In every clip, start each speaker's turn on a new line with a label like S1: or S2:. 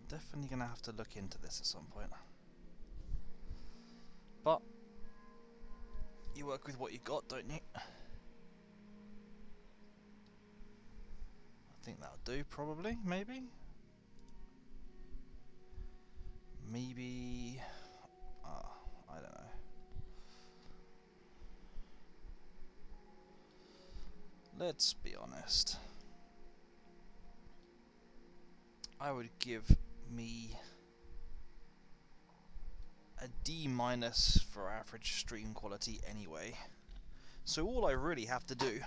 S1: Definitely gonna have to look into this at some point. But you work with what you got, don't you? I think that'll do, probably, maybe? Maybe... I don't know. Let's be honest. I would give me a D- for average stream quality anyway. So all I really have to do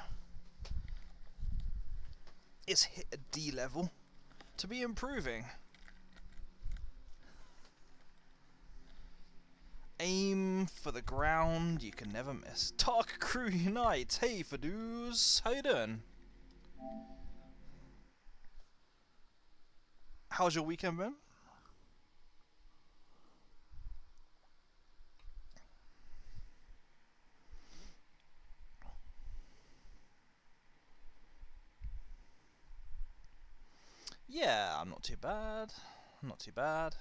S1: is hit a D level to be improving. Aim for the ground, you can never miss. Talk Crew Unite! Hey Fadoos, how you doing? How's your weekend been? Yeah, I'm not too bad. Not too bad.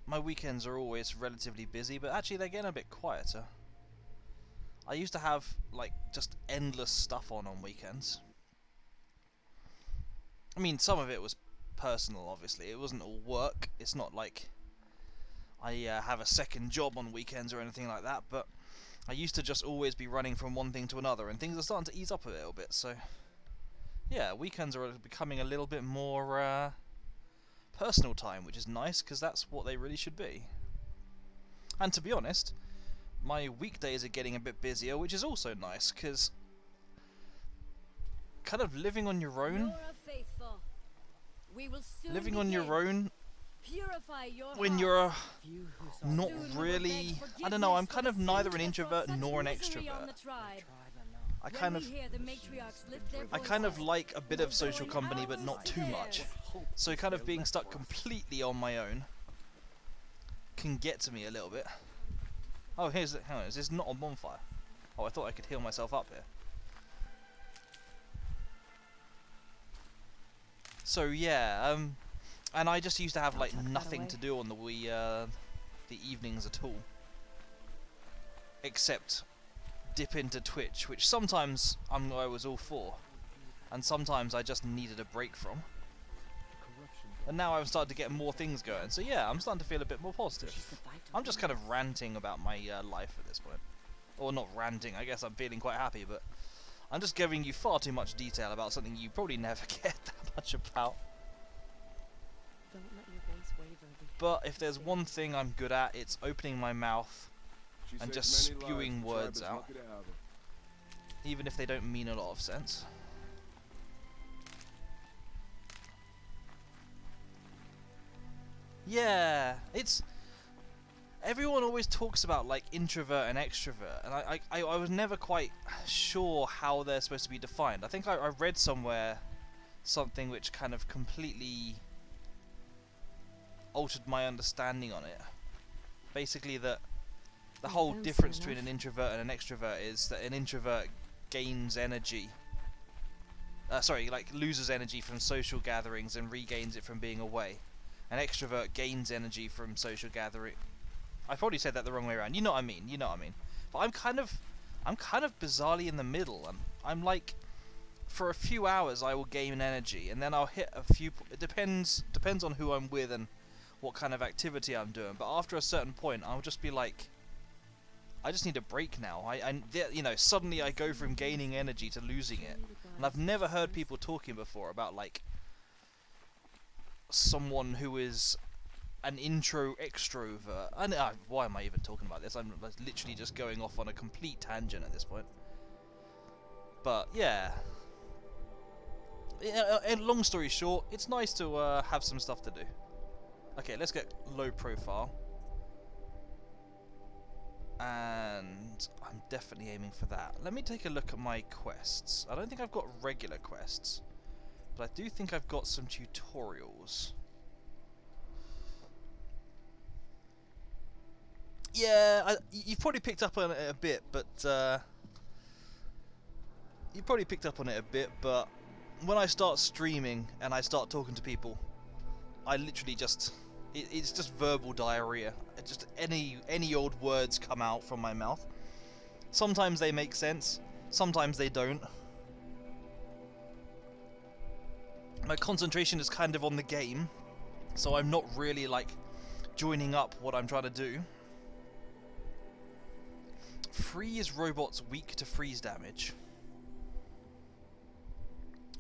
S1: My weekends are always relatively busy, but actually they're getting a bit quieter. I used to have, like, just endless stuff on weekends. I mean, some of it was personal, obviously. It wasn't all work. It's not like I have a second job on weekends or anything like that, but I used to just always be running from one thing to another, and things are starting to ease up a little bit, so... Yeah, weekends are becoming a little bit more personal time, which is nice, because that's what they really should be. And to be honest, my weekdays are getting a bit busier, which is also nice, because kind of living on your own, when you're not really, I don't know, I'm kind of neither an introvert nor an extrovert. I kind of like a bit of social company, but not too much. So kind of being stuck completely on my own can get to me a little bit. Oh, hang on, is this not a bonfire? Oh, I thought I could heal myself up here. So yeah, and I just used to have like nothing to do on the evenings at all, except dip into Twitch, which sometimes I was all for, and sometimes I just needed a break from. And now I've started to get more things going, so yeah, I'm starting to feel a bit more positive. I'm just kind of ranting about my life at this point. Or not ranting, I guess I'm feeling quite happy, but I'm just giving you far too much detail about something you probably never get that much about. But if there's one thing I'm good at, it's opening my mouth and just spewing words out, even if they don't mean a lot of sense. Yeah, it's... Everyone always talks about, like, introvert and extrovert, and I was never quite sure how they're supposed to be defined. I think I read somewhere something which kind of completely altered my understanding on it. Basically that the whole difference between an introvert and an extrovert is that an introvert gains energy. Loses energy from social gatherings and regains it from being away. An extrovert gains energy from social gathering. I probably said that the wrong way around. You know what I mean. You know what I mean. But I'm kind of bizarrely in the middle. I'm like, for a few hours I will gain energy, and then I'll hit a few. It depends on who I'm with and what kind of activity I'm doing. But after a certain point, I'll just be like, I just need a break now. You know, suddenly I go from gaining energy to losing it, and I've never heard people talking before about like someone who is an intro extrovert. And why am I even talking about this? I'm literally just going off on a complete tangent at this point. But yeah, and long story short, it's nice to have some stuff to do. Okay, let's get low profile. And I'm definitely aiming for that. Let me take a look at my quests. I don't think I've got regular quests, but I do think I've got some tutorials. Yeah, you've probably picked up on it a bit, but you probably picked up on it a bit, but when I start streaming and I start talking to people, I literally just... It's just verbal diarrhea. It's just any old words come out from my mouth. Sometimes they make sense, sometimes they don't. My concentration is kind of on the game, so I'm not really like joining up what I'm trying to do. Freeze robots weak to freeze damage.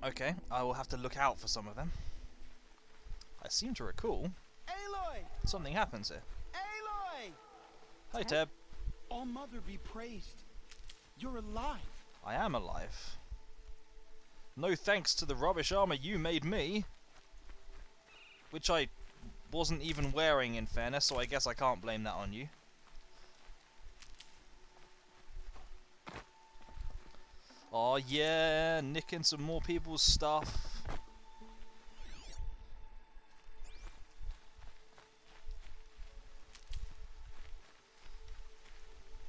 S1: Okay, I will have to look out for some of them. I seem to recall
S2: Aloy!
S1: something happens here.
S2: Aloy!
S1: Hi, Teb.
S2: All Mother be praised. You're alive.
S1: I am alive. No thanks to the rubbish armor you made me. Which I wasn't even wearing, in fairness, so I guess I can't blame that on you. Oh yeah, nicking some more people's stuff.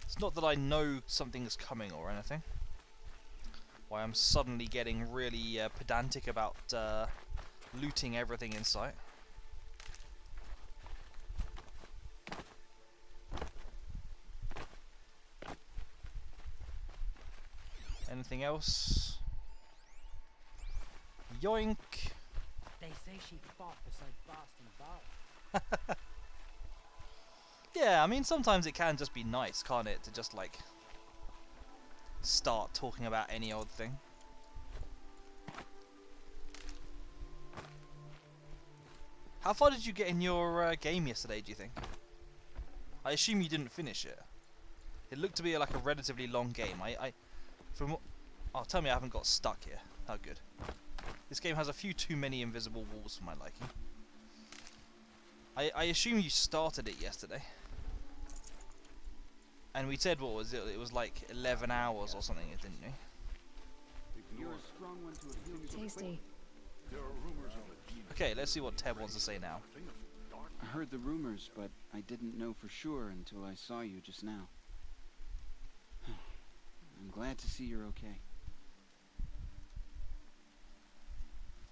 S1: It's not that I know something's coming or anything. Why I'm suddenly getting really pedantic about looting everything in sight. Anything else? Yoink!
S3: They say she fought beside Boston Val.
S1: Yeah, I mean sometimes it can just be nice, can't it, to just like start talking about any old thing. How far did you get in your game yesterday, do you think? I assume you didn't finish it. It looked to be like a relatively long game. From what... Oh, tell me I haven't got stuck here. Oh, good. This game has a few too many invisible walls for my liking. I assume you started it yesterday. And we said, what was it? It was like 11 hours or something, didn't you?
S2: You're a strong one to appeal me.
S4: Tasty.
S1: Okay, let's see what Teb wants to say now.
S2: I heard the rumors, but I didn't know for sure until I saw you just now. I'm glad to see you're okay.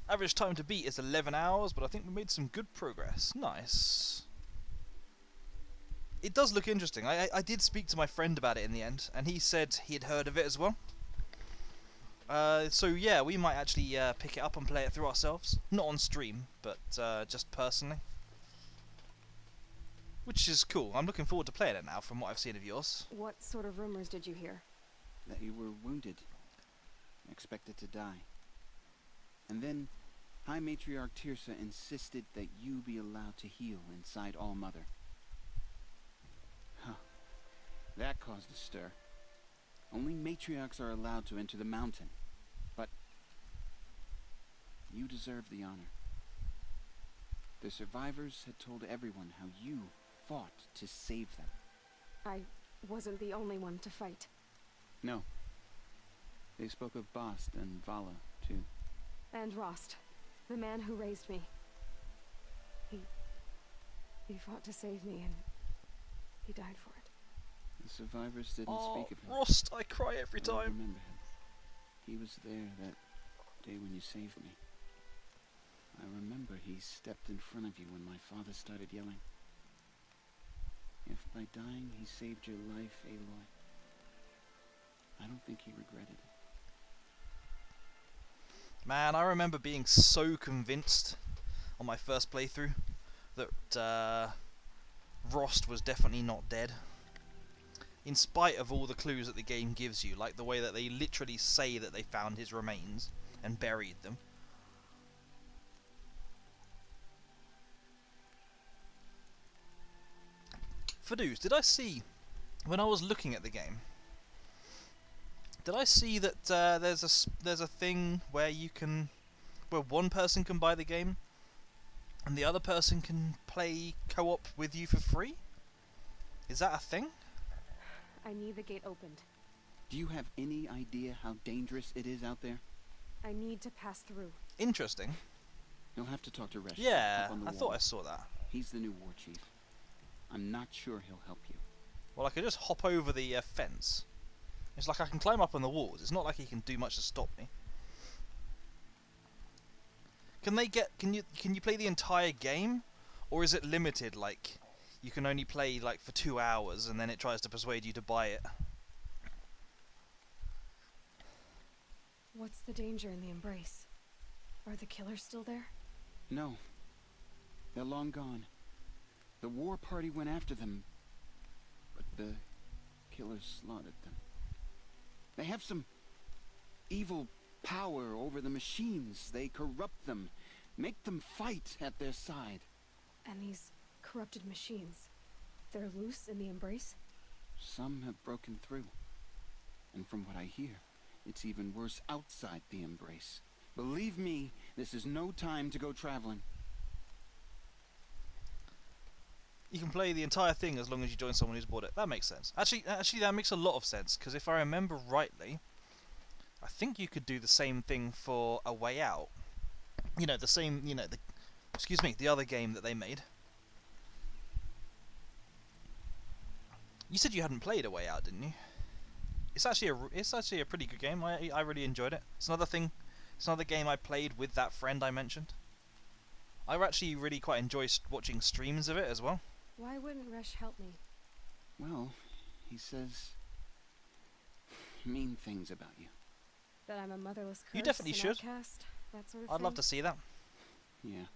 S1: Average time to beat is 11 hours, but I think we made some good progress. Nice. It does look interesting. I did speak to my friend about it in the end, and he said he had heard of it as well. So yeah, we might actually pick it up and play it through ourselves. Not on stream, but just personally. Which is cool. I'm looking forward to playing it now, from what I've seen of yours.
S4: What sort of rumors did you hear?
S2: That you were wounded. Expected to die. And then, High Matriarch Tirsa insisted that you be allowed to heal inside All Mother. Huh. That caused a stir. Only matriarchs are allowed to enter the mountain. But you deserve the honor. The survivors had told everyone how you fought to save them.
S4: I wasn't the only one to fight.
S2: No. They spoke of Bast and Vala, too.
S4: And Rost, the man who raised me. He fought to save me, and he died for it.
S2: The survivors didn't
S1: Oh,
S2: speak of him.
S1: Rost, I cry every
S2: But I
S1: time.
S2: remember him. He was there that day when you saved me. I remember he stepped in front of you when my father started yelling. If by dying he saved your life, Aloy, I don't think he regretted it.
S1: Man, I remember being so convinced on my first playthrough that Rost was definitely not dead. In spite of all the clues that the game gives you, like the way that they literally say that they found his remains and buried them. Fadouz, did I see, when I was looking at the game, did I see that there's a thing where you can, where one person can buy the game and the other person can play co-op with you for free? Is that a thing?
S4: I need the gate opened.
S2: Do you have any idea how dangerous it is out there?
S4: I need to pass through.
S1: Interesting.
S2: You'll have to talk to Resh.
S1: Yeah,
S2: up on the
S1: I
S2: wall.
S1: thought I saw that.
S2: He's the new war chief. I'm not sure he'll help you.
S1: Well, I could just hop over the fence It's like I can climb up on the walls. It's not like he can do much to stop me. Can you play the entire game, or is it limited? Like, you can only play like for 2 hours, and then it tries to persuade you to buy it.
S4: What's the danger in the embrace? Are the killers still there?
S2: No. They're long gone. The war party went after them, but the killers slaughtered them. They have some evil power over the machines. They corrupt them, make them fight at their side.
S4: And these corrupted machines, they're loose in the embrace?
S2: Some have broken through. And from what I hear, it's even worse outside the embrace. Believe me, this is no time to go traveling.
S1: You can play the entire thing as long as you join someone who's bought it. That makes sense. Actually, that makes a lot of sense, because if I remember rightly, I think you could do the same thing for A Way Out. You know, the other game that they made. You said you hadn't played A Way Out, didn't you? It's actually a pretty good game. I really enjoyed it. It's another game I played with that friend I mentioned. I actually really quite enjoy watching streams of it as well.
S4: Why wouldn't Resh help me?
S2: Well, he says mean things about you.
S4: That I'm a motherless curse,
S1: You definitely
S4: an
S1: should.
S4: outcast, that sort of
S1: I'd
S4: thing?
S1: love to see that.
S2: Yeah.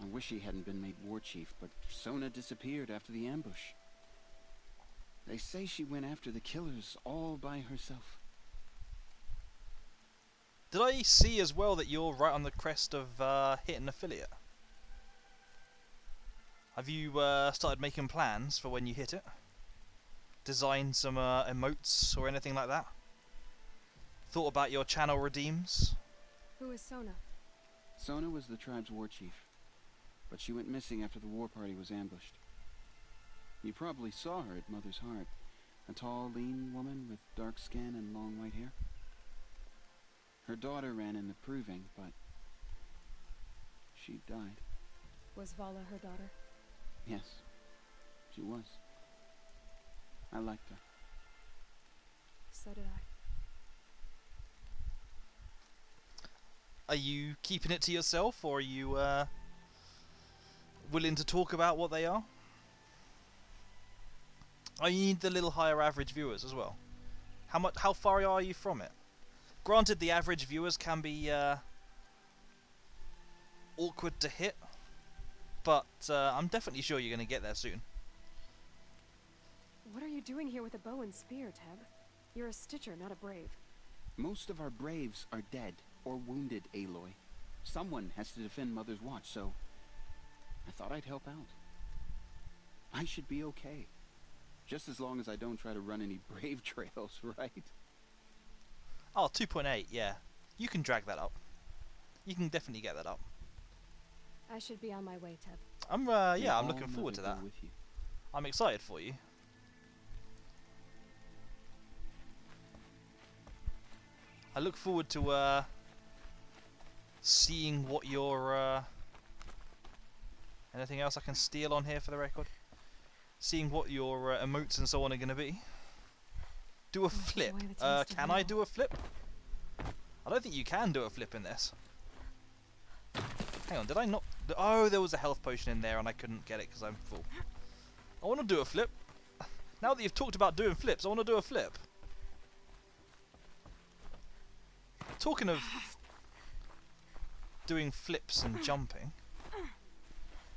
S2: I wish he hadn't been made war chief, but Sona disappeared after the ambush. They say she went after the killers all by herself.
S1: Did I see as well that you're right on the crest of hitting affiliate? Have you started making plans for when you hit it? Design some emotes or anything like that? Thought about your channel redeems?
S4: Who is Sona?
S2: Sona was the tribe's war chief, but she went missing after the war party was ambushed. You probably saw her at Mother's Heart, a tall, lean woman with dark skin and long white hair. Her daughter ran in the proving, but she died.
S4: Was Vala her daughter?
S2: Yes, she was. I liked her.
S4: So did I.
S1: Are you keeping it to yourself, or are you willing to talk about what they are? Oh, you need the little higher average viewers as well. How far are you from it? Granted, the average viewers can be awkward to hit, but I'm definitely sure you're going to get there soon.
S4: What are you doing here with a bow and spear, Teb? You're a Stitcher, not a Brave.
S2: Most of our braves are dead or wounded, Aloy. Someone has to defend Mother's Watch, so I thought I'd help out. I should be okay. Just as long as I don't try to run any brave trails, right?
S1: Oh, 2.8, yeah. You can drag that up. You can definitely get that up.
S4: I should be on my way, Teb.
S1: I'm
S2: May
S1: I'm
S2: all
S1: looking forward to
S2: Mother
S1: that.
S2: go with you.
S1: I'm excited for you. I look forward to seeing what your anything else I can steal on here for the record. Seeing what your emotes and so on are going to be. Do a flip.
S4: enjoy the taste of
S1: Can I
S4: it
S1: do a flip? I don't think you can do a flip in this. Hang on, did I not? Oh, there was a health potion in there and I couldn't get it because I'm full. I want to do a flip. Now that you've talked about doing flips, I want to do a flip. Talking of doing flips and jumping,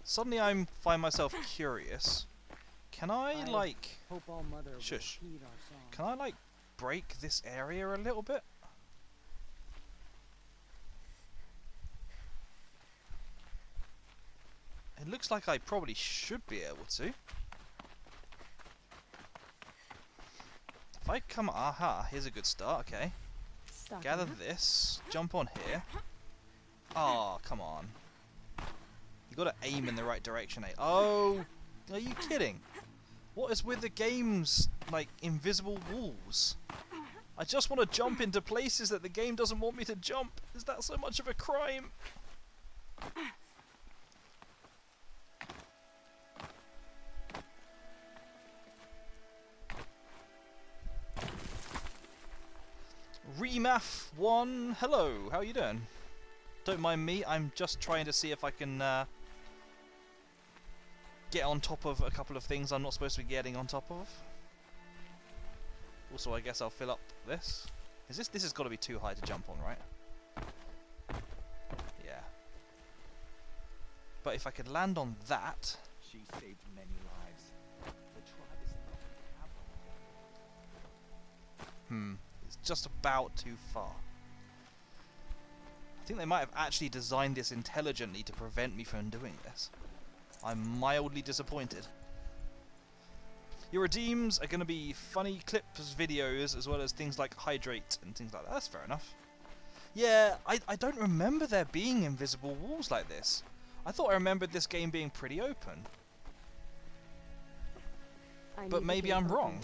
S1: suddenly I find myself curious. Can I, like...
S3: Hope all Mother will
S1: Shush.
S3: heed our song.
S1: Can I, like, break this area a little bit? It looks like I probably should be able to. If I come... Aha, here's a good start, okay.
S4: Stop
S1: Gather
S4: here.
S1: this, jump on here. Oh, come on. You gotta aim in the right direction, eh? Oh, are you kidding? What is with the game's, like, invisible walls? I just want to jump into places that the game doesn't want me to jump. Is that so much of a crime? Remaf1, hello, how you doing? Don't mind me, I'm just trying to see if I can get on top of a couple of things I'm not supposed to be getting on top of. Also, I guess I'll fill up this. This has got to be too high to jump on, right? Yeah. But if I could land on that...
S5: She saved many lives. The tribe is not have
S1: it's just about too far. I think they might have actually designed this intelligently to prevent me from doing this. I'm mildly disappointed. Your redeems are going to be funny clips, videos, as well as things like hydrate and things like that. That's fair enough. Yeah, I don't remember there being invisible walls like this. I thought I remembered this game being pretty open. But maybe I'm wrong.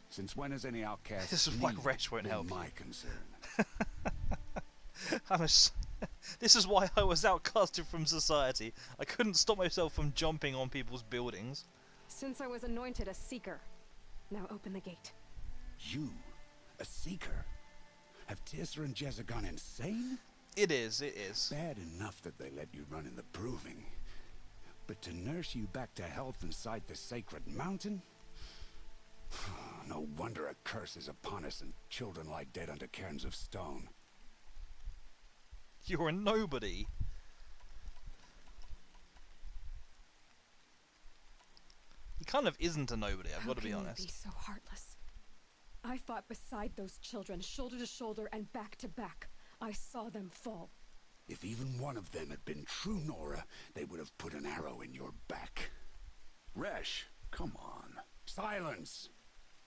S6: Since when has any outcast
S1: This is why Resh won't
S6: been
S1: help
S6: my
S1: you.
S6: concern?
S1: This is why I was outcasted from society. I couldn't stop myself from jumping on people's buildings.
S4: Since I was anointed a seeker, now open the gate.
S6: You, a seeker? Have Tissa and Jezza gone insane?
S1: It is.
S6: Bad enough that they let you run in the proving. But to nurse you back to health inside the sacred mountain? No wonder a curse is upon us and children lie dead under cairns of stone.
S1: You're a nobody. He kind of isn't a nobody, I've got to be
S4: How
S1: honest.
S4: can you be so heartless? I fought beside those children, shoulder to shoulder and back to back. I saw them fall.
S6: If even one of them had been true Nora, they would have put an arrow in your back. Resh, come on. Silence!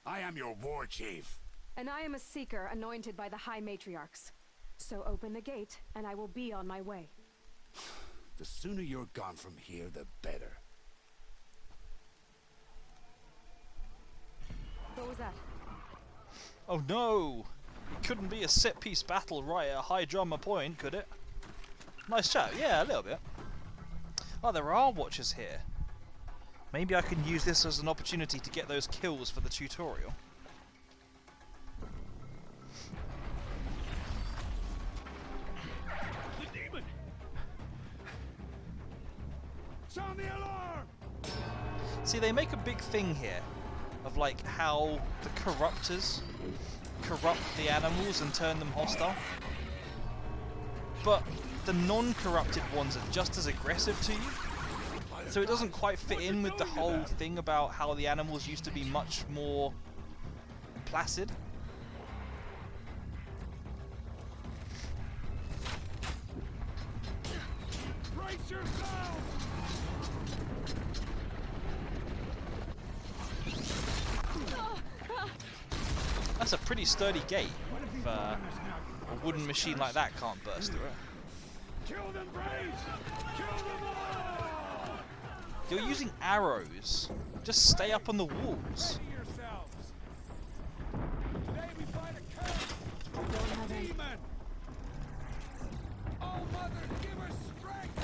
S6: I am your war chief.
S4: And I am a seeker anointed by the High Matriarchs. So open the gate, and I will be on my way.
S6: The sooner you're gone from here, the better.
S4: What was that?
S1: Oh no! It couldn't be a set-piece battle right at a high drama point, could it? Nice chat, yeah, a little bit. Oh, there are watchers here. Maybe I can use this as an opportunity to get those kills for the tutorial.
S5: The demon! Sound the alarm!
S1: See, they make a big thing here of like how the corruptors corrupt the animals and turn them hostile. But the non-corrupted ones are just as aggressive to you. So it doesn't quite fit in with the whole thing about how the animals used to be much more placid.
S5: Brace yourself!
S1: That's a pretty sturdy gate. If a wooden machine like that can't burst through it.
S5: Kill them, Brace! Kill them all!
S1: You're using arrows. Just stay up on the walls.
S5: Ready yourselves! Today we fight a curse!
S4: I don't have any.
S5: Demon! Oh, Mother, give us strength!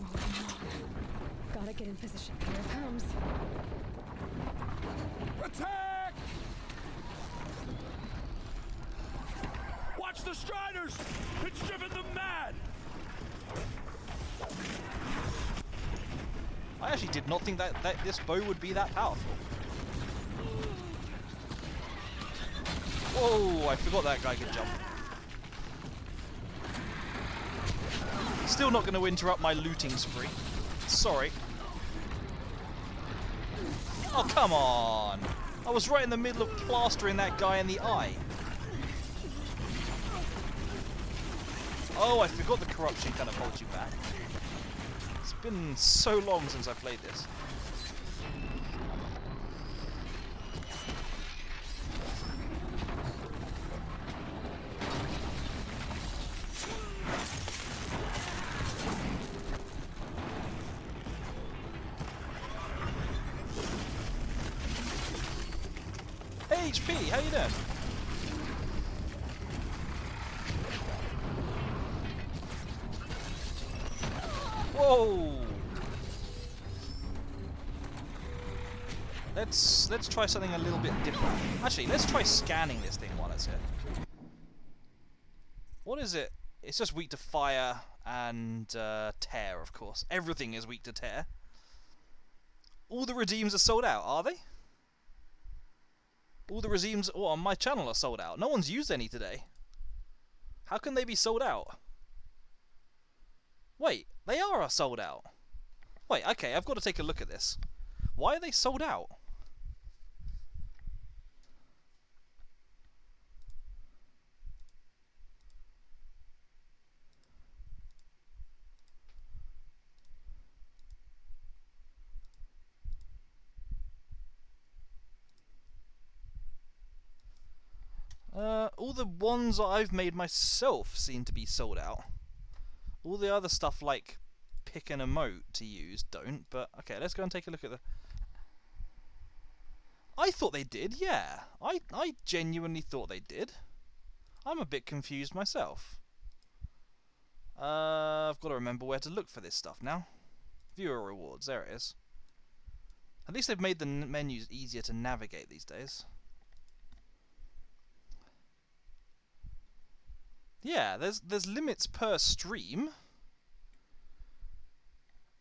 S4: Oh, come on. Gotta get in position. Here it comes.
S5: Attack! Watch the Striders! It's driven them mad!
S1: I actually did not think that this bow would be that powerful. Whoa, I forgot that guy could jump. Still not going to interrupt my looting spree. Sorry. Oh, come on! I was right in the middle of plastering that guy in the eye. Oh, I forgot the corruption kind of holds you back. It's been so long since I played this. Hey HP, how you doing? Whoa! Let's try something a little bit different. Actually, let's try scanning this thing while it's here. What is it? It's just weak to fire and tear, of course. Everything is weak to tear. All the redeems are sold out, are they? All the redeems on my channel are sold out. No one's used any today. How can they be sold out? Wait, they are sold out. Wait, okay, I've got to take a look at this. Why are they sold out? All the ones that I've made myself seem to be sold out. All the other stuff like pick an emote to use don't, but okay, let's go and take a look at the... I thought they did, yeah. I genuinely thought they did. I'm a bit confused myself. I've got to remember where to look for this stuff now. Viewer rewards, there it is. At least they've made the menus easier to navigate these days. Yeah, there's limits per stream.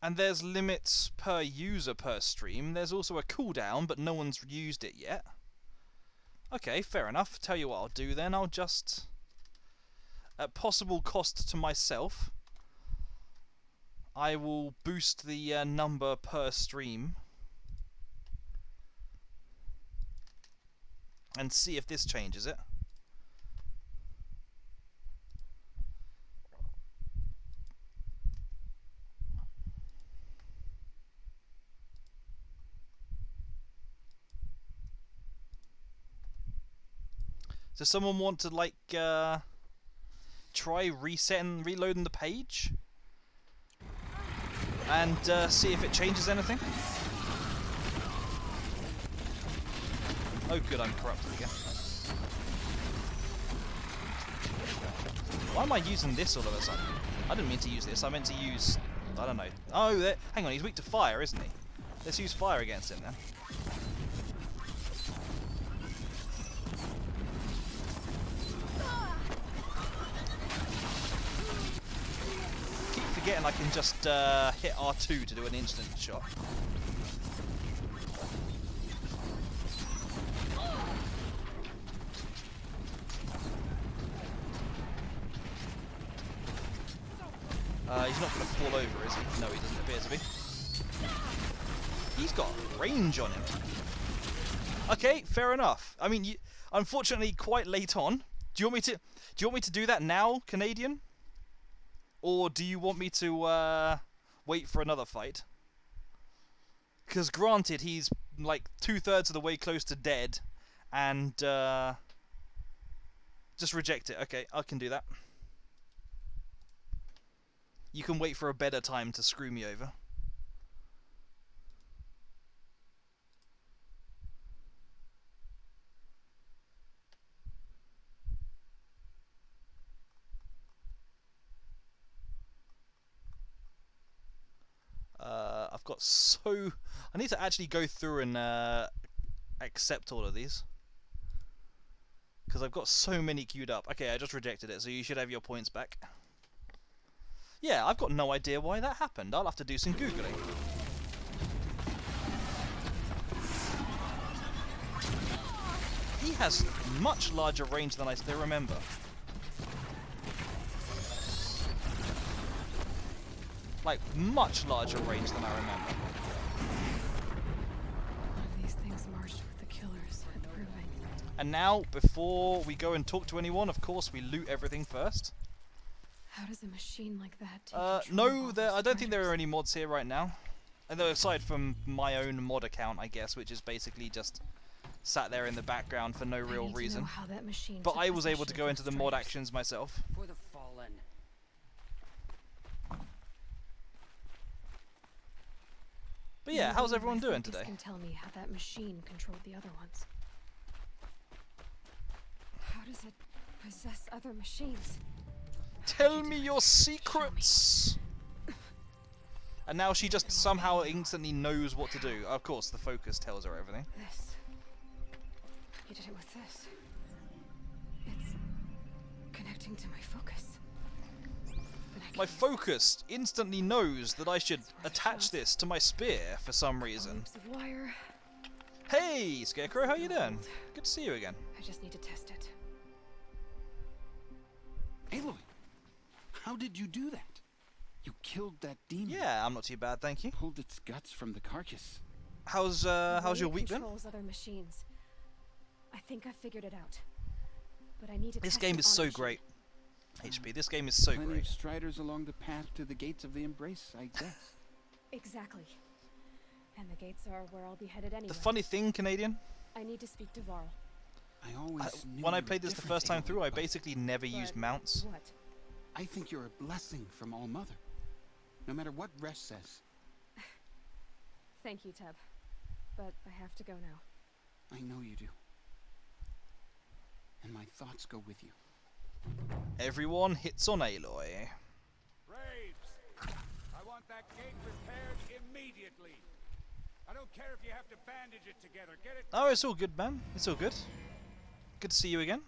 S1: And there's limits per user per stream. There's also a cooldown, but no one's used it yet. Okay, fair enough. Tell you what I'll do then. I'll just... At possible cost to myself, I will boost the number per stream. And see if this changes it. Does someone want to, like, try resetting, reloading the page? And see if it changes anything? Oh good, I'm corrupted again. Why am I using this all of a sudden? I didn't mean to use this, I meant to use... I don't know. Oh, hang on, he's weak to fire, isn't he? Let's use fire against him then. Forgetting I can just hit R2 to do an instant shot. He's not going to fall over, is he? No, he doesn't appear to be. He's got range on him. Okay, fair enough. I mean, unfortunately, quite late on. Do you want me to do that now, Canadian? Or do you want me to wait for another fight? Because granted, he's like 2/3 of the way close to dead, and just reject it. Okay, I can do that. You can wait for a better time to screw me over. I've got so... I need to actually go through and accept all of these. Because I've got so many queued up. Okay, I just rejected it, so you should have your points back. Yeah, I've got no idea why that happened. I'll have to do some Googling. He has much larger range than I still remember. Like, much larger range than I remember.
S4: One of these things marched with the killers at the proving.
S1: And now, before we go and talk to anyone, of course, we loot everything first.
S4: How does a machine like that take control of
S1: no,
S4: all
S1: I
S4: those
S1: don't think there
S4: fighters?
S1: are any mods here right now. And aside from my own mod account, I guess, which is basically just sat there in the background for no
S4: I
S1: real
S4: need to
S1: reason.
S4: know how that machine
S1: But
S4: took
S1: I was able to
S4: possession
S1: go
S4: of
S1: into the
S4: those
S1: mod
S4: traitors.
S1: actions myself.
S3: For the fallen.
S1: But yeah, how's
S4: Maybe
S1: everyone
S4: my
S1: doing
S4: focus
S1: today?
S4: Can tell me how that machine controlled the other ones. How does it possess other machines?
S1: Tell me your secrets! And now she just somehow instantly knows what to do. Of course, the focus tells her everything.
S4: This. You did it with this. It's connecting to my focus. But I
S1: My
S4: can't-
S1: focus instantly knows that I should attach this to my spear for some reason.
S4: Loops of wire.
S1: Hey, Scarecrow, how you doing? Good to see you again.
S4: I just need to test it.
S2: Aloy, how did you do that? You killed that demon.
S1: Yeah, I'm not too bad, thank you.
S2: Pulled its guts from the carcass.
S1: How's
S4: The way
S1: your
S4: it
S1: week been?
S4: controls other machines. I think I figured it out. But I need to
S1: This
S4: test
S1: game
S4: it
S1: is
S4: on a
S1: so
S4: machine.
S1: great. HP, this game is so
S2: Plenty
S1: great.
S2: of striders along the path to the gates of the Embrace, I guess.
S4: Exactly. And the gates are where I'll be headed anyway.
S1: The funny thing, Canadian,
S4: I need to speak to Varl.
S2: I always knew
S1: when I
S2: you were
S1: played this the
S2: different,
S1: first time
S2: Aloy,
S1: through, I
S2: but
S1: basically never used
S4: But
S1: mounts.
S4: What?
S2: I think you're a blessing from All Mother. No matter what Resh says,
S4: Thank you, Teb. But I have to go now.
S2: I know you do. And my thoughts go with you.
S1: Everyone hits on Aloy.
S5: Braves, I want that gate repaired immediately. I don't care if you have to bandage it together. Get it.
S1: Oh, it's all good, man. It's all good. Good to see you again.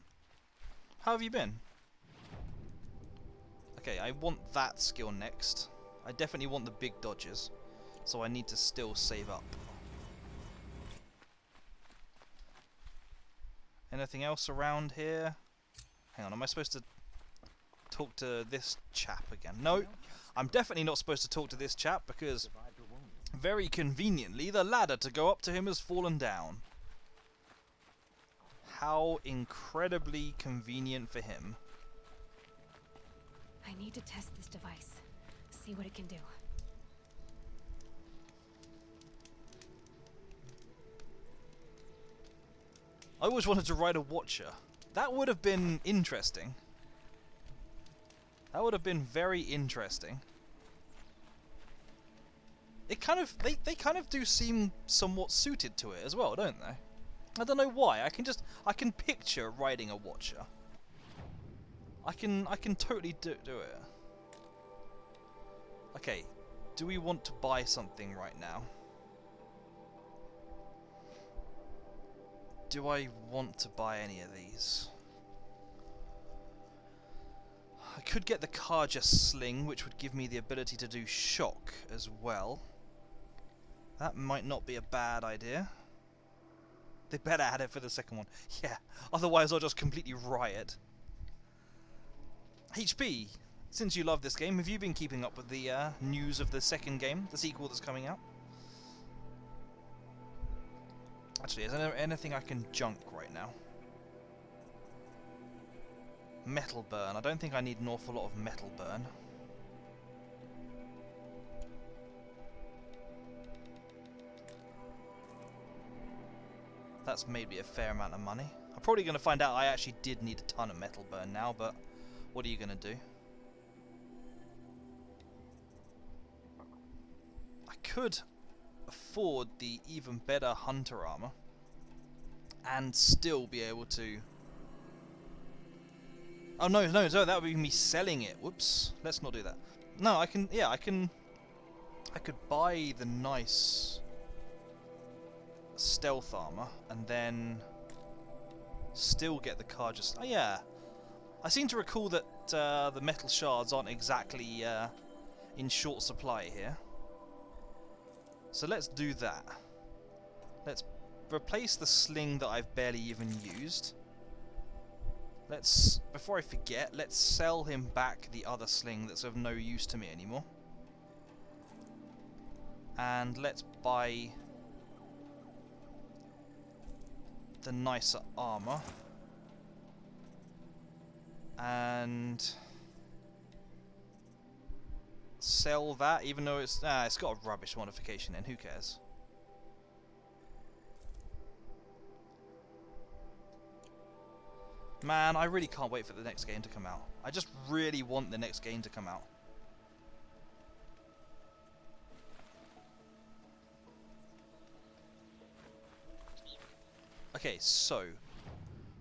S1: How have you been? Okay, I want that skill next. I definitely want the big dodges. So I need to still save up. Anything else around here? Hang on, am I supposed to talk to this chap again? No, I'm definitely not supposed to talk to this chap because very conveniently the ladder to go up to him has fallen down. How incredibly convenient for him.
S4: I need to test this device. See what it can do.
S1: I always wanted to ride a Watcher. That would have been interesting. That would have been very interesting. It kind of they kind of do seem somewhat suited to it as well, don't they? I don't know why. I can picture riding a Watcher. I can totally do it. Okay, do we want to buy something right now? Do I want to buy any of these? I could get the Karja Sling, which would give me the ability to do shock as well. That might not be a bad idea. They better add it for the second one. Yeah, otherwise I'll just completely riot. HP, since you love this game, have you been keeping up with the news of the second game, the sequel that's coming out? Actually, is there anything I can junk right now? Metal burn. I don't think I need an awful lot of metal burn. That's maybe a fair amount of money. I'm probably going to find out I actually did need a ton of metal burn now, but what are you going to do? I could afford the even better hunter armor and still be able to... Oh no, that would be me selling it. Whoops, let's not do that. No, I can, yeah, I could buy the nice stealth armor and then still get the Karja. Oh yeah, I seem to recall that the metal shards aren't exactly in short supply here. So let's do that. Let's replace the sling that I've barely even used. Let's, before I forget, let's sell him back the other sling that's of no use to me anymore. And let's buy the nicer armor. And sell that, even though it's got a rubbish modification in, who cares? Man, I really can't wait for the next game to come out. I just really want the next game to come out. Okay, so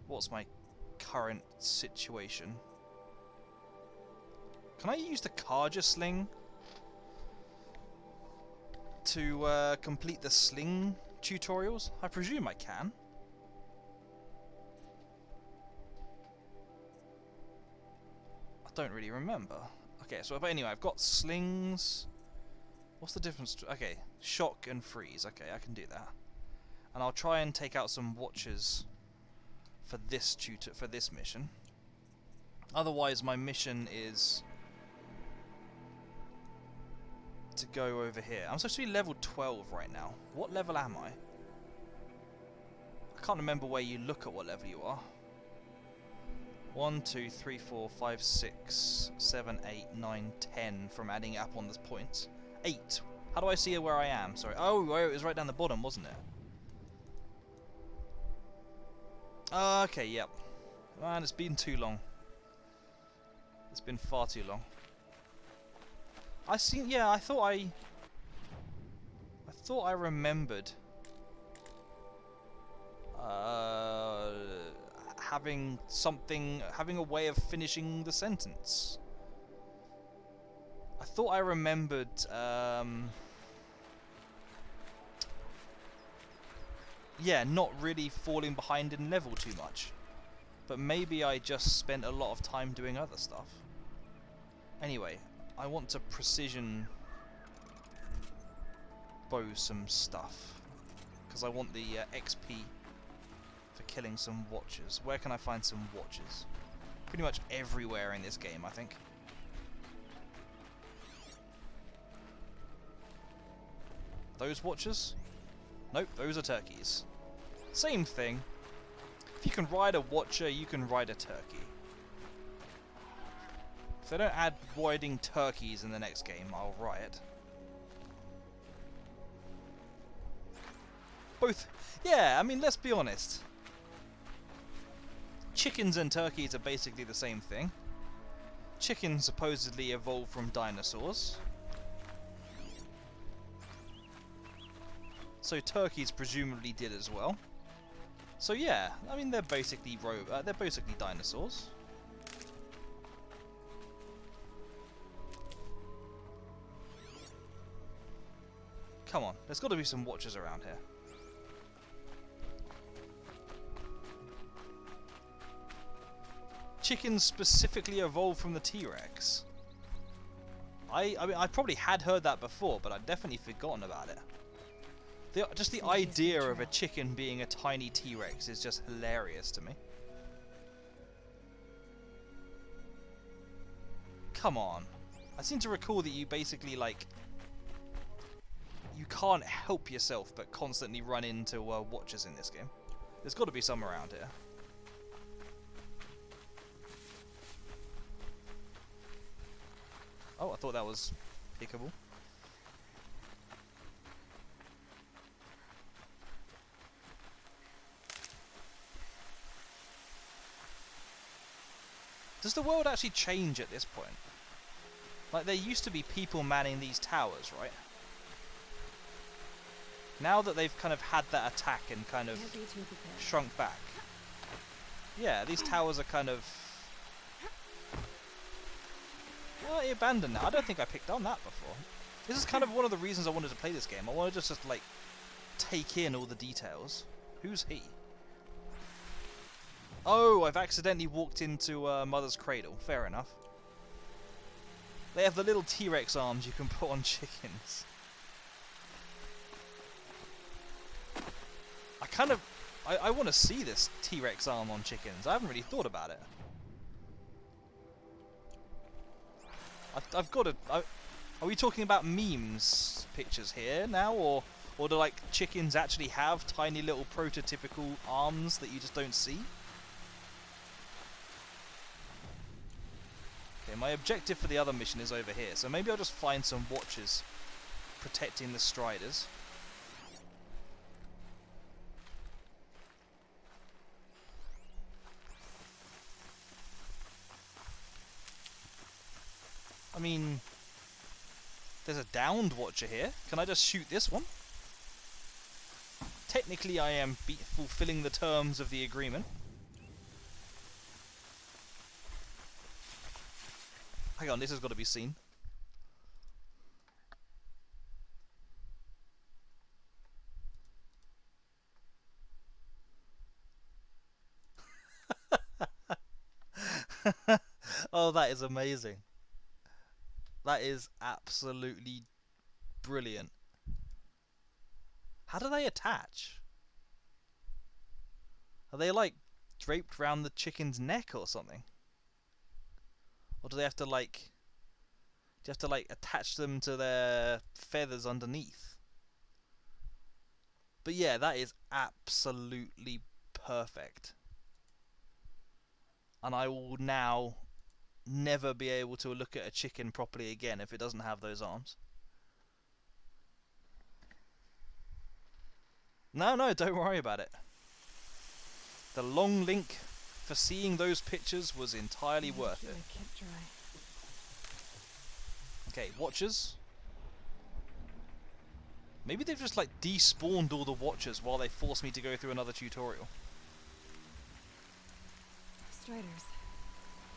S1: what's my current situation? Can I use the Karja Sling? to complete the sling tutorials? I presume I can. I don't really remember. Okay, so but anyway, I've got slings. What's the difference? Okay, shock and freeze. Okay, I can do that. And I'll try and take out some watchers for this mission. Otherwise, my mission is to go over here. I'm supposed to be level 12 right now. What level am I? I can't remember where you look at what level you are. 1, 2, 3, 4, 5, 6, 7, 8, 9, 10 from adding it up on the points. 8. How do I see where I am? Sorry. Oh, it was right down the bottom, wasn't it? Okay, yep. Man, it's been too long. It's been far too long. I thought I remembered having a way of finishing the sentence. I thought I remembered not really falling behind in level too much. But maybe I just spent a lot of time doing other stuff. Anyway, I want to precision bow some stuff. Because I want the XP for killing some watchers. Where can I find some watchers? Pretty much everywhere in this game, I think. Those watchers? Nope, those are turkeys. Same thing. If you can ride a watcher, you can ride a turkey. If they don't add riding turkeys in the next game, I'll riot. Both. Yeah, I mean, let's be honest. Chickens and turkeys are basically the same thing. Chickens supposedly evolved from dinosaurs. So turkeys presumably did as well. So yeah, I mean they're basically dinosaurs. Come on, there's got to be some watchers around here. Chickens specifically evolved from the T-Rex. I mean, I probably had heard that before, but I'd definitely forgotten about it. Just the idea of a chicken being a tiny T-Rex is just hilarious to me. Come on. I seem to recall that you basically, like... You can't help yourself but constantly run into watchers in this game. There's got to be some around here. Oh, I thought that was pickable. Does the world actually change at this point? Like, there used to be people manning these towers, right? Now that they've kind of had that attack and kind of shrunk back. Yeah, these towers are kind of... Well, abandoned now. I don't think I picked on that before. This is kind of one of the reasons I wanted to play this game. I wanted to just, like, take in all the details. Who's he? Oh, I've accidentally walked into Mother's Cradle. Fair enough. They have the little T-Rex arms you can put on chickens. I want to see this T-Rex arm on chickens. I haven't really thought about it. I've got to... Are we talking about memes pictures here now, or do, like, chickens actually have tiny little prototypical arms that you just don't see? Okay, my objective for the other mission is over here, so maybe I'll just find some watchers protecting the striders. I mean, there's a downed watcher here. Can I just shoot this one? Technically, I am fulfilling the terms of the agreement. Hang on, this has got to be seen. Oh, that is amazing. That is absolutely brilliant. How do they attach? Are they like draped around the chicken's neck or something? Or do they have to like... Do you have to like attach them to their feathers underneath? But yeah, that is absolutely perfect. And I will now never be able to look at a chicken properly again if it doesn't have those arms. No, don't worry about it. The long link for seeing those pictures was entirely worth
S4: Keep
S1: it.
S4: my kit dry.
S1: Okay, watchers. Maybe they've just like despawned all the watchers while they force me to go through another tutorial.
S4: Striders.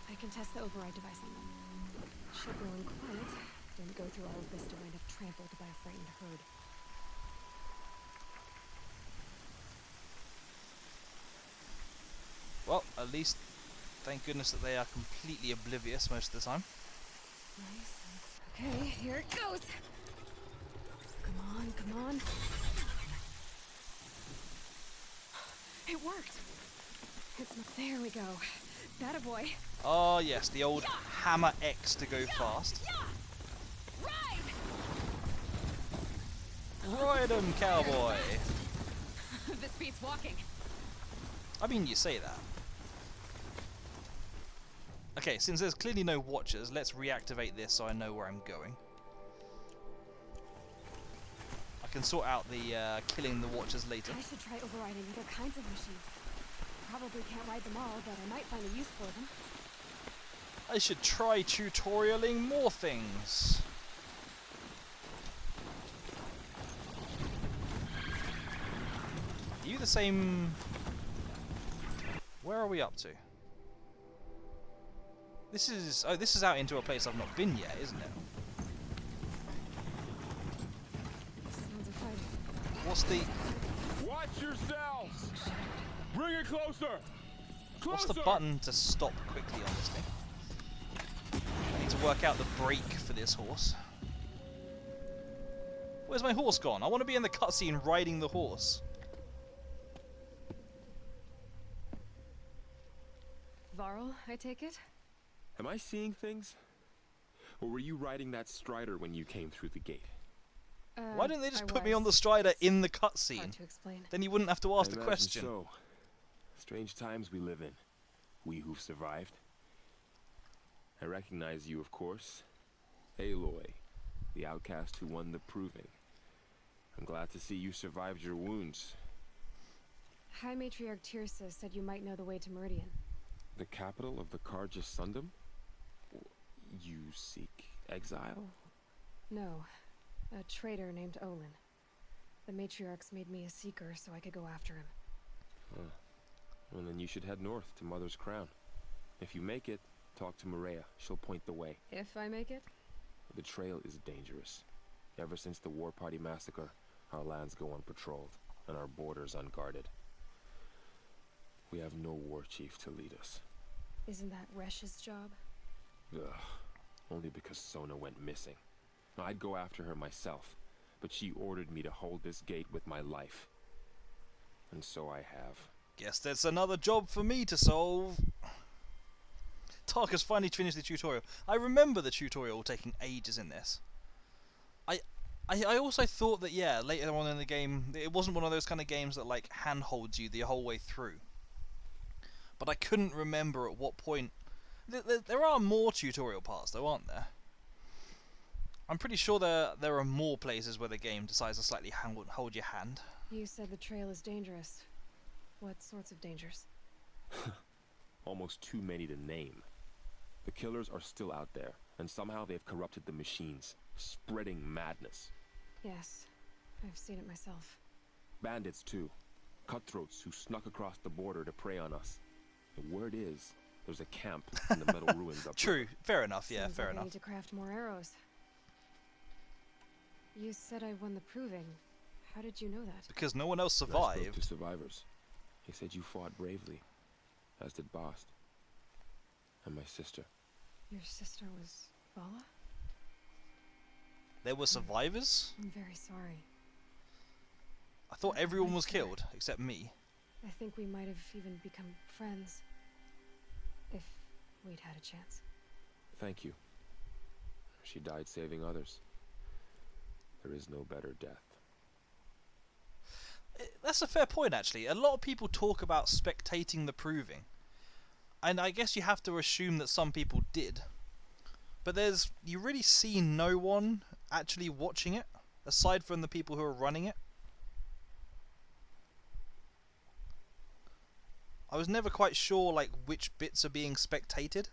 S4: I can test the override device on them. Chaperone quiet. Didn't go through all of this to wind up trampled by a frightened herd.
S1: Well, at least, thank goodness that they are completely oblivious most of the time.
S4: Nice. Okay, here it goes. Come on, come on. It worked. It's not... There we go. That a boy.
S1: Oh yes, the old hammer X to go fast.
S4: Ride!
S1: Ride 'em, cowboy!
S4: This beats walking.
S1: I mean, you say that. Okay, since there's clearly no watchers, let's reactivate this so I know where I'm going. I can sort out the killing the watchers later.
S4: I should try overriding other kinds of machines. Probably can't ride them all, but I might find a use for them.
S1: I should try tutorialing more things. Are you the same... Where are we up to? This is... Oh, this is out into a place I've not been yet, isn't it?
S4: Sounds of fighting.
S1: What's the...
S5: Watch yourselves! Bring it closer!
S1: What's the button to stop quickly on this thing? I need to work out the brake for this horse. Where's my horse gone? I want to be in the cutscene riding the horse.
S4: Varl, I take it?
S7: Am I seeing things? Or were you riding that strider when you came through the gate?
S1: Why didn't they just
S4: I
S1: put me on the
S4: was.
S1: strider
S4: It's
S1: in the
S4: hard
S1: cutscene?
S4: to explain.
S1: Then you wouldn't have to ask
S7: I
S1: the
S7: imagine
S1: question.
S7: So. Strange times we live in. We who've survived. I recognize you, of course. Aloy, the outcast who won the proving. I'm glad to see you survived your wounds.
S4: High Matriarch Tirsa said you might know the way to Meridian.
S7: The capital of the Carja Sundom? You seek exile?
S4: No, a traitor named Olin. The Matriarchs made me a seeker so I could go after him.
S7: Well, then you should head north to Mother's Crown. If you make it, talk to Maria. She'll point the way.
S4: If I make it?
S7: The trail is dangerous. Ever since the War Party massacre, our lands go unpatrolled, and our borders unguarded. We have no war chief to lead us.
S4: Isn't that Resh's job?
S7: Ugh. Only because Sona went missing. I'd go after her myself, but she ordered me to hold this gate with my life. And so I have.
S1: Guess that's another job for me to solve. Tarkus finally finished the tutorial. I remember the tutorial taking ages in this. I also thought that, yeah, later on in the game, it wasn't one of those kind of games that, like, handholds you the whole way through. But I couldn't remember at what point... There are more tutorial parts, though, aren't there? I'm pretty sure there are more places where the game decides to slightly hold your hand.
S4: You said the trail is dangerous. What sorts of dangers?
S7: Almost too many to name. The killers are still out there, and somehow they've corrupted the machines, spreading madness.
S4: Yes, I've seen it myself.
S7: Bandits, too. Cutthroats who snuck across the border to prey on us. The word is, there's a camp in the metal ruins up
S1: True, fair enough, yeah,
S4: Seems
S1: fair
S4: like I
S1: enough.
S4: need to craft more arrows. You said I won the proving. How did you know that?
S1: Because no one else
S7: I spoke
S1: survived.
S7: to survivors. They said you fought bravely, as did Bast. and my sister.
S4: Your sister was Vala?
S1: There were survivors?
S4: I'm very sorry.
S1: I thought everyone was killed, except me.
S4: I think we might have even become friends. If we'd had a chance.
S7: Thank you. She died saving others. There is no better death.
S1: That's a fair point, actually. A lot of people talk about spectating the proving. And I guess you have to assume that some people did. But you really see no one actually watching it, aside from the people who are running it. I was never quite sure, like, which bits are being spectated.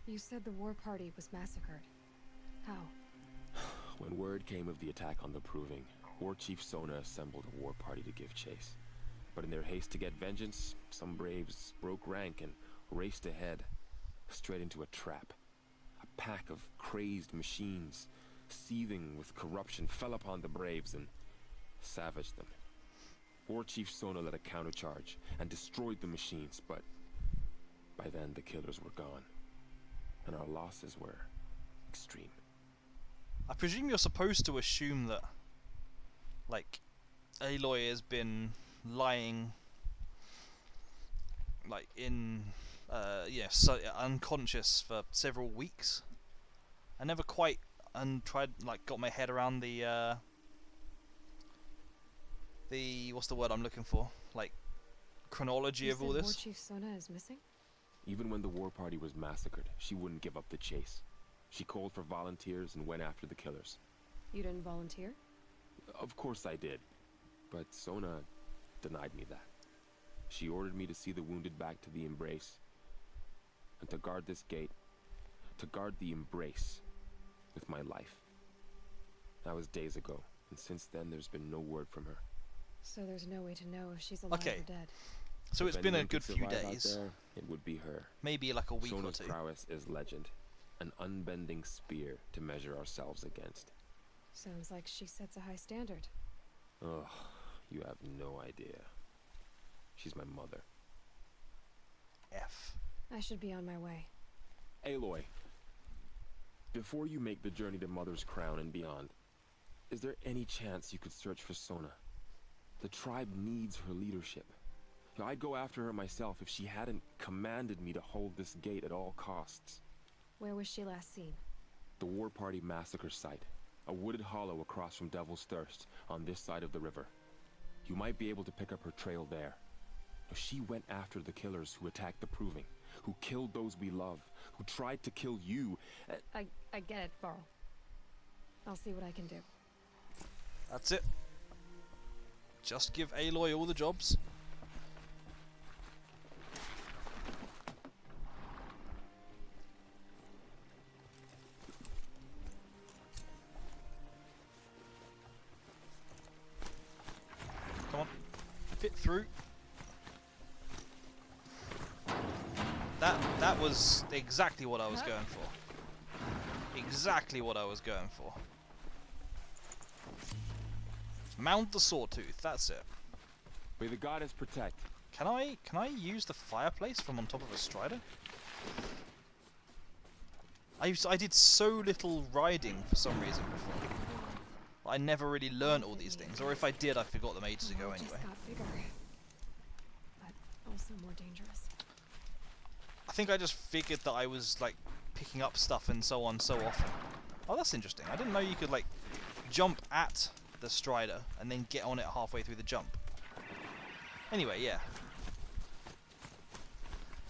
S4: You said the war party was massacred. How?
S7: When word came of the attack on the Proving, War Chief Sona assembled a war party to give chase. But in their haste to get vengeance, some braves broke rank and raced ahead, straight into a trap. A pack of crazed machines, seething with corruption, fell upon the braves and savaged them. War Chief Sona led a countercharge and destroyed the machines, but by then the killers were gone, and our losses were extreme.
S1: I presume you're supposed to assume that, like, Aloy has been lying, like, unconscious for several weeks. I never quite got my head around the what's the word I'm looking for? Like, chronology of all
S4: War
S1: this.
S4: Chief Sona is missing?
S7: Even when the war party was massacred, she wouldn't give up the chase. She called for volunteers and went after the killers.
S4: You didn't volunteer?
S7: Of course I did, but Sona denied me that. She ordered me to see the wounded back to the Embrace, and to guard this gate, to guard the Embrace with my life. That was days ago, and since then there's been no word from her.
S4: So there's no way to know if she's alive
S1: Okay.
S4: or dead.
S1: So it's
S7: If
S1: been a
S7: anyone
S1: good
S7: could
S1: few
S7: survive out
S1: days.
S7: there, it would be her.
S1: Maybe like a week or
S7: Sona's
S1: two.
S7: prowess is legend, an unbending spear to measure ourselves against.
S4: Sounds like she sets a high standard.
S7: Ugh, you have no idea. She's my mother.
S1: F.
S4: I should be on my way.
S7: Aloy, before you make the journey to Mother's Crown and beyond, is there any chance you could search for Sona? The tribe needs her leadership. I'd go after her myself if she hadn't commanded me to hold this gate at all costs.
S4: Where was she last seen?
S7: The War Party massacre site, a wooded hollow across from Devil's Thirst on this side of the river. You might be able to pick up her trail there. She went after the killers who attacked the Proving, who killed those we love, who tried to kill you.
S4: I get it, Varl. I'll see what I can do.
S1: That's it. Just give Aloy all the jobs. Come on. Fit through. That was exactly what I was going for. Exactly what I was going for. Mount the Sawtooth, that's it.
S7: May the goddess protect.
S1: Can I use the fireplace from on top of a strider? I did so little riding for some reason before. I never really learnt all these things, or if I did, I forgot them ages ago
S4: It just
S1: anyway.
S4: got bigger, but also more dangerous.
S1: I think I just figured that I was like picking up stuff and so on so often. Oh, that's interesting. I didn't know you could like jump at the strider and then get on it halfway through the jump. Anyway, yeah.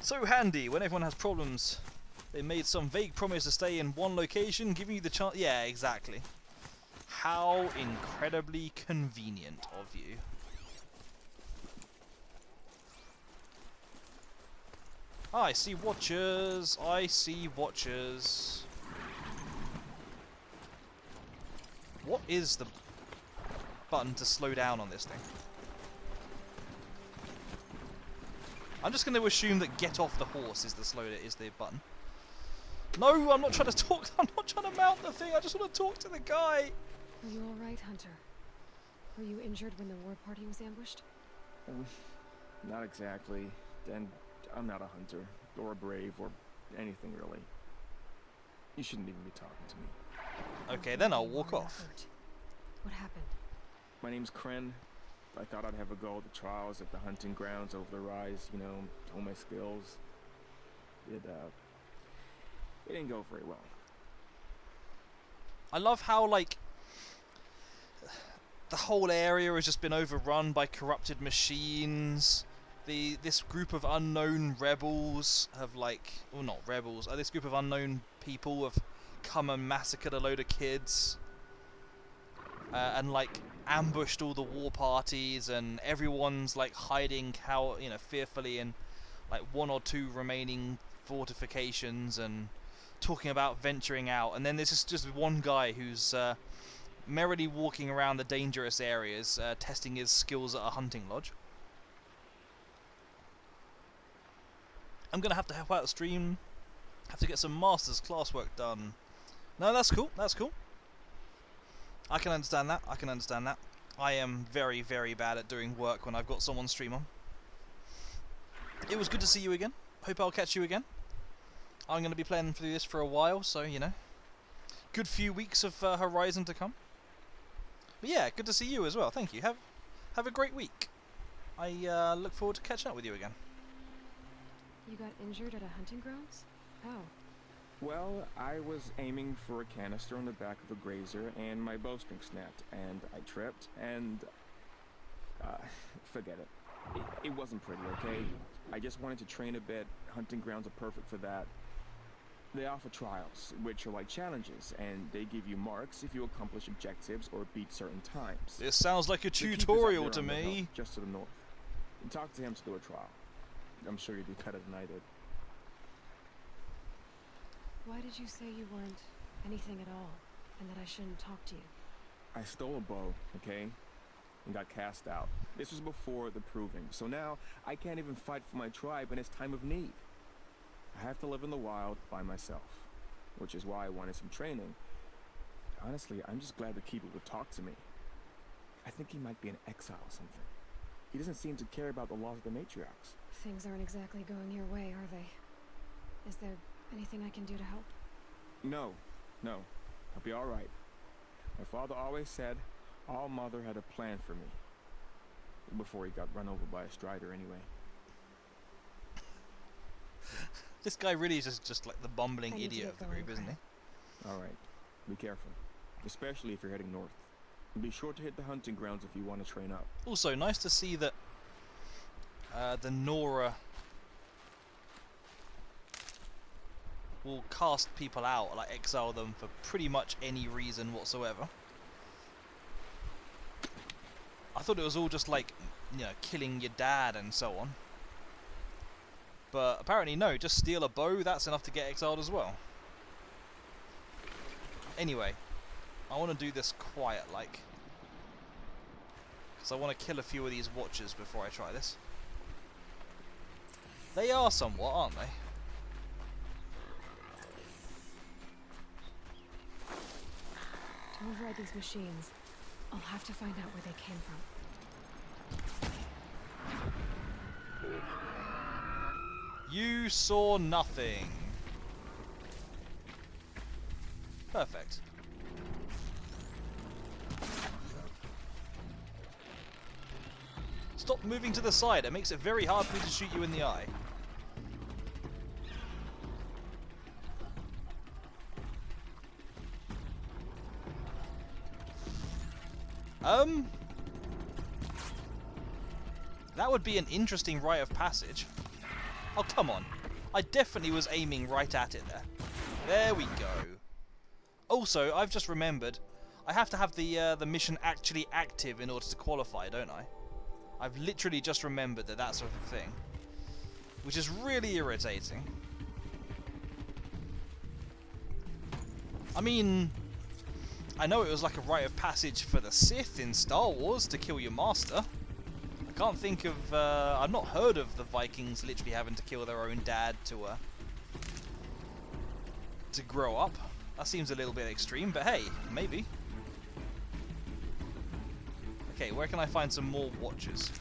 S1: So handy when everyone has problems. They made some vague promise to stay in one location, giving you the chance. Yeah, exactly. How incredibly convenient of you. I see watchers. I see watchers. What is the button to slow down on this thing? I'm just going to assume that get off the horse is the button. No, I'm not trying to talk. I'm not trying to mount the thing. I just want to talk to the guy.
S4: Are you alright, Hunter? Were you injured when the war party was ambushed?
S7: Not exactly. And I'm not a hunter, or a brave, or anything really. You shouldn't even be talking to me.
S1: Okay, then I'll walk
S4: You are
S1: off.
S4: hurt. What happened?
S7: My name's Kren. I thought I'd have a go at the trials at the hunting grounds over the rise, you know, hone my skills. It didn't go very well.
S1: I love how, like, the whole area has just been overrun by corrupted machines. This group of unknown rebels have, like, well, not rebels, this group of unknown people have come and massacred a load of kids. And, like, ambushed all the war parties, and everyone's, like, hiding fearfully in, like, 1 or 2 remaining fortifications and talking about venturing out. And then there's just one guy who's merrily walking around the dangerous areas, testing his skills at a hunting lodge. I'm gonna have to help out the stream. Have to get some master's classwork done. No, that's cool. That's cool. I can understand that. I can understand that. I am very, very bad at doing work when I've got someone stream on. It was good to see you again. Hope I'll catch you again. I'm going to be playing through this for a while, so, you know. Good few weeks of Horizon to come. But yeah, good to see you as well. Thank you. Have a great week. I look forward to catching up with you again.
S4: You got injured at a hunting grounds? How?
S7: Well, I was aiming for a canister on the back of a grazer, and my bowstring snapped, and I tripped, and forget it. It wasn't pretty, okay? I just wanted to train a bit. Hunting grounds are perfect for that. They offer trials, which are like challenges, and they give you marks if you accomplish objectives or beat certain times.
S1: This sounds like a
S7: The keeper's up
S1: tutorial
S7: there
S1: to
S7: on the hill,
S1: me.
S7: just to the north. And talk to him to do a trial. I'm sure you'd do better than I did.
S4: Why did you say you weren't anything at all, and that I shouldn't talk to you?
S7: I stole a bow, okay? And got cast out. This was before the proving, so now I can't even fight for my tribe in its time of need. I have to live in the wild by myself, which is why I wanted some training. Honestly, I'm just glad the keeper would talk to me. I think he might be in exile or something. He doesn't seem to care about the laws of the matriarchs.
S4: Things aren't exactly going your way, are they? Is there anything I can do to help?
S7: No. I'll be alright. My father always said All Mother had a plan for me. Before he got run over by a strider anyway.
S1: This guy really is just like the bumbling
S4: I need to
S1: idiot
S4: get
S1: of the
S4: going,
S1: group, isn't he?
S7: Alright. Be careful. Especially if you're heading north. And be sure to hit the hunting grounds if you want to train up.
S1: Also, nice to see that the Nora will cast people out, like exile them for pretty much any reason whatsoever. I thought it was all just like, you know, killing your dad and so on. But apparently no, just steal a bow, that's enough to get exiled as well. Anyway, I want to do this quiet like. Because I want to kill a few of these watchers before I try this. They are somewhat, aren't they?
S4: To override these machines, I'll have to find out where they came from.
S1: You saw nothing. Perfect. Stop moving to the side. It makes it very hard for me to shoot you in the eye. That would be an interesting rite of passage. Oh, come on. I definitely was aiming right at it there. There we go. Also, I've just remembered, I have to have the mission actually active in order to qualify, don't I? I've literally just remembered that that's a thing. Which is really irritating. I mean, I know it was like a rite of passage for the Sith in Star Wars to kill your master. I can't think of, I've not heard of the Vikings literally having to kill their own dad to grow up. That seems a little bit extreme, but hey, maybe. Okay, where can I find some more watchers?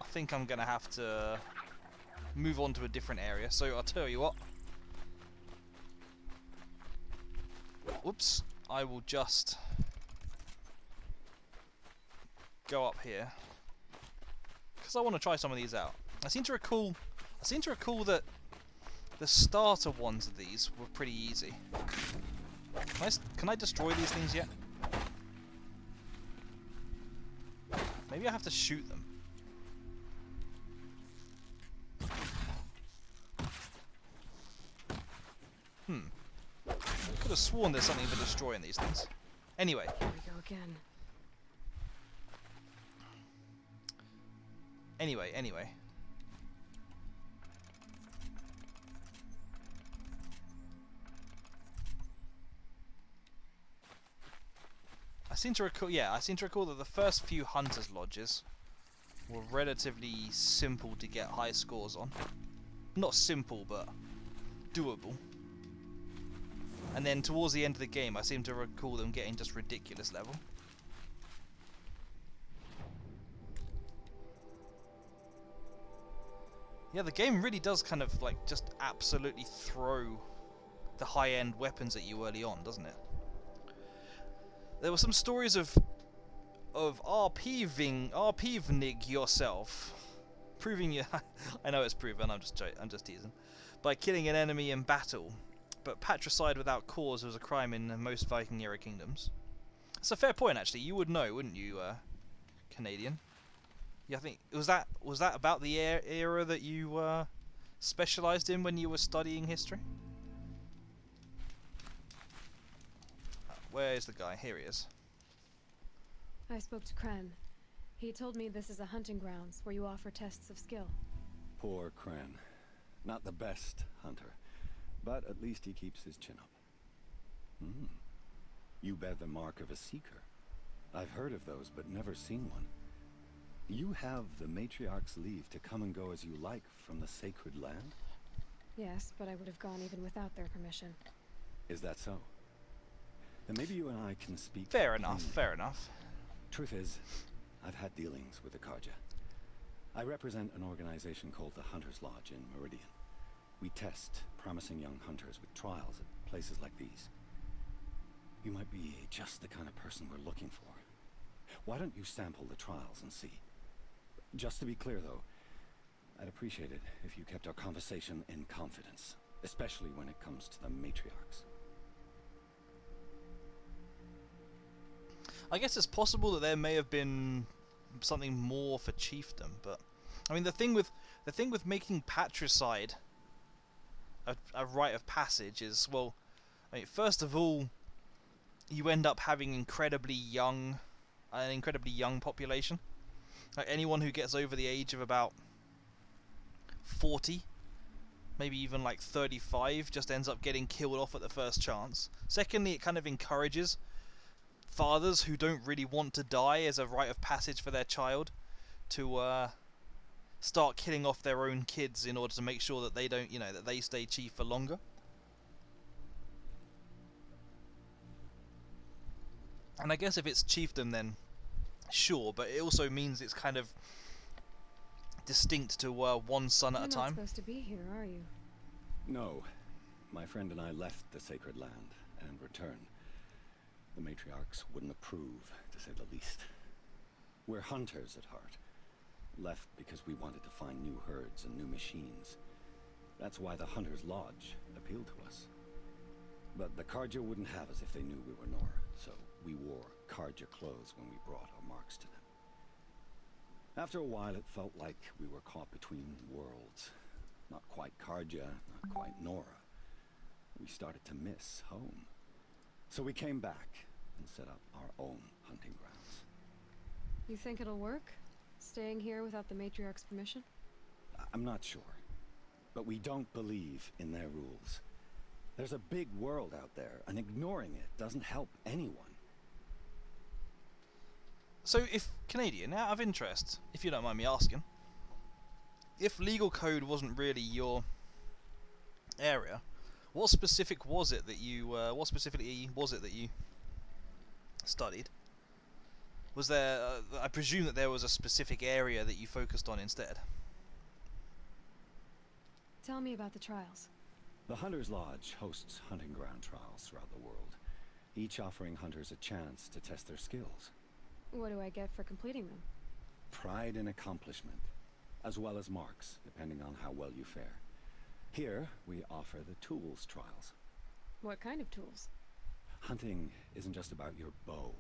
S1: I think I'm gonna have to move on to a different area. So I'll tell you what. Whoops. I will just go up here because I want to try some of these out. I seem to recall that the starter ones of these were pretty easy. Can I destroy these things yet? Maybe I have to shoot them. I could have sworn there's something for destroying these things. Anyway.
S4: Here we go again.
S1: Anyway. I seem to recall that the first few Hunters Lodges were relatively simple to get high scores on. Not simple, but doable. And then towards the end of the game, I seem to recall them getting just ridiculous level. Yeah, the game really does kind of like just absolutely throw the high-end weapons at you early on, doesn't it? There were some stories of RPing yourself, proving you. I know it's proven. I'm just teasing. By killing an enemy in battle, but patricide without cause was a crime in most Viking era kingdoms. That's a fair point, actually. You would know, wouldn't you, Canadian? Yeah, I think was that about the era that you specialised in when you were studying history? Where is the guy? Here he is.
S4: I spoke to Kren. He told me this is a hunting grounds where you offer tests of skill.
S8: Poor Kren. Not the best hunter, but at least he keeps his chin up. You bear the mark of a seeker. I've heard of those, but never seen one. You have the Matriarch's leave to come and go as you like from the sacred land?
S4: Yes, but I would have gone even without their permission.
S8: Is that so? Then maybe you and I can speak.
S1: Fair enough, fair enough.
S8: Truth is, I've had dealings with the Carja. I represent an organization called the Hunter's Lodge in Meridian. We test promising young hunters with trials at places like these. You might be just the kind of person we're looking for. Why don't you sample the trials and see? Just to be clear, though, I'd appreciate it if you kept our conversation in confidence, especially when it comes to the matriarchs.
S1: I guess it's possible that there may have been something more for chiefdom, but I mean the thing with making patricide a rite of passage is, well, I mean, first of all, you end up having an incredibly young population. Like anyone who gets over the age of about 40, maybe even like 35, just ends up getting killed off at the first chance. Secondly, it kind of encourages fathers who don't really want to die as a rite of passage for their child to start killing off their own kids in order to make sure that they don't, that they stay chief for longer. And I guess if it's chiefdom, then sure, but it also means it's kind of distinct to one son at a time.
S4: You're not supposed to be here, are you?
S8: No. My friend and I left the sacred land and returned. The matriarchs wouldn't approve, to say the least. We're hunters at heart. Left because we wanted to find new herds and new machines. That's why the Hunter's Lodge appealed to us. But the Carja wouldn't have us if they knew we were Nora, so we wore Carja clothes when we brought our marks to them. After a while, it felt like we were caught between worlds. Not quite Carja, not quite Nora. We started to miss home. So we came back and set up our own hunting grounds.
S4: You think it'll work? Staying here without the matriarch's permission?
S8: I'm not sure. but we don't believe in their rules. There's a big world out there, and ignoring it doesn't help anyone.
S1: So if Canadian, out of interest, if you don't mind me asking, if legal code wasn't really your area, what specifically was it that you studied? Was there? I presume that there was a specific area that you focused on instead.
S4: Tell me about the trials.
S8: The Hunter's Lodge hosts hunting ground trials throughout the world, each offering hunters a chance to test their skills.
S4: What do I get for completing them?
S8: Pride and accomplishment, as well as marks, depending on how well you fare. Here, we offer the tools trials.
S4: What kind of tools?
S8: Hunting isn't just about your bow.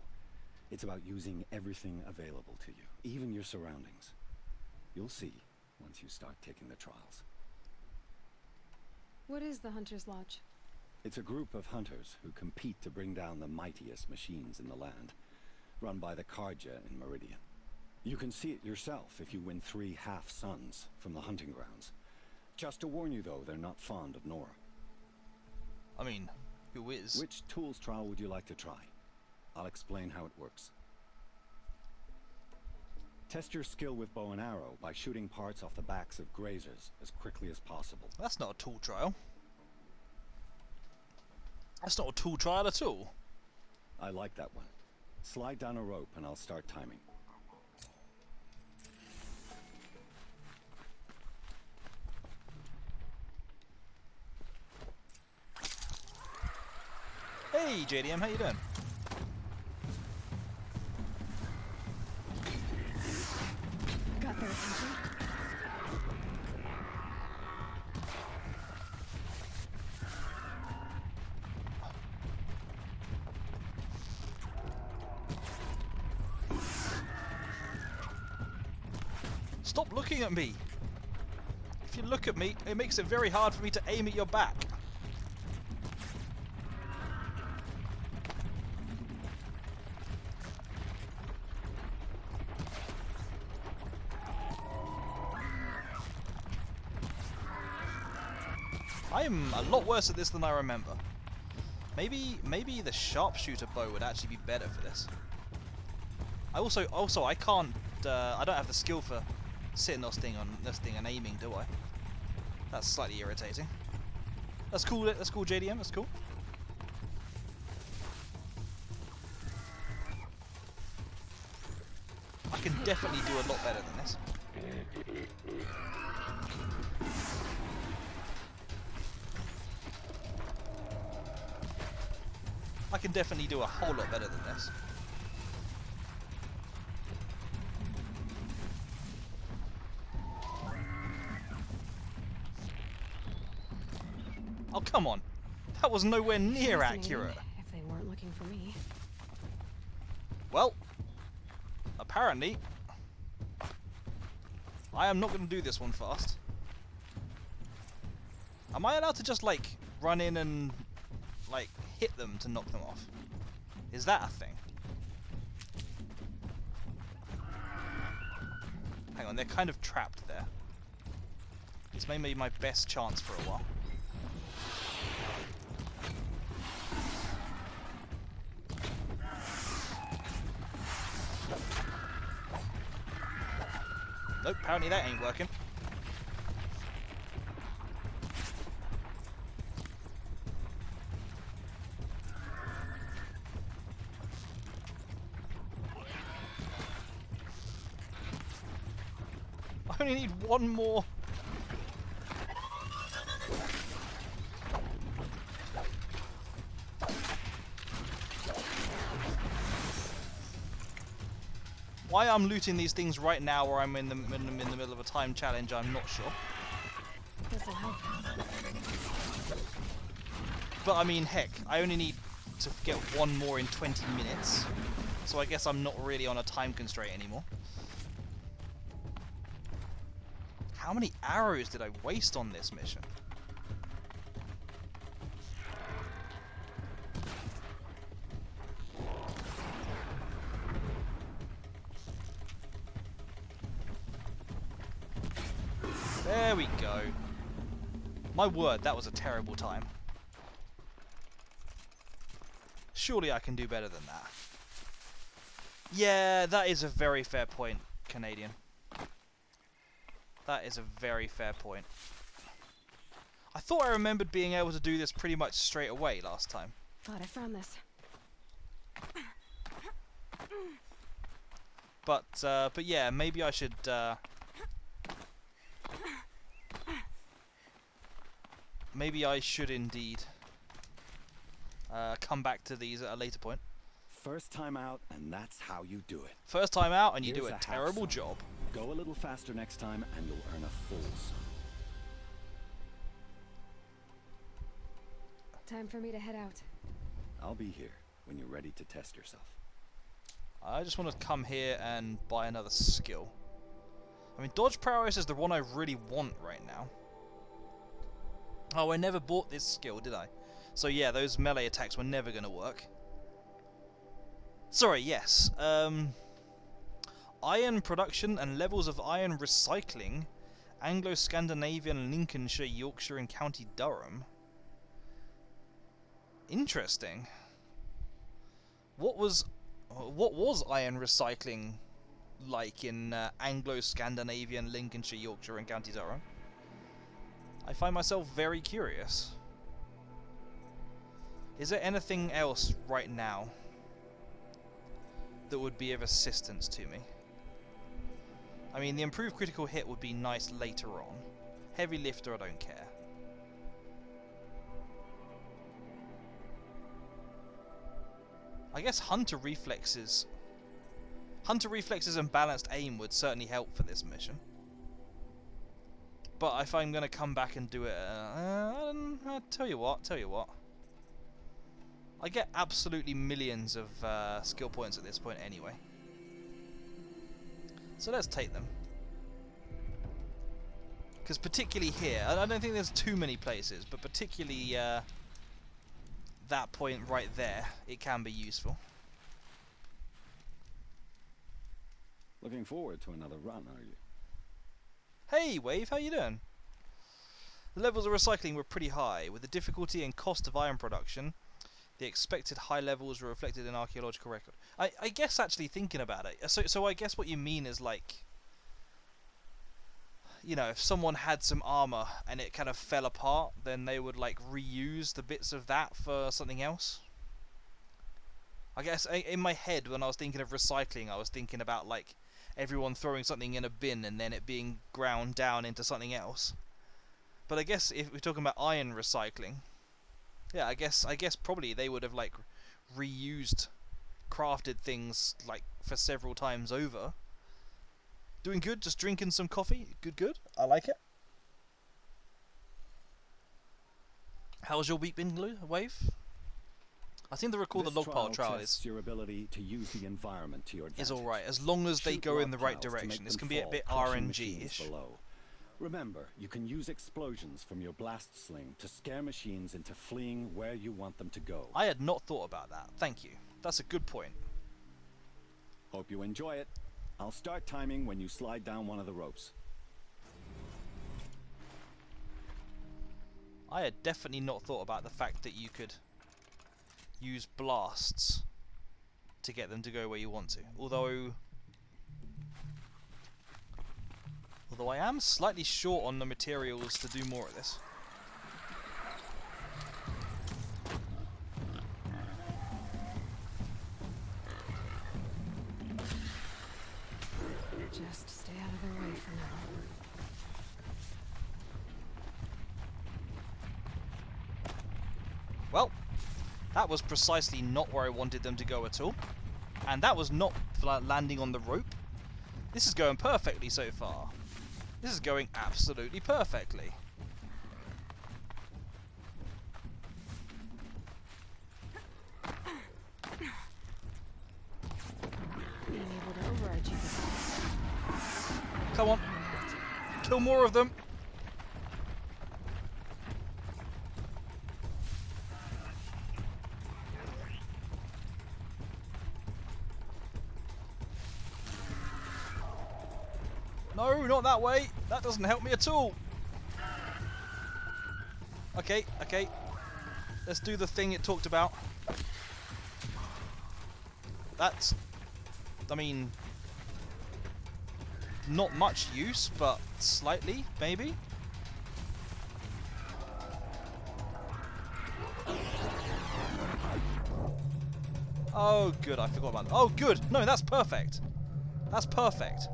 S8: It's about using everything available to you, even your surroundings. You'll see once you start taking the trials.
S4: What is the Hunter's Lodge?
S8: It's a group of hunters who compete to bring down the mightiest machines in the land, run by the Carja in Meridian. You can see it yourself if you win 3 half-suns from the hunting grounds. Just to warn you, though, they're not fond of Nora.
S1: I mean, who is?
S8: Which tools trial would you like to try? I'll explain how it works. Test your skill with bow and arrow by shooting parts off the backs of grazers as quickly as possible.
S1: That's not a tool trial. That's not a tool trial at all.
S8: I like that one. Slide down a rope and I'll start timing.
S1: Hey JDM, how you doing?
S4: Got their attention?
S1: Stop looking at me! If you look at me, it makes it very hard for me to aim at your back. I'm a lot worse at this than I remember. Maybe the sharpshooter bow would actually be better for this. I can't. I don't have the skill for sitting this thing and aiming, do I? That's slightly irritating. That's cool. That's cool, JDM. That's cool. I can definitely do a lot better than this. I can definitely do a whole lot better than this. Oh, come on. That was nowhere near
S4: Fascinating,
S1: accurate.
S4: if they weren't looking for me.
S1: Well, apparently, I am not going to do this one fast. Am I allowed to just, like, run in and, like, hit them to knock them off? Is that a thing? Hang on, they're kind of trapped there. This may be my best chance for a while. Nope, apparently that ain't working. I only need one more. Why I'm looting these things right now, or I'm in the middle of a time challenge, I'm not sure.
S4: This'll help.
S1: But I mean, heck, I only need to get one more in 20 minutes, so I guess I'm not really on a time constraint anymore. How many arrows did I waste on this mission? There we go. My word, that was a terrible time. Surely I can do better than that. Yeah, that is a very fair point, Canadian. That is a very fair point. I thought I remembered being able to do this pretty much straight away last time.
S4: Thought I found this.
S1: But yeah, maybe I should, maybe I should indeed, come back to these at a later point.
S8: First time out, and that's how you do it.
S1: First time out, and you do
S8: Here's
S1: a
S8: half
S1: terrible
S8: sum.
S1: job.
S8: Go a little faster next time, and you'll earn a full sum.
S4: Time for me to head out.
S8: I'll be here when you're ready to test yourself.
S1: I just want to come here and buy another skill. I mean, dodge prowess is the one I really want right now. Oh, I never bought this skill, did I? So yeah, those melee attacks were never going to work. Sorry, yes. Iron production and levels of iron recycling. Anglo-Scandinavian, Lincolnshire, Yorkshire and County Durham. Interesting. What was iron recycling like in Anglo-Scandinavian, Lincolnshire, Yorkshire and County Durham? I find myself very curious. Is there anything else right now that would be of assistance to me? I mean, the improved critical hit would be nice later on. Heavy lifter, I don't care. I guess Hunter reflexes and balanced aim would certainly help for this mission. But if I'm going to come back and do it, I'll tell you what. I get absolutely millions of skill points at this point anyway. So let's take them. Because particularly here, I don't think there's too many places, but particularly that point right there, it can be useful.
S8: Looking forward to another run, are you?
S1: Hey Wave, how you doing? The levels of recycling were pretty high. With the difficulty and cost of iron production, the expected high levels were reflected in archaeological record. I guess actually thinking about it, so I guess what you mean is like, you know, if someone had some armor and it kind of fell apart, then they would like reuse the bits of that for something else. I guess in my head when I was thinking of recycling, I was thinking about like everyone throwing something in a bin and then it being ground down into something else. But I guess if we're talking about iron recycling, yeah, I guess probably they would have like reused crafted things like for several times over. Doing good, just drinking some coffee. Good. I like it. How's your week been, Wave? I seem to recall the log pile trial is
S8: your ability to use the environment to your advantage.
S1: is all right as long as they
S8: Shoot
S1: go in the
S8: log
S1: right
S8: piles to
S1: direction.
S8: make
S1: This
S8: them
S1: can be a
S8: fall,
S1: bit
S8: crushing machines
S1: RNG-ish.
S8: below. Remember, you can use explosions from your blast sling to scare machines into fleeing where you want them to go.
S1: I had not thought about that. Thank you. That's a good point.
S8: Hope you enjoy it. I'll start timing when you slide down one of the ropes.
S1: I had definitely not thought about the fact that you could use blasts to get them to go where you want to. Although I am slightly short on the materials to do more of this.
S4: Just stay out of their way for now.
S1: Well, that was precisely not where I wanted them to go at all. And that was not landing on the rope. This is going perfectly so far. This is going absolutely perfectly.
S4: Being able to override GPS.
S1: Come on. Kill more of them. No, not that way. That doesn't help me at all. Okay, okay. Let's do the thing it talked about. That's... I mean... not much use, but slightly, maybe? Oh, good, I forgot about that. Oh, good! No, that's perfect! That's perfect.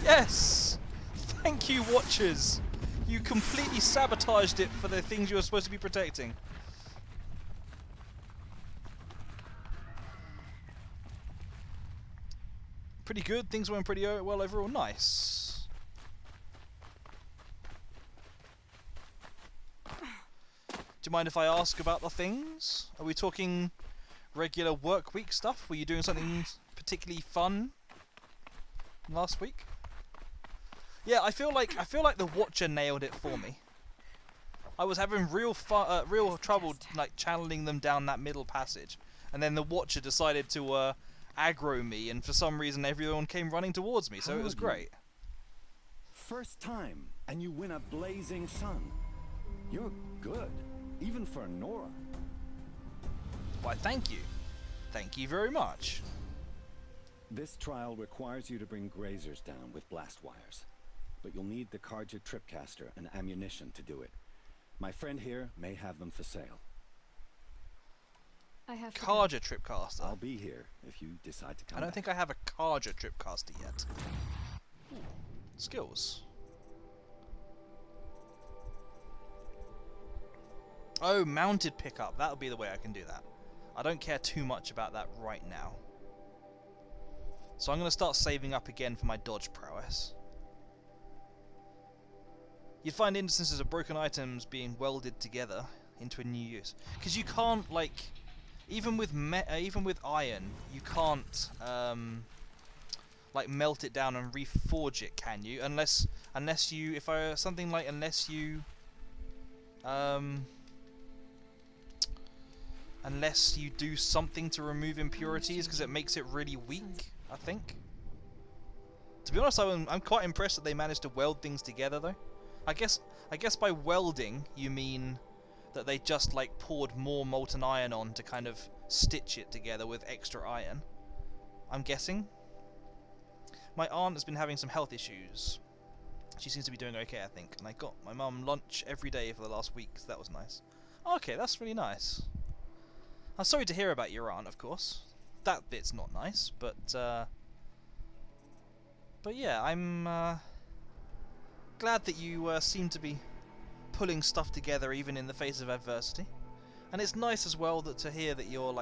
S1: Yes! Thank you, Watchers! You completely sabotaged it for the things you were supposed to be protecting. Pretty good, things went pretty well overall. Nice. Do you mind if I ask about the things? Are we talking regular work week stuff? Were you doing something particularly fun last week? Yeah, I feel like the Watcher nailed it for me. I was having real trouble like channeling them down that middle passage, and then the Watcher decided to aggro me, and for some reason everyone came running towards me, so it was great.
S8: First time, and you win a blazing sun. You're good, even for Nora.
S1: Why, thank you. Thank you very much.
S8: This trial requires you to bring grazers down with blast wires. But you'll need the Carja Tripcaster and ammunition to do it. My friend here may have them for sale.
S4: I have
S1: Carja Tripcaster.
S8: I'll be here if you decide to come
S1: I don't
S8: back.
S1: think I have a Carja Tripcaster yet. Ooh, skills. Oh, mounted pickup. That'll be the way I can do that. I don't care too much about that right now. So I'm going to start saving up again for my dodge prowess. You'd find instances of broken items being welded together into a new use. Because you can't, like, even with iron, you can't like melt it down and reforge it, can you? Unless you unless you do something to remove impurities, because it makes it really weak, I think. To be honest, I'm quite impressed that they managed to weld things together, though. I guess by welding you mean that they just like poured more molten iron on to kind of stitch it together with extra iron. I'm guessing. My aunt has been having some health issues. She seems to be doing okay, I think. And I got my mum lunch every day for the last week, so that was nice. Okay, that's really nice. I'm sorry to hear about your aunt, of course. That bit's not nice, but yeah, I'm glad that you seem to be pulling stuff together even in the face of adversity. And it's nice as well to hear that your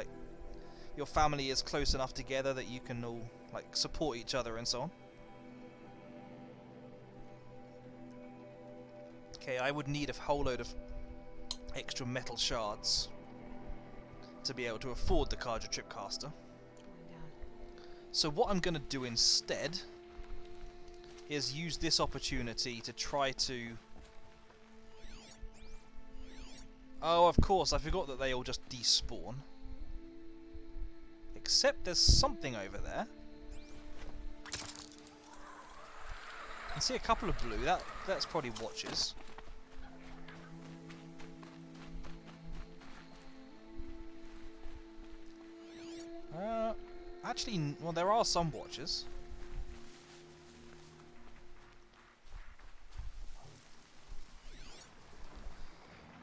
S1: family is close enough together that you can all like support each other and so on. Okay, I would need a whole load of extra metal shards to be able to afford the Carja Tripcaster. So what I'm going to do instead is use this opportunity to try to... Oh, of course, I forgot that they all just despawn. Except there's something over there. I can see a couple of blue. That's probably Watchers. Actually, well, there are some Watchers.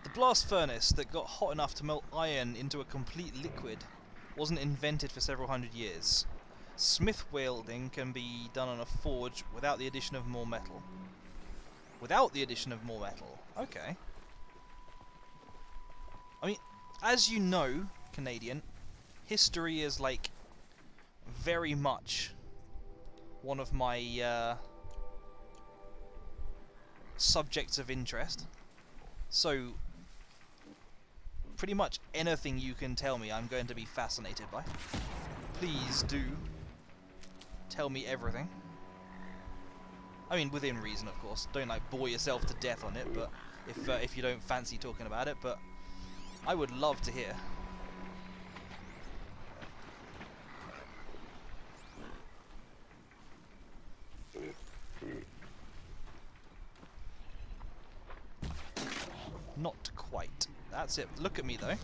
S1: The blast furnace that got hot enough to melt iron into a complete liquid wasn't invented for several hundred years. Smith welding can be done on a forge without the addition of more metal. Without the addition of more metal. Okay. I mean, as you know, Canadian, history is like very much one of my subjects of interest. So pretty much anything you can tell me I'm going to be fascinated by. Please do tell me everything. I mean, within reason, of course. Don't like bore yourself to death on it, but if you don't fancy talking about it, but I would love to hear. Not quite. That's it. Look at me, though.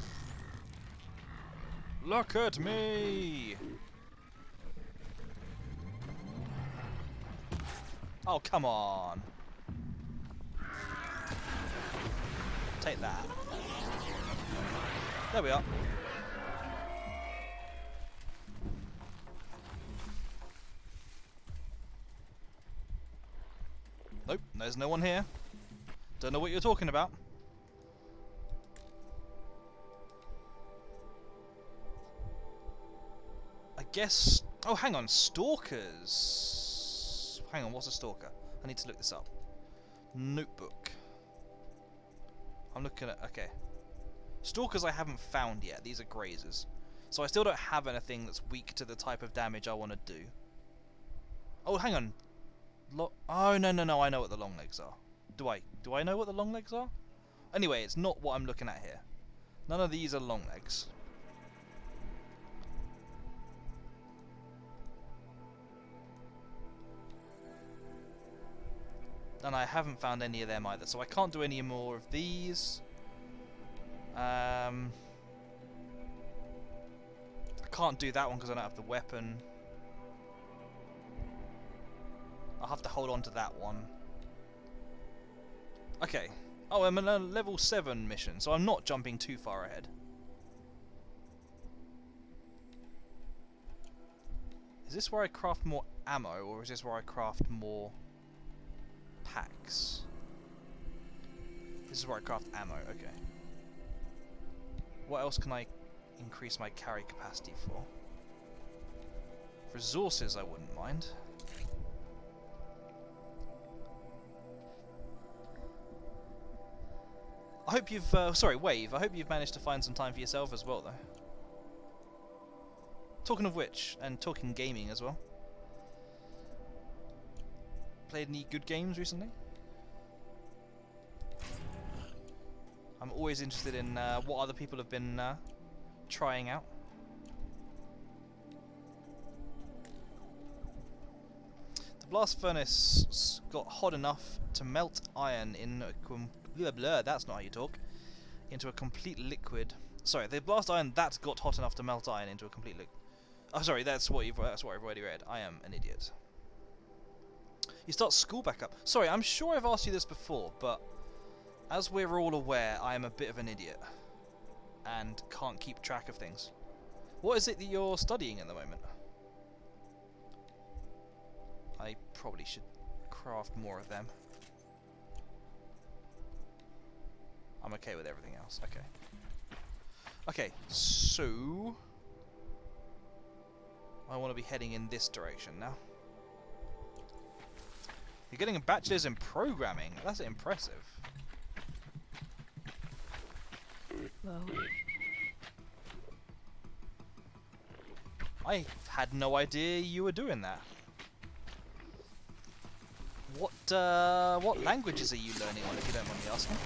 S1: Look at me! Oh, come on. Take that. There we are. Nope, there's no one here. Don't know what you're talking about. I guess... Oh, hang on. Stalkers. Hang on, what's a stalker? I need to look this up. Notebook. I'm looking at... Okay. Stalkers I haven't found yet. These are grazers. So I still don't have anything that's weak to the type of damage I want to do. Oh, hang on. Oh, no, I know what the long legs are. Do I know what the long legs are? Anyway, it's not what I'm looking at here. None of these are long legs. And I haven't found any of them either, so I can't do any more of these. I can't do that one because I don't have the weapon. I'll have to hold on to that one. Okay. Oh, I'm in a level 7 mission, so I'm not jumping too far ahead. Is this where I craft more ammo, or is this where I craft more packs? This is where I craft ammo, okay. What else can I increase my carry capacity for? Resources I wouldn't mind. I hope you've, sorry, Wave, I hope you've managed to find some time for yourself as well, though. Talking of which, and talking gaming as well. Played any good games recently? I'm always interested in what other people have been trying out. The blast furnace got hot enough to melt iron in a that's not how you talk. Into a complete liquid. Sorry, the blast iron that got hot enough to melt iron into a complete liquid. Oh, sorry, that's what I've already read. I am an idiot. You start school back up. Sorry, I'm sure I've asked you this before, but as we're all aware, I am a bit of an idiot and can't keep track of things. What is it that you're studying at the moment? I probably should craft more of them. I'm okay with everything else. Okay. Okay, so I want to be heading in this direction now. You're getting a bachelor's in programming. That's impressive.
S4: Whoa.
S1: I had no idea you were doing that. What languages are you learning on, if you don't mind me asking?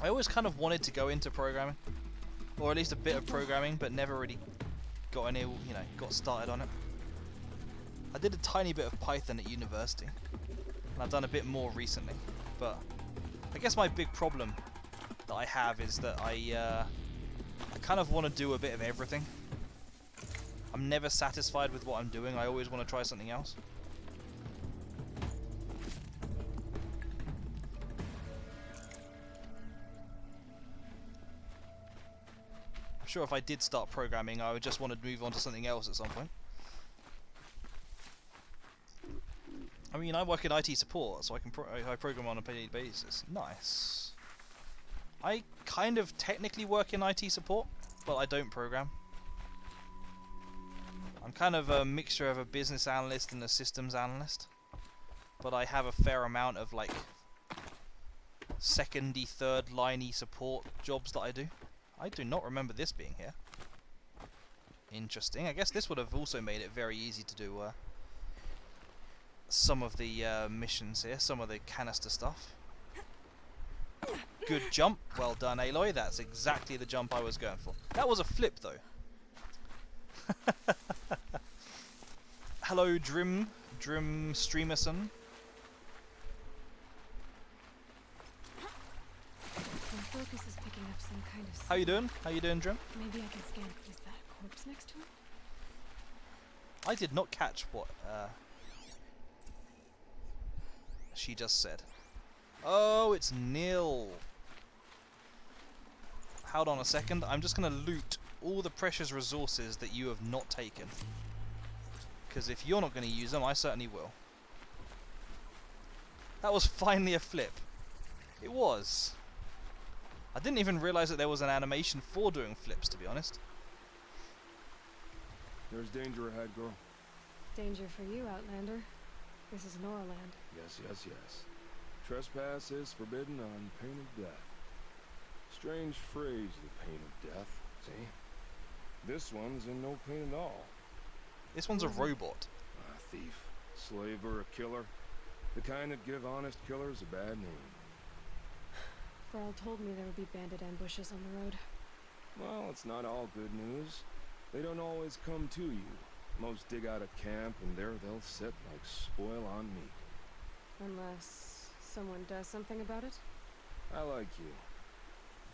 S1: I always kind of wanted to go into programming, or at least a bit of programming, but never really got any, got started on it. I did a tiny bit of Python at university, and I've done a bit more recently, but I guess my big problem that I have is that I kind of want to do a bit of everything. I'm never satisfied with what I'm doing. I always want to try something else. I'm sure if I did start programming, I would just want to move on to something else at some point. I mean, I work in IT support, so I can I program on a daily basis. Nice. I kind of technically work in IT support, but I don't program. I'm kind of a mixture of a business analyst and a systems analyst, but I have a fair amount of like second-y, third-line-y support jobs that I do. I do not remember this being here. Interesting. I guess this would have also made it very easy to do some of the missions here, some of the canister stuff. Good jump. Well done, Aloy. That's exactly the jump I was going for. That was a flip, though. hello, Drim Streamerson.
S4: My focus is picking up some kind of.
S1: How you doing? How you doing, Drim?
S4: Maybe I can scan. Is that a corpse next to him?
S1: I did not catch what she just said. Oh, it's nil. Hold on a second. I'm just gonna loot all the precious resources that you have not taken. Because if you're not going to use them, I certainly will. That was finally a flip. It was. I didn't even realise that there was an animation for doing flips, to be honest.
S7: There's danger ahead, girl.
S4: Danger for you, Outlander. This is Noraland.
S7: Yes, yes, yes. Trespass is forbidden on pain of death. Strange phrase, the pain of death. See? This one's in no pain at all.
S1: This one's a robot.
S7: A thief, slaver, a killer. The kind that give honest killers a bad name.
S4: Thrall told me there would be bandit ambushes on the road.
S7: Well, it's not all good news. They don't always come to you. Most dig out a camp and there they'll sit like spoil on meat.
S4: Unless someone does something about it?
S7: I like you.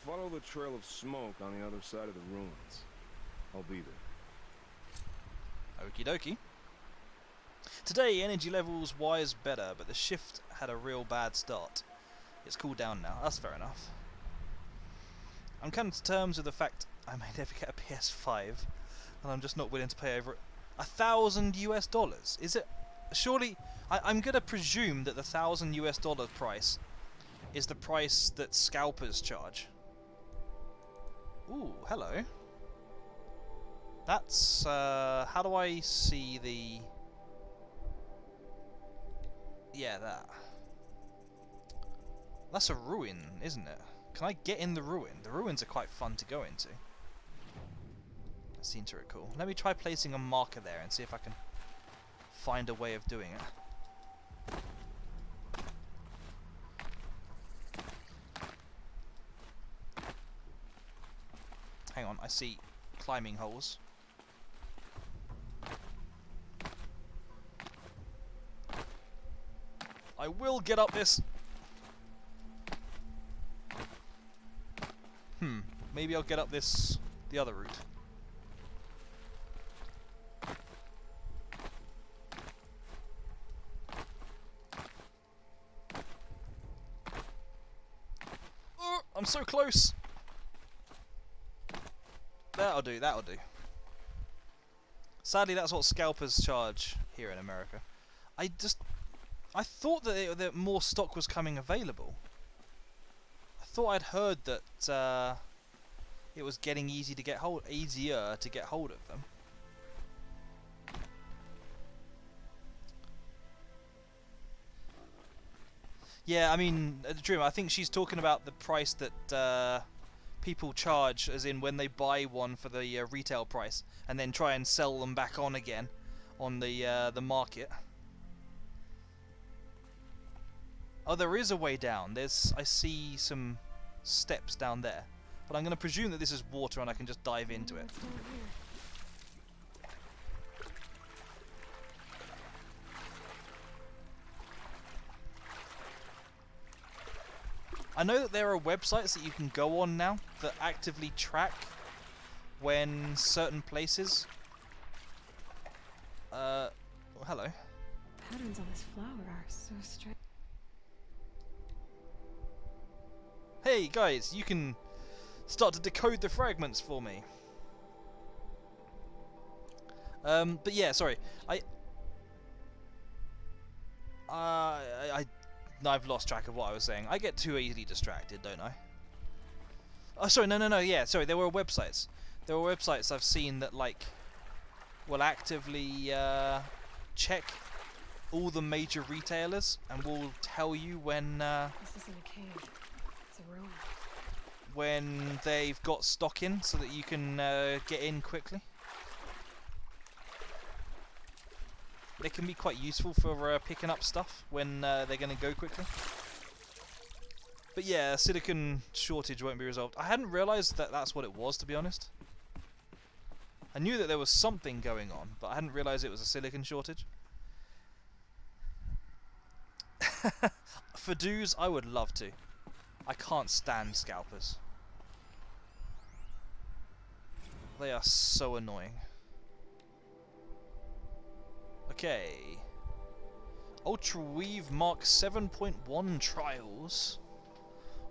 S7: Follow the trail of smoke on the other side of the ruins. I'll be there.
S1: Okie dokie. Today, energy levels wise better, but the shift had a real bad start. It's cooled down now. That's fair enough. I'm coming to terms with the fact I may never get a PS5, and I'm just not willing to pay over $1,000 US. Is it? Surely, I'm gonna presume that the $1,000 US price is the price that scalpers charge. Ooh, hello. That's, how do I see the... Yeah, that. That's a ruin, isn't it? Can I get in the ruin? The ruins are quite fun to go into. That seems very cool. Let me try placing a marker there and see if I can find a way of doing it. Hang on, I see climbing holes. I will get up this. Maybe I'll get up this the other route. Oh, I'm so close. That'll do, that'll do. Sadly, that's what scalpers charge here in America. I thought that more stock was coming available. I thought I'd heard that it was getting easier to get hold of them. Yeah, I mean, Dream, I think she's talking about the price that people charge, as in when they buy one for the retail price, and then try and sell them back on again on the market. Oh, there is a way down. I see some steps down there, but I'm going to presume that this is water and I can just dive into it.
S4: What's down here?
S1: I know that there are websites that you can go on now that actively track when certain places. Oh, hello.
S4: Patterns on this flower are so strange.
S1: Hey guys, you can start to decode the fragments for me. But yeah, sorry. I've lost track of what I was saying. I get too easily distracted, don't I? Oh, sorry, no, yeah, sorry, there were websites. There were websites I've seen that, like, will actively check all the major retailers and will tell you when
S4: This isn't a cave. It's a ruin.
S1: when they've got stock in so that you can get in quickly. They can be quite useful for picking up stuff when they're going to go quickly. But yeah, silicon shortage won't be resolved. I hadn't realised that that's what it was, to be honest. I knew that there was something going on, but I hadn't realised it was a silicon shortage. For dues, I would love to. I can't stand scalpers. They are so annoying. Okay. Ultra Weave Mark 7.1 trials.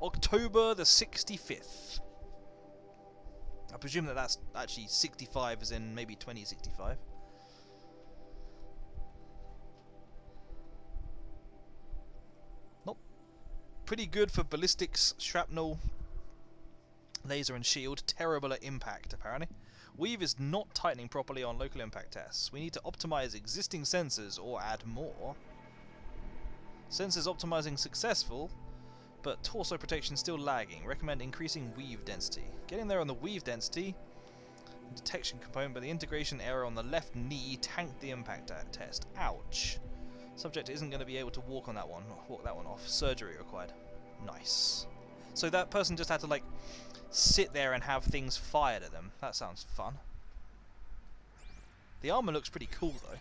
S1: October the 65th. I presume that that's actually 65 as in maybe 2065. Nope. Pretty good for ballistics, shrapnel, laser and shield. Terrible at impact apparently. Weave is not tightening properly on local impact tests. We need to optimize existing sensors or add more. Sensors optimizing successful, but torso protection still lagging. Recommend increasing weave density. Getting there on the weave density detection component, but the integration error on the left knee tanked the impact test. Ouch. Subject isn't going to be able to walk that one off. Surgery required. Nice. So that person just had to like sit there and have things fired at them. That sounds fun. The armor looks pretty cool though.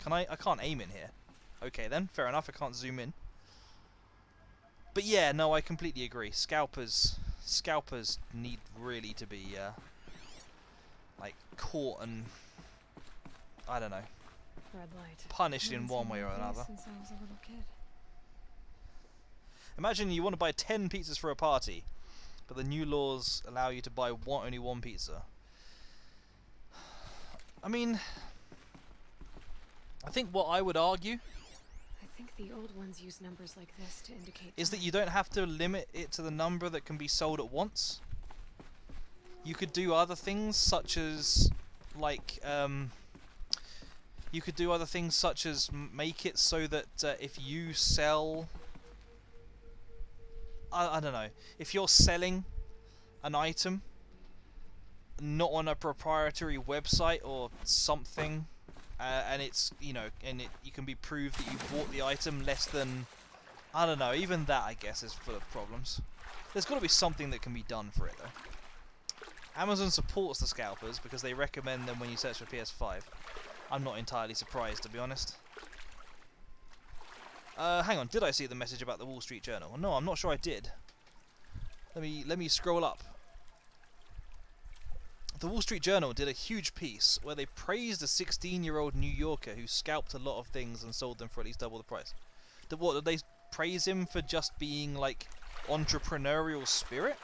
S1: Can I can't aim in here. Okay then, fair enough, I can't zoom in. But yeah, no, I completely agree. Scalpers need really to be like caught and I don't know,
S4: Red light.
S1: punished in one way or another. Since I was a little kid. Imagine you want to buy 10 pizzas for a party, but the new laws allow you to buy only one pizza. I mean, I think what I would argue
S4: I think the old ones use numbers like this to indicate
S1: is that you don't have to limit it to the number that can be sold at once. You could do other things such as like you could do other things such as make it so that if you sell I don't know, if you're selling an item not on a proprietary website or something, and it's, you know, and you can be proved that you bought the item less than, I don't know, even that I guess is full of problems. There's got to be something that can be done for it though. Amazon supports the scalpers because they recommend them when you search for PS5. I'm not entirely surprised, to be honest. Hang on, did I see the message about the Wall Street Journal? No, I'm not sure I did. Let me scroll up. The Wall Street Journal did a huge piece where they praised a 16-year-old New Yorker who scalped a lot of things and sold them for at least double the price. Did they praise him for just being like entrepreneurial spirit?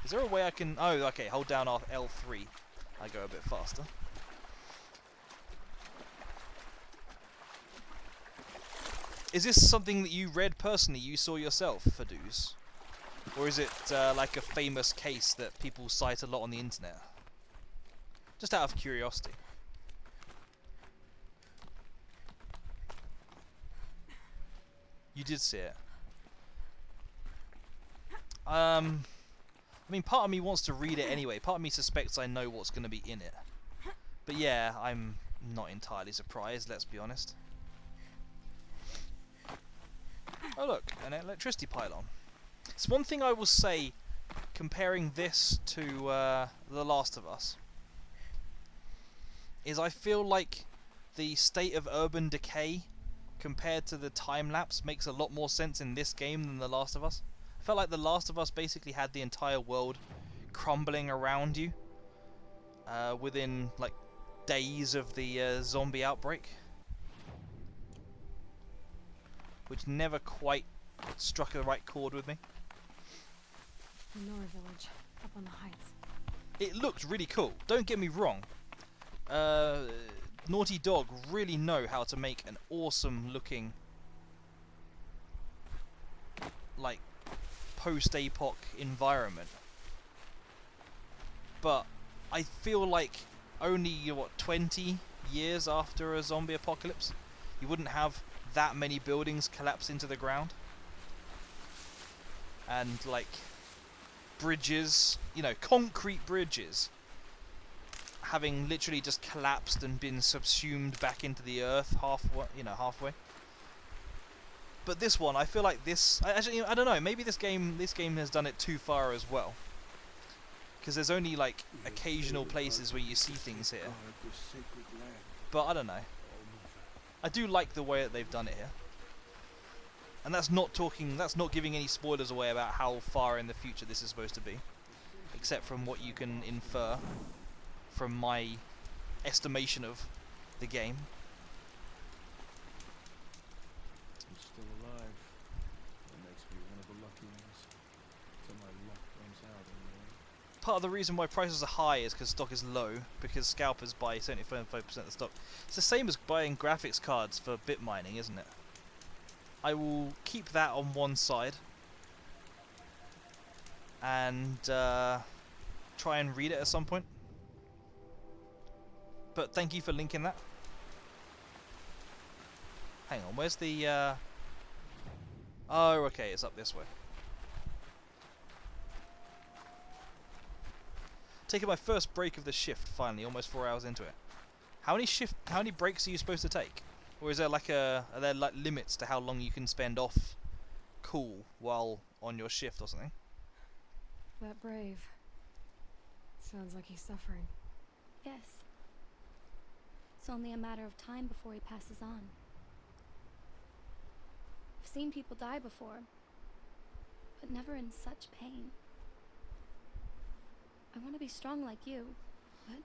S1: Is there a way I can... Oh, okay, hold down L3. I go a bit faster. Is this something that you read personally, you saw yourself, Faduz? Or is it like a famous case that people cite a lot on the internet? Just out of curiosity. You did see it. I mean, part of me wants to read it anyway. Part of me suspects I know what's going to be in it. But yeah, I'm not entirely surprised, let's be honest. Oh look, an electricity pylon. It's one thing I will say, comparing this to The Last of Us, is I feel like the state of urban decay compared to the time lapse makes a lot more sense in this game than The Last of Us. I felt like The Last of Us basically had the entire world crumbling around you within like days of the zombie outbreak, which never quite struck the right chord with me.
S4: The Nora village, up on the heights.
S1: It looked really cool, don't get me wrong. Naughty Dog really know how to make an awesome looking, like, post-apoc environment. But I feel like only, what, 20 years after a zombie apocalypse, you wouldn't have that many buildings collapse into the ground. And, like, bridges, you know, concrete bridges, having literally just collapsed and been subsumed back into the earth halfway. But this one, I feel like this. Actually, I don't know. Maybe this game has done it too far as well. Because there's only like occasional places where you see things here. But I don't know. I do like the way that they've done it here. And that's not giving any spoilers away about how far in the future this is supposed to be. Except from what you can infer from my estimation of the game.
S7: I'm still alive. That makes me one of the lucky ones. Till my luck runs out anyway.
S1: Part of the reason why prices are high is because stock is low, because scalpers buy 75% of the stock. It's the same as buying graphics cards for bit mining, isn't it? I will keep that on one side and try and read it at some point. But thank you for linking that. Hang on, where's the... Oh, okay, it's up this way. Taking my first break of the shift, finally, almost 4 hours into it. How many breaks are you supposed to take? Or is there like are there like limits to how long you can spend off cool while on your shift or something?
S4: That brave. Sounds like he's suffering.
S9: Yes. It's only a matter of time before he passes on. I've seen people die before, but never in such pain. I want to be strong like you, but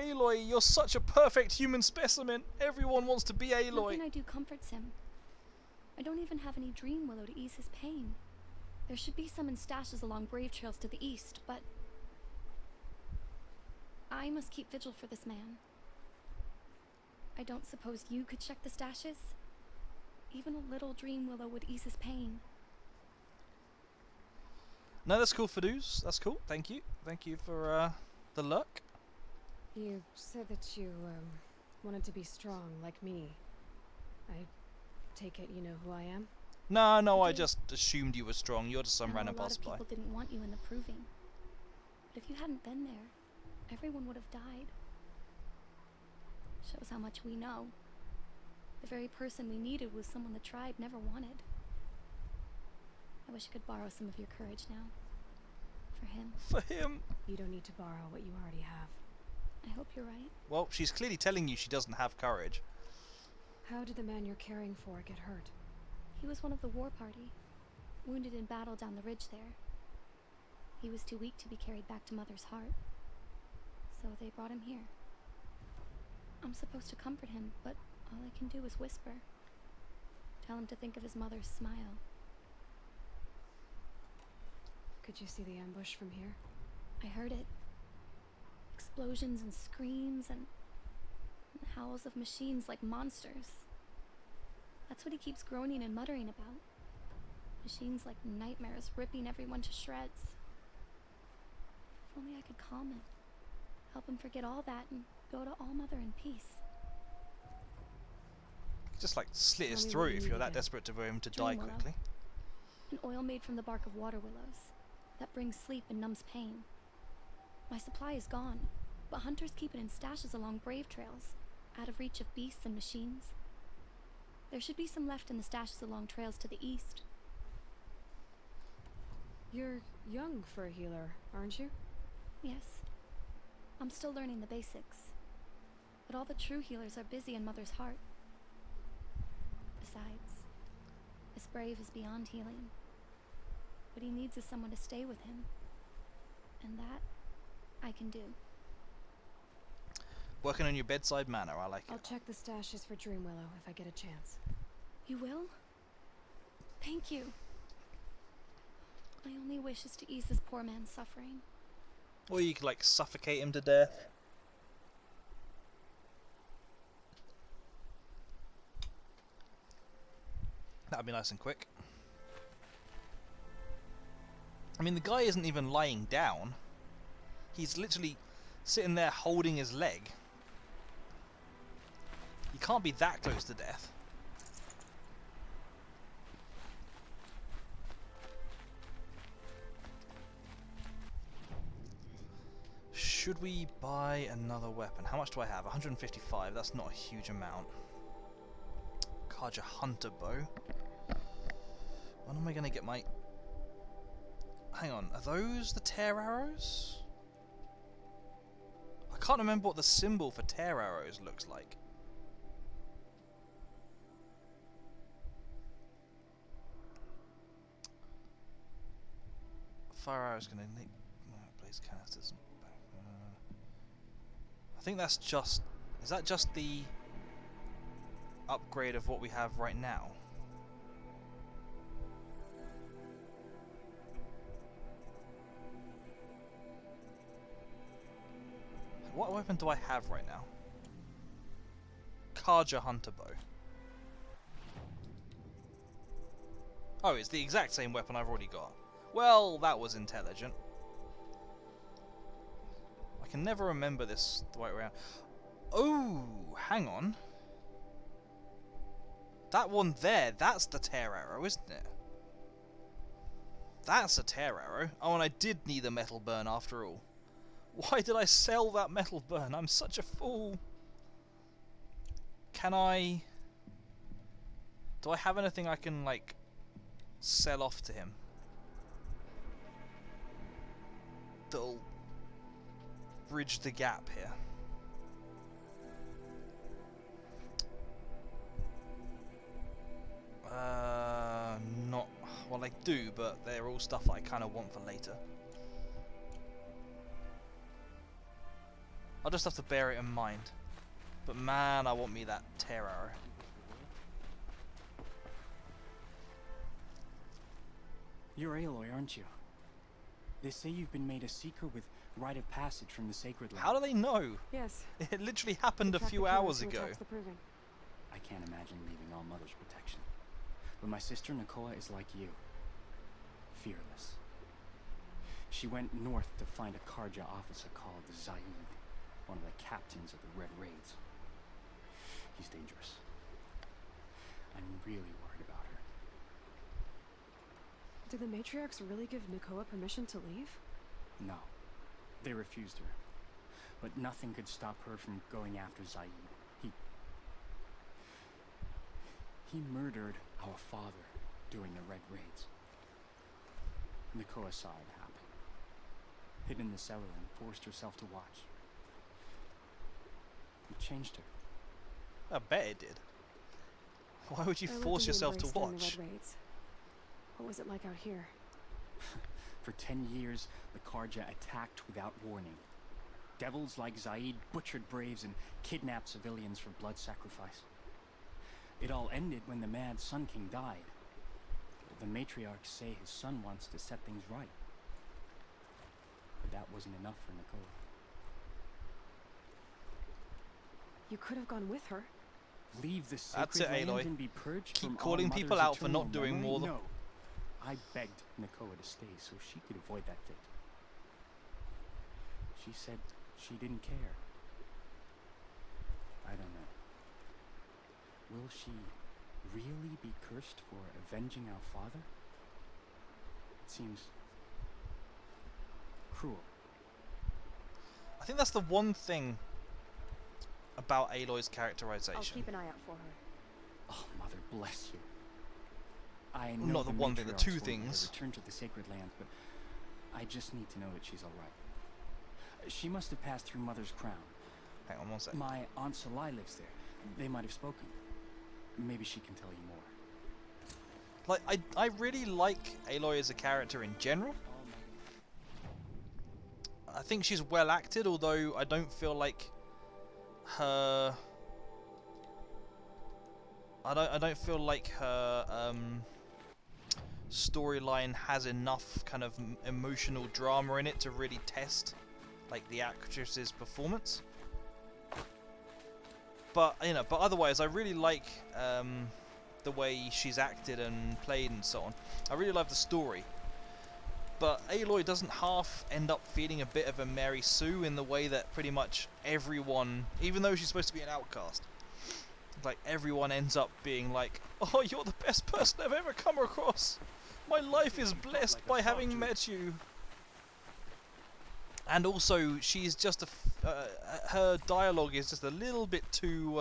S1: Aloy, you're such a perfect human specimen. Everyone wants to be Aloy.
S9: nothing I do comforts him. I don't even have any dream willow to ease his pain. There should be some in stashes along brave trails to the east, but I must keep vigil for this man. I don't suppose you could check the stashes? Even a little dream willow would ease his pain.
S1: No, that's cool, Faduz. That's cool. Thank you. Thank you for the luck.
S4: You said that you, wanted to be strong like me. I take it you know who I am?
S1: No,
S9: I
S1: I
S9: do.
S1: just assumed you were strong. You're just some
S9: I know
S1: random
S9: a lot of
S1: passerby.
S9: people didn't want you in the proving. But if you hadn't been there, everyone would have died. Shows how much we know. The very person we needed was someone the tribe never wanted. I wish I could borrow some of your courage now. For him.
S1: For him.
S4: You don't need to borrow what you already have.
S9: I hope you're right.
S1: Well, she's clearly telling you she doesn't have courage.
S4: How did the man you're caring for get hurt?
S9: He was one of the war party, wounded in battle down the ridge there. He was too weak to be carried back to Mother's heart, so they brought him here. I'm supposed to comfort him, but all I can do is whisper. Tell him to think of his mother's smile.
S4: Could you see the ambush from here?
S9: I heard it. Explosions and screams and howls of machines like monsters. That's what he keeps groaning and muttering about. Machines like nightmares ripping everyone to shreds. If only I could calm him. Help him forget all that and go to All Mother in peace.
S1: Just like slit his
S4: Tell me
S1: throat
S4: what you
S1: if
S4: need
S1: you're that
S4: again.
S1: desperate for him to
S9: Dream
S1: die
S9: willow.
S1: quickly.
S9: An oil made from the bark of water willows that brings sleep and numbs pain. My supply is gone, but hunters keep it in stashes along brave trails, out of reach of beasts and machines. There should be some left in the stashes along trails to the east.
S4: You're young for a healer, aren't you?
S9: Yes. I'm still learning the basics. But all the true healers are busy in Mother's heart. Besides, this brave is beyond healing. What he needs is someone to stay with him. And that, I can do.
S1: Working on your bedside manner, I like
S4: I'll
S1: it.
S4: check the stashes for Dream Willow if I get a chance.
S9: You will? Thank you. My only wish is to ease this poor man's suffering.
S1: Or you could like suffocate him to death. That'd be nice and quick. I mean, the guy isn't even lying down. He's literally sitting there holding his leg. You can't be that close to death. Should we buy another weapon? How much do I have? 155. That's not a huge amount. Kaja Hunter bow. When am I gonna get my... Hang on, are those the tear arrows? I can't remember what the symbol for tear arrows looks like. Fire arrows gonna need blaze canisters. I think that's just... Is that just the upgrade of what we have right now? What weapon do I have right now? Karja Hunter Bow. Oh, it's the exact same weapon I've already got. Well, that was intelligent. I can never remember this the right way around. Oh, hang on. That one there, that's the tear arrow, isn't it? That's a tear arrow. Oh, and I did need a metal burn after all. Why did I sell that metal burn? I'm such a fool. Can I... Do I have anything I can, like, sell off to him? That'll bridge the gap here. Not... Well, I do, but they're all stuff I kind of want for later. I'll just have to bear it in mind. But man, I want me that tear arrow.
S10: You're Aloy, aren't you? They say you've been made a seeker with rite of passage from the Sacred Land.
S1: How do they know?
S4: Yes.
S1: It literally happened a
S4: We track
S1: few
S4: the killers
S1: hours
S4: who
S1: ago.
S4: attacks the Proving.
S10: I can't imagine leaving all Mother's protection. But my sister Nakoa is like you. Fearless. She went north to find a Karja officer called Zaid, one of the captains of the Red Raids. He's dangerous. I'm really worried about her.
S4: Did the matriarchs really give Nakoa permission to leave?
S10: No. They refused her. But nothing could stop her from going after Zaid. He murdered our father during the Red Raids. Nakoa saw it happen. Hid in the cellar and forced herself to watch. It changed her.
S1: I bet it did. Why would you
S4: I lived
S1: force
S4: in the
S1: yourself to
S4: Embrace during the
S1: watch?
S4: Red Raids. What was it like out here?
S10: For 10 years, the Karja attacked without warning. Devils like Zaid butchered braves and kidnapped civilians for blood sacrifice. It all ended when the Mad Sun King died. The matriarchs say his son wants to set things right. But that wasn't enough for Nakoa.
S4: You could have gone with her.
S10: Leave the
S1: That's
S10: Sacred
S1: it,
S10: Land
S1: Aloy.
S10: and be purged
S1: Keep
S10: from
S1: calling
S10: our
S1: people
S10: mother's
S1: out for not
S10: eternal
S1: doing
S10: memory?
S1: more than...
S10: No. I begged Nakoa to stay so she could avoid that fate. She said she didn't care. I don't know. Will she really be cursed for avenging our father? It seems cruel.
S1: I think that's the one thing about Aloy's characterization.
S4: I'll keep an eye out for her.
S10: Oh, Mother bless you. I
S1: Well,
S10: know
S1: not the one thing, the
S10: matriarchs
S1: two
S10: won't let her
S1: things.
S10: return to the Sacred Land, but I just need to know that she's all right. She must have passed through Mother's crown.
S1: Hang on one second.
S10: My Aunt Salai lives there. They might have spoken. Maybe she can tell you more.
S1: Like, I really like Aloy as a character in general. I think she's well acted, although I don't feel like her... I don't feel like her storyline has enough kind of emotional drama in it to really test like the actress's performance. But you know, but otherwise, I really like the way she's acted and played and so on. I really love the story. But Aloy doesn't half end up feeling a bit of a Mary Sue in the way that pretty much everyone, even though she's supposed to be an outcast, like everyone ends up being like, "Oh, you're the best person I've ever come across. My life is blessed by having met you." And also, she's just her dialogue is just a little bit too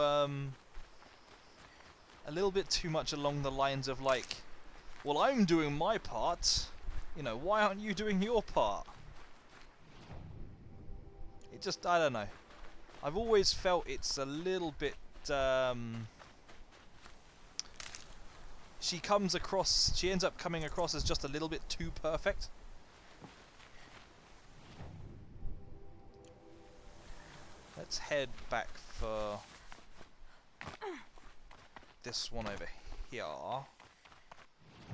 S1: much along the lines of like, well, I'm doing my part. You know, why aren't you doing your part? It just, I don't know. I've always felt it's a little bit, she ends up coming across as just a little bit too perfect. Let's head back for this one over here. I'm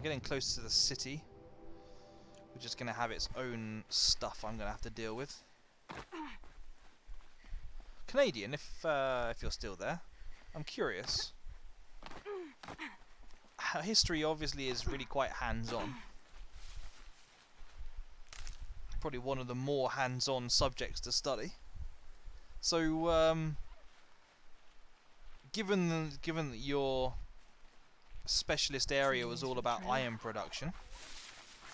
S1: getting close to the city, which is going to have its own stuff I'm going to have to deal with. Canadian, if you're still there, I'm curious. History obviously is really quite hands-on. Probably one of the more hands-on subjects to study. So, given that your specialist area was all about iron production,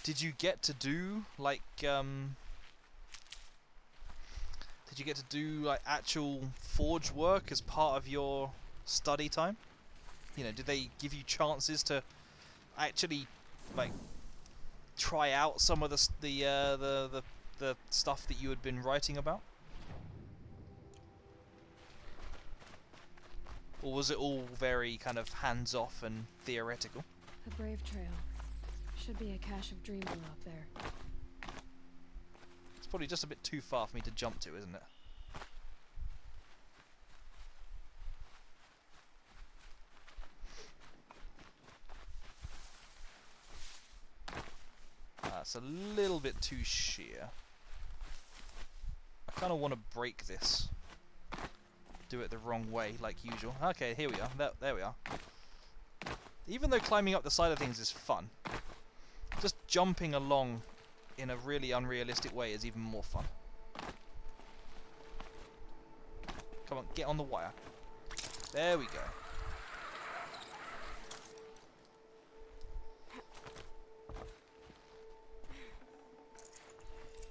S1: did you get to do like actual forge work as part of your study time? You know, did they give you chances to actually like try out some of the stuff that you had been writing about? Or was it all very kind of hands-off and theoretical?
S4: The Brave Trail. Should be a cache of Dreamwillow up there.
S1: It's probably just a bit too far for me to jump to, isn't it? It's a little bit too sheer. I kind of want to break this. Do it the wrong way, like usual. Okay, here we are. There we are. Even though climbing up the side of things is fun, just jumping along in a really unrealistic way is even more fun. Come on, get on the wire. There we go.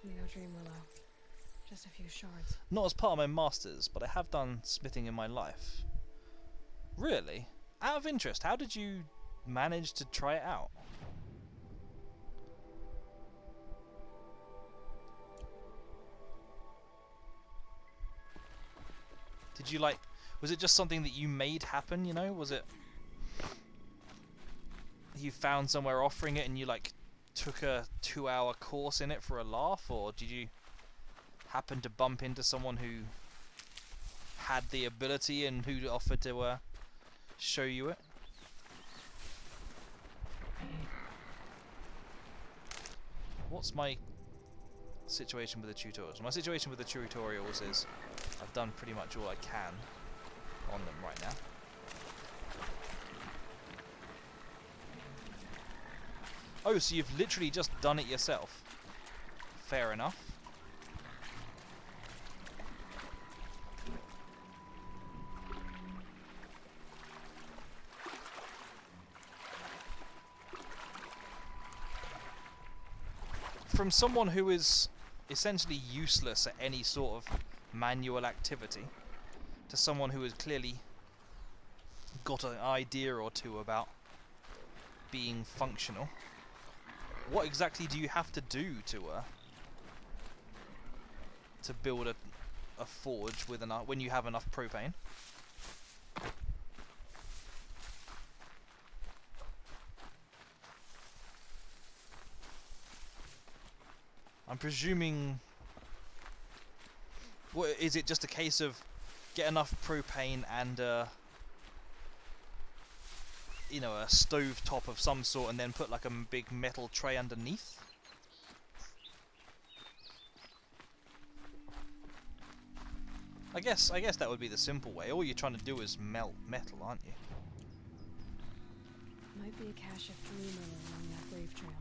S4: No Dreamwillow. Just a few shards.
S1: Not as part of my masters, but I have done smithing in my life. Really? Out of interest, how did you manage to try it out? Did you like... Was it just something that you made happen, you know? Was it... You found somewhere offering it and you like took a 2-hour course in it for a laugh? Or did you happen to bump into someone who had the ability and who offered to show you it? What's my situation with the tutorials? My situation with the tutorials is I've done pretty much all I can on them right now. Oh, so you've literally just done it yourself. Fair enough. From someone who is essentially useless at any sort of manual activity to someone who has clearly got an idea or two about being functional, what exactly do you have to do to build a forge with enough when you have enough propane? I'm presuming... What, is it just a case of get enough propane and you know, a stove top of some sort and then put like a big metal tray underneath? I guess that would be the simple way. All you're trying to do is melt metal, aren't you?
S4: Might be a cache of Dreamwillow along that Brave Trail.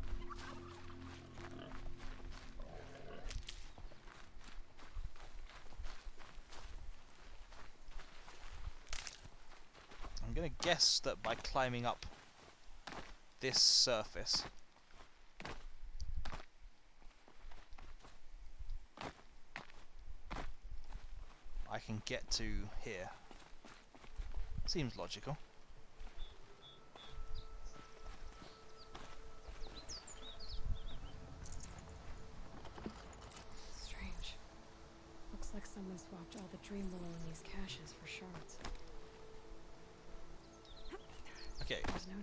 S1: I'm gonna guess that by climbing up this surface, I can get to here. Seems logical.
S4: stream below in these caches for shards.
S1: Okay,
S4: There's no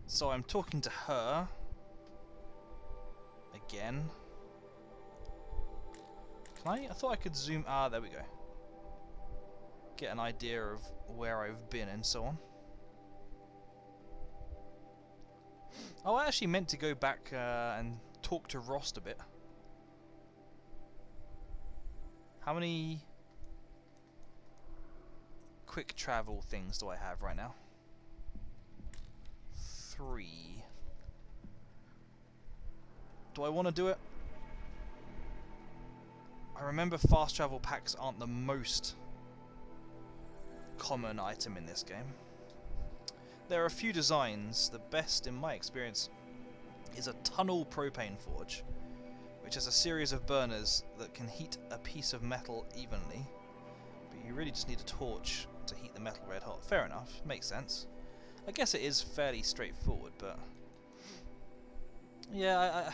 S1: so I'm talking to her again. Can I thought I could zoom. Ah, there we go. Get an idea of where I've been and so on. Oh, I actually meant to go back and talk to Rost a bit. How many quick travel things do I have right now? 3. Do I want to do it? I remember fast travel packs aren't the most common item in this game. There are a few designs. The best, in my experience, is a tunnel propane forge, which has a series of burners that can heat a piece of metal evenly, but you really just need a torch to heat the metal red hot. Fair enough, makes sense. I guess it is fairly straightforward, but yeah,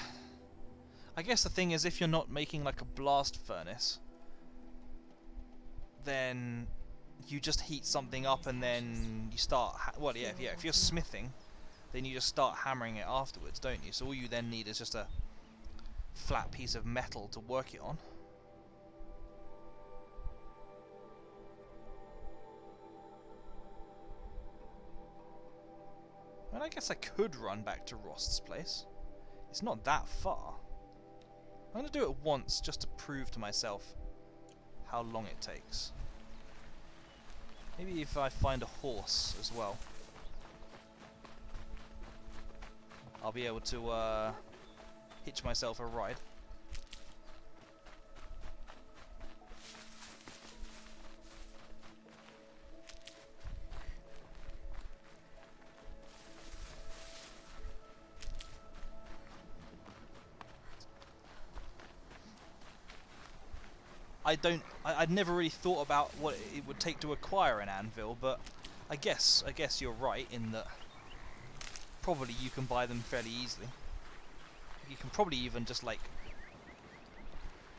S1: I guess the thing is, if you're not making like a blast furnace, then you just heat something up and then you start well, yeah, if you're smithing, then you just start hammering it afterwards, don't you? So all you then need is just a flat piece of metal to work it on. Well, I guess I could run back to Rost's place. It's not that far. I'm going to do it once just to prove to myself how long it takes. Maybe if I find a horse as well, I'll be able to hitch myself a ride. I'd never really thought about what it would take to acquire an anvil, but I guess you're right in that probably you can buy them fairly easily. You can probably even just like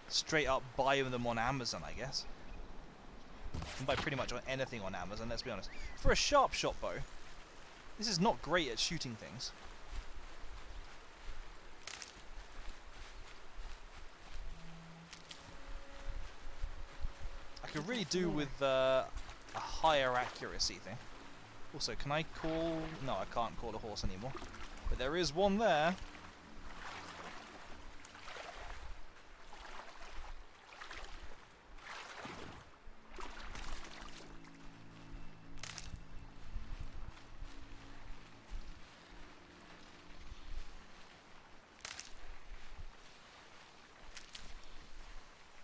S1: straight up buy them on Amazon, I guess. You can buy pretty much on anything on Amazon, let's be honest. For a sharp shot bow, this is not great at shooting things. I could really do with a higher accuracy thing. Also, can I call... No, I can't call a horse anymore. But there is one there.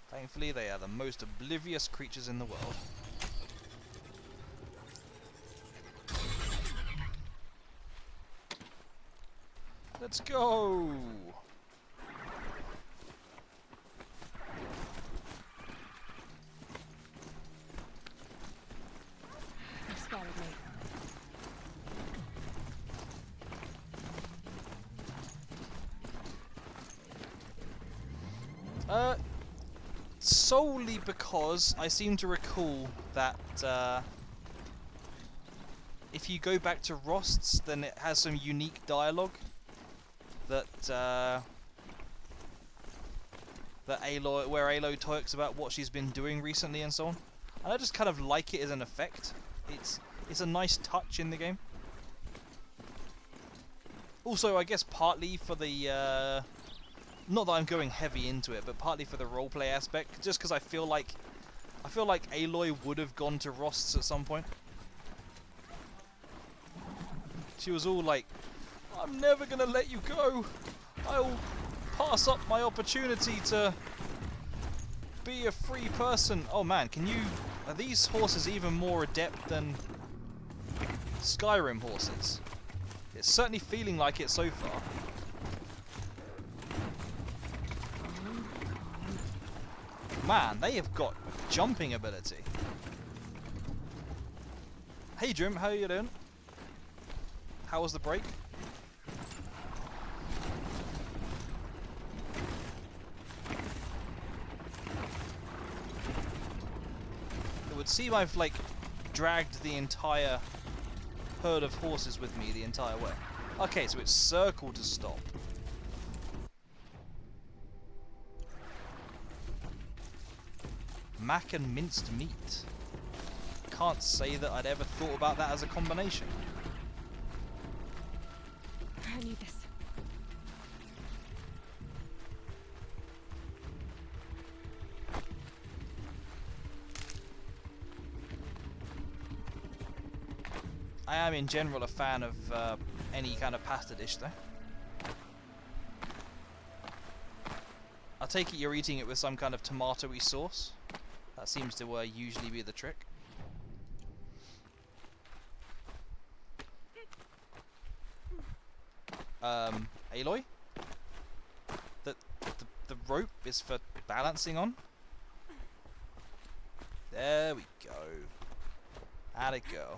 S1: Thankfully, they are the most oblivious creatures in the world. Let's go!
S4: They've spotted me.
S1: Solely because I seem to recall that if you go back to Rost's, then it has some unique dialogue that Aloy, where Aloy talks about what she's been doing recently and so on. And I just kind of like it as an effect. It's a nice touch in the game. Also, I guess partly for the not that I'm going heavy into it, but partly for the roleplay aspect, just because I feel like Aloy would have gone to Rost's at some point. She was all like, "I'm never gonna let you go. I'll pass up my opportunity to be a free person." Oh man, are these horses even more adept than Skyrim horses? It's certainly feeling like it so far. Man, they have got jumping ability. Hey Drim, how you doing? How was the break? seem I've like dragged the entire herd of horses with me the entire way. Okay, so it's circle to stop. Mac and minced meat. Can't say that I'd ever thought about that as a combination.
S4: I need this.
S1: I am in general a fan of any kind of pasta dish though. I take it you're eating it with some kind of tomatoey sauce. That seems to usually be the trick. Aloy? The rope is for balancing on? There we go. How'd it go?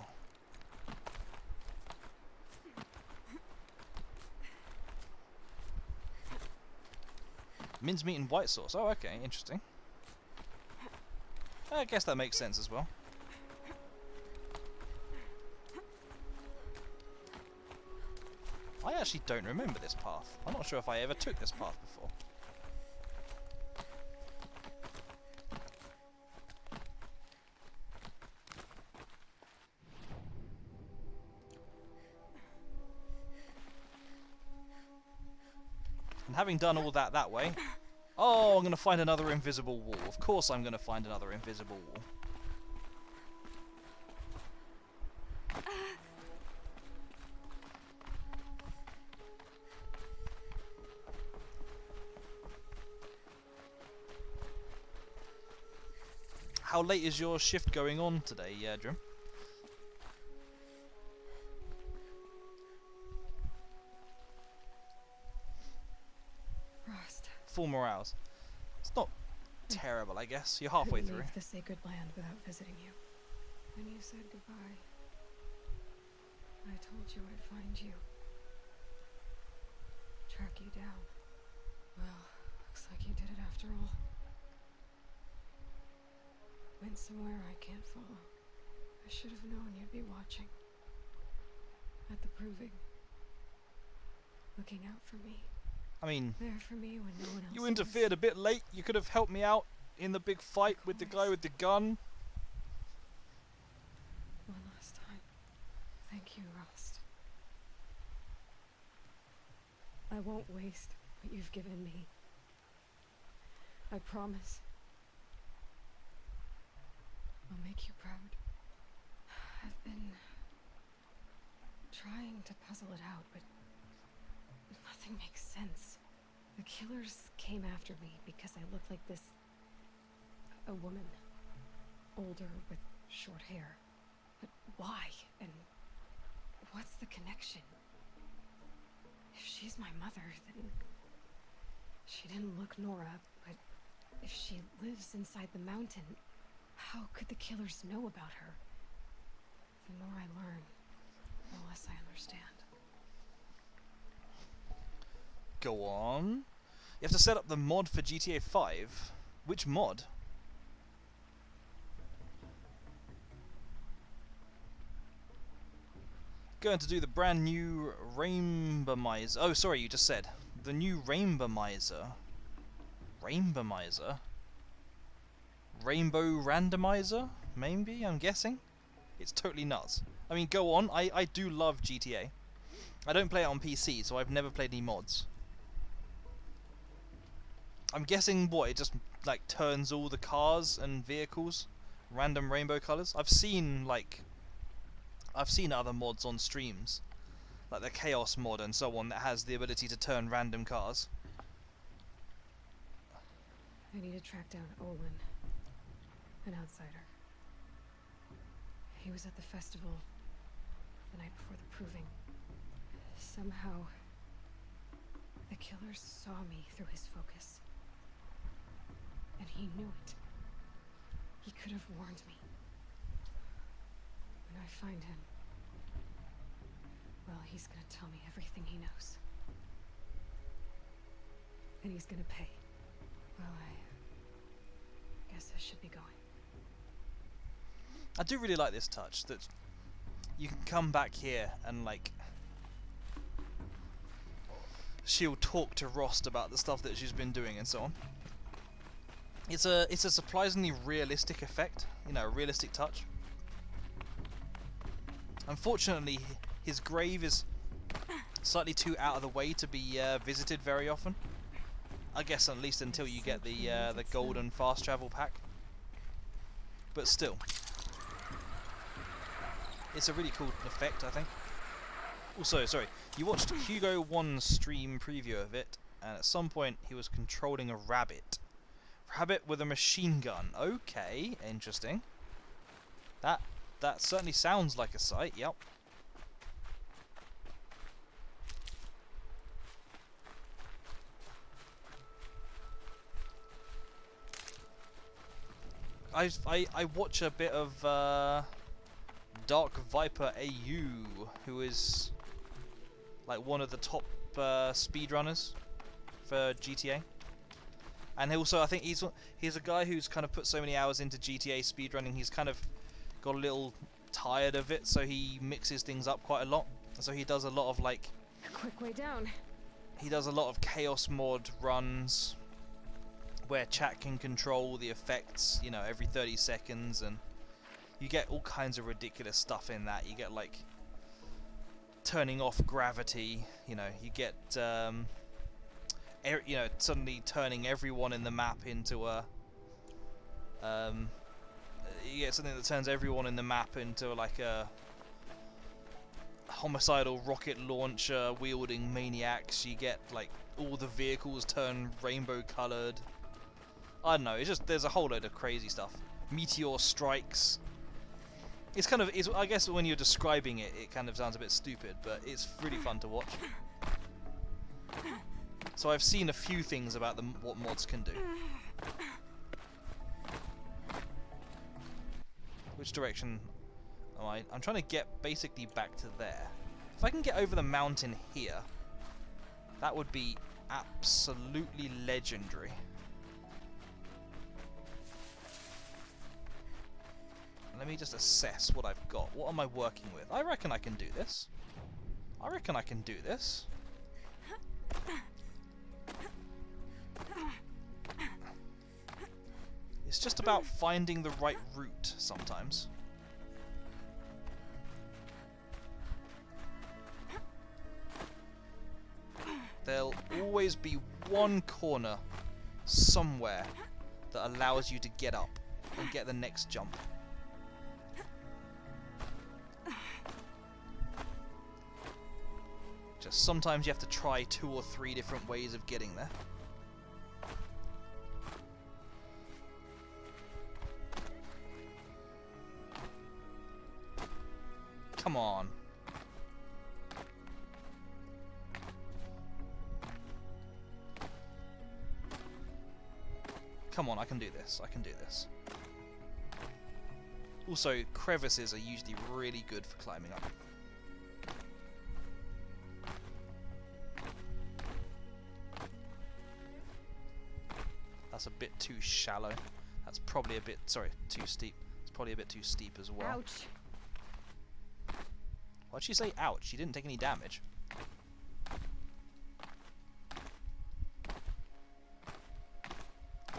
S1: Mincemeat and white sauce. Oh, okay, interesting. I guess that makes sense as well. I actually don't remember this path. I'm not sure if I ever took this path before. And having done all that way... Oh, I'm going to find another invisible wall. Of course I'm going to find another invisible wall. How late is your shift going on today, Drim?
S4: Rost.
S1: 4 more hours. It's not terrible, I guess. You're halfway
S4: Couldn't
S1: through.
S4: leave the sacred land without visiting you. When you said goodbye, I told you I'd find you. Track you down. Well, looks like you did it after all. Went somewhere I can't follow. I should have known you'd be watching. At the proving. Looking out for me.
S1: I mean,
S4: There for me when no one else
S1: you
S4: was.
S1: interfered a bit late. You could have helped me out in the big fight with the guy with the gun.
S4: One last time. Thank you, Rost. I won't waste what you've given me. I promise. I'll make you proud. I've been trying to puzzle it out, but nothing makes sense. The killers came after me because I looked like this... a woman. Older with short hair. But why? And what's the connection? If she's my mother, then... she didn't look Nora, but if she lives inside the mountain, how could the killers know about her? The more I learn, the less I understand.
S1: Go on. You have to set up the mod for GTA 5. Which mod? Going to do the brand new Rainbomizer. Oh, sorry, you just said. The new Rainbomizer. Rainbomizer? Rainbow Randomizer? Maybe, I'm guessing? It's totally nuts. I mean, go on. I do love GTA. I don't play it on PC, so I've never played any mods. I'm guessing, what, it just, like, turns all the cars and vehicles random rainbow colours? I've seen other mods on streams, like the Chaos mod and so on, that has the ability to turn random cars.
S4: I need to track down Olin, an outsider. He was at the festival the night before the proving. Somehow, the killers saw me through his focus. And he knew it. He could have warned me. When I find him, well, he's gonna tell me everything he knows. And he's gonna pay. Well, I guess I should be going.
S1: I do really like this touch that you can come back here and like she'll talk to Rost about the stuff that she's been doing and so on. It's a surprisingly realistic effect, you know, a realistic touch. Unfortunately, his grave is slightly too out of the way to be visited very often. I guess at least until you get the golden fast travel pack. But still, it's a really cool effect, I think. Also, sorry, you watched Hugo One's stream preview of it, and at some point he was controlling a rabbit. Rabbit with a machine gun. Okay, interesting. That certainly sounds like a sight. Yep. I watch a bit of Dark Viper AU, who is like one of the top speedrunners for GTA. And also, I think he's a guy who's kind of put so many hours into GTA speedrunning, he's kind of got a little tired of it, so he mixes things up quite a lot. So he does a lot of like...
S4: Quick way down.
S1: He does a lot of Chaos Mod runs, where chat can control the effects, you know, every 30 seconds, and you get all kinds of ridiculous stuff in that. You get like turning off gravity, you know, you get you know, suddenly turning everyone in the map into a you get something that turns everyone in the map into like a homicidal rocket launcher wielding maniacs. You get like all the vehicles turn rainbow colored. I don't know, it's just, there's a whole load of crazy stuff. Meteor strikes. It's kind of, I guess when you're describing it, it kind of sounds a bit stupid, but it's really fun to watch. So I've seen a few things about what mods can do. Which direction am I? I'm trying to get basically back to there. If I can get over the mountain here, that would be absolutely legendary. Let me just assess what I've got. What am I working with? I reckon I can do this. I reckon I can do this. It's just about finding the right route sometimes. There'll always be one corner somewhere that allows you to get up and get the next jump. Just sometimes you have to try 2 or 3 different ways of getting there. Come on. Come on, I can do this. I can do this. Also, crevices are usually really good for climbing up. That's a bit too shallow. That's probably a bit, sorry, too steep. It's probably a bit too steep as well.
S4: Ouch.
S1: Why'd she say ouch? She didn't take any damage.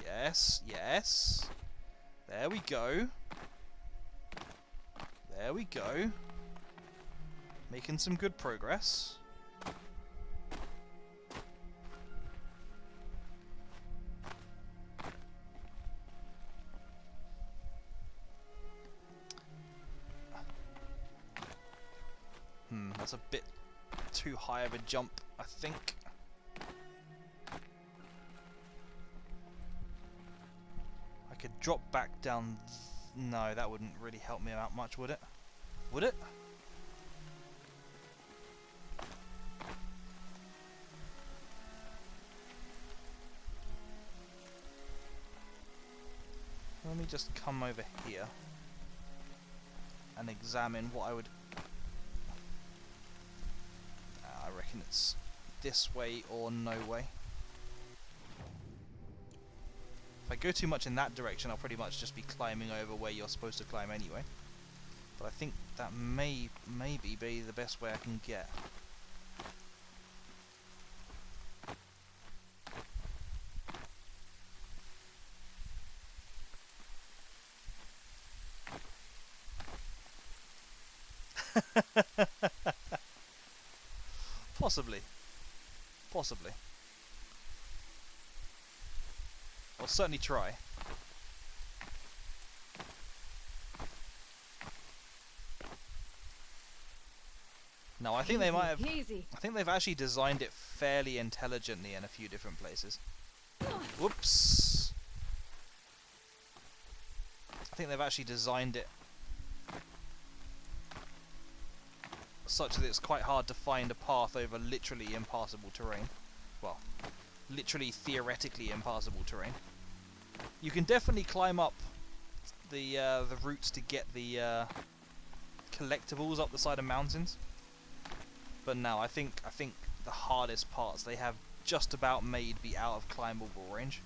S1: Yes, yes. There we go. There we go. Making some good progress. That's a bit too high of a jump, I think. I could drop back down. No, that wouldn't really help me out much, would it? Would it? Let me just come over here and examine what I would... I reckon it's this way or no way. If I go too much in that direction, I'll pretty much just be climbing over where you're supposed to climb anyway. But I think that maybe be the best way I can get. Possibly. Possibly. I'll certainly try. No, I think they might have...
S4: Easy.
S1: I think they've actually designed it fairly intelligently in a few different places. Whoops! I think they've actually designed it such that it's quite hard to find a path over literally impassable terrain. Well, literally theoretically impassable terrain. You can definitely climb up the routes to get the collectibles up the side of mountains. But no, I think the hardest parts they have just about made be out of climbable range,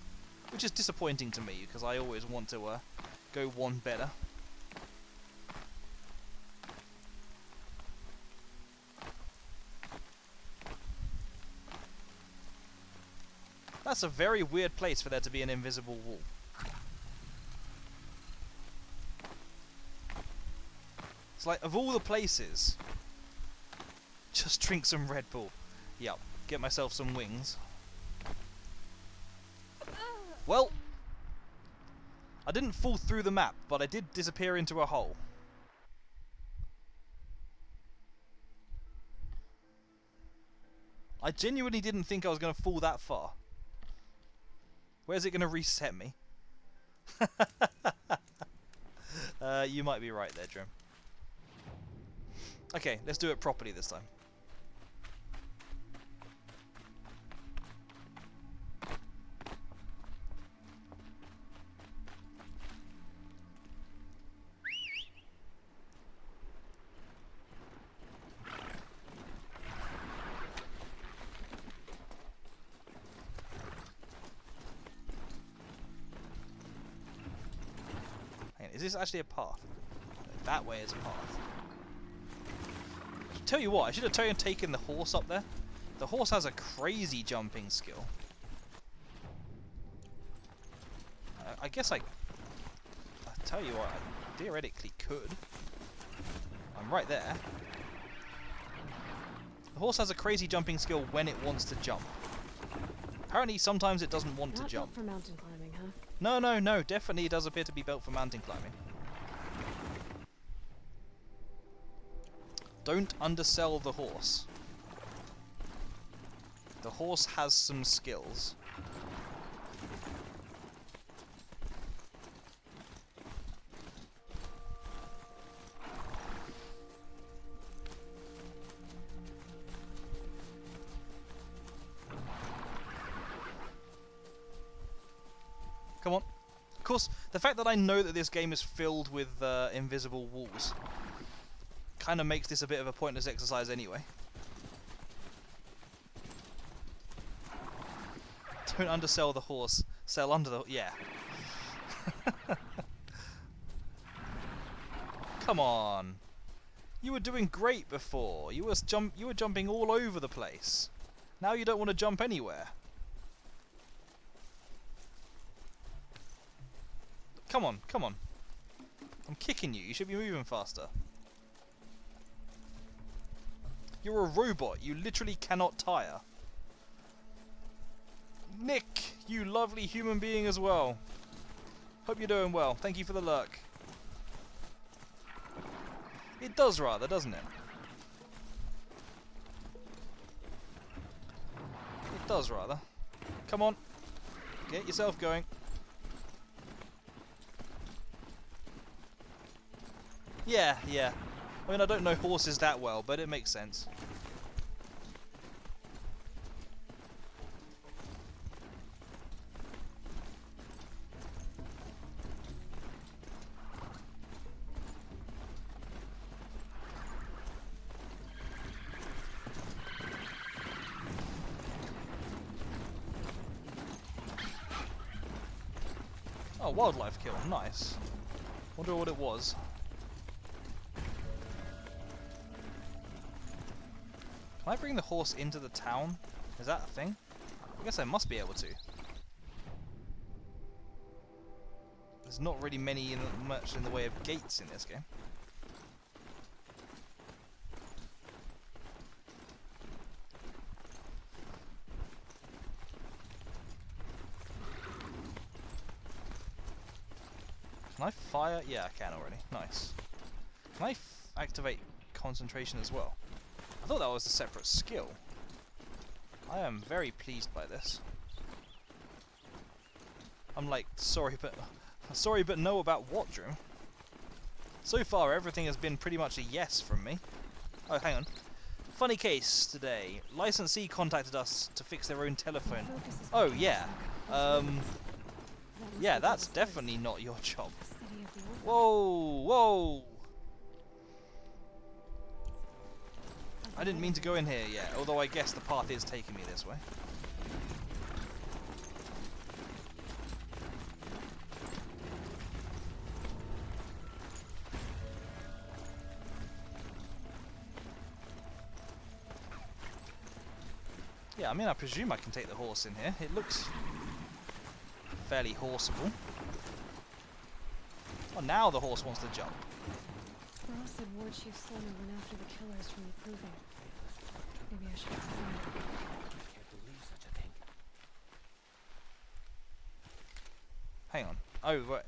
S1: which is disappointing to me because I always want to go one better. That's a very weird place for there to be an invisible wall. It's like, of all the places, just drink some Red Bull. Yup, get myself some wings. Well, I didn't fall through the map, but I did disappear into a hole. I genuinely didn't think I was going to fall that far. Where's it going to reset me? You might be right there, Drim. Okay, let's do it properly this time. Is this actually a path? That way is a path. Tell you what, I should have taken the horse up there. The horse has a crazy jumping skill. I guess I tell you what, I theoretically could. I'm right there. The horse has a crazy jumping skill when it wants to jump. Apparently sometimes it doesn't want to jump.
S4: Not built for mountain climbing, huh?
S1: No, definitely it does appear to be built for mountain climbing. Don't undersell the horse. The horse has some skills. Come on. Of course, the fact that I know that this game is filled with invisible walls kind of makes this a bit of a pointless exercise anyway. Don't undersell the horse. Sell under the... yeah. Come on. You were doing great before. You were jumping all over the place. Now you don't want to jump anywhere. Come on, come on. I'm kicking you. You should be moving faster. You're a robot. You literally cannot tire. Nick, you lovely human being as well. Hope you're doing well. Thank you for the lurk. It does rather, doesn't it? It does rather. Come on. Get yourself going. Yeah. I mean, I don't know horses that well, but it makes sense. Oh, wildlife kill. Nice. Wonder what it was. Can I bring the horse into the town? Is that a thing? I guess I must be able to. There's not really much in the way of gates in this game. Can I fire? Yeah, I can already. Nice. Can I activate concentration as well? I thought that was a separate skill. I am very pleased by this. I'm like, sorry but no about what, Drew? So far everything has been pretty much a yes from me. Oh, hang on. Funny case today. Licensee contacted us to fix their own telephone. Oh, yeah. Yeah, that's definitely not your job. Whoa, whoa! I didn't mean to go in here yet, although I guess the path is taking me this way. Yeah, I mean, I presume I can take the horse in here. It looks fairly horseable. Oh, now the horse wants to jump.
S4: Ross said Ward Chief Slimmer went after the killers from the Proving. Maybe I should find it.
S10: I can't believe such a thing.
S1: Hang on. Oh, wait.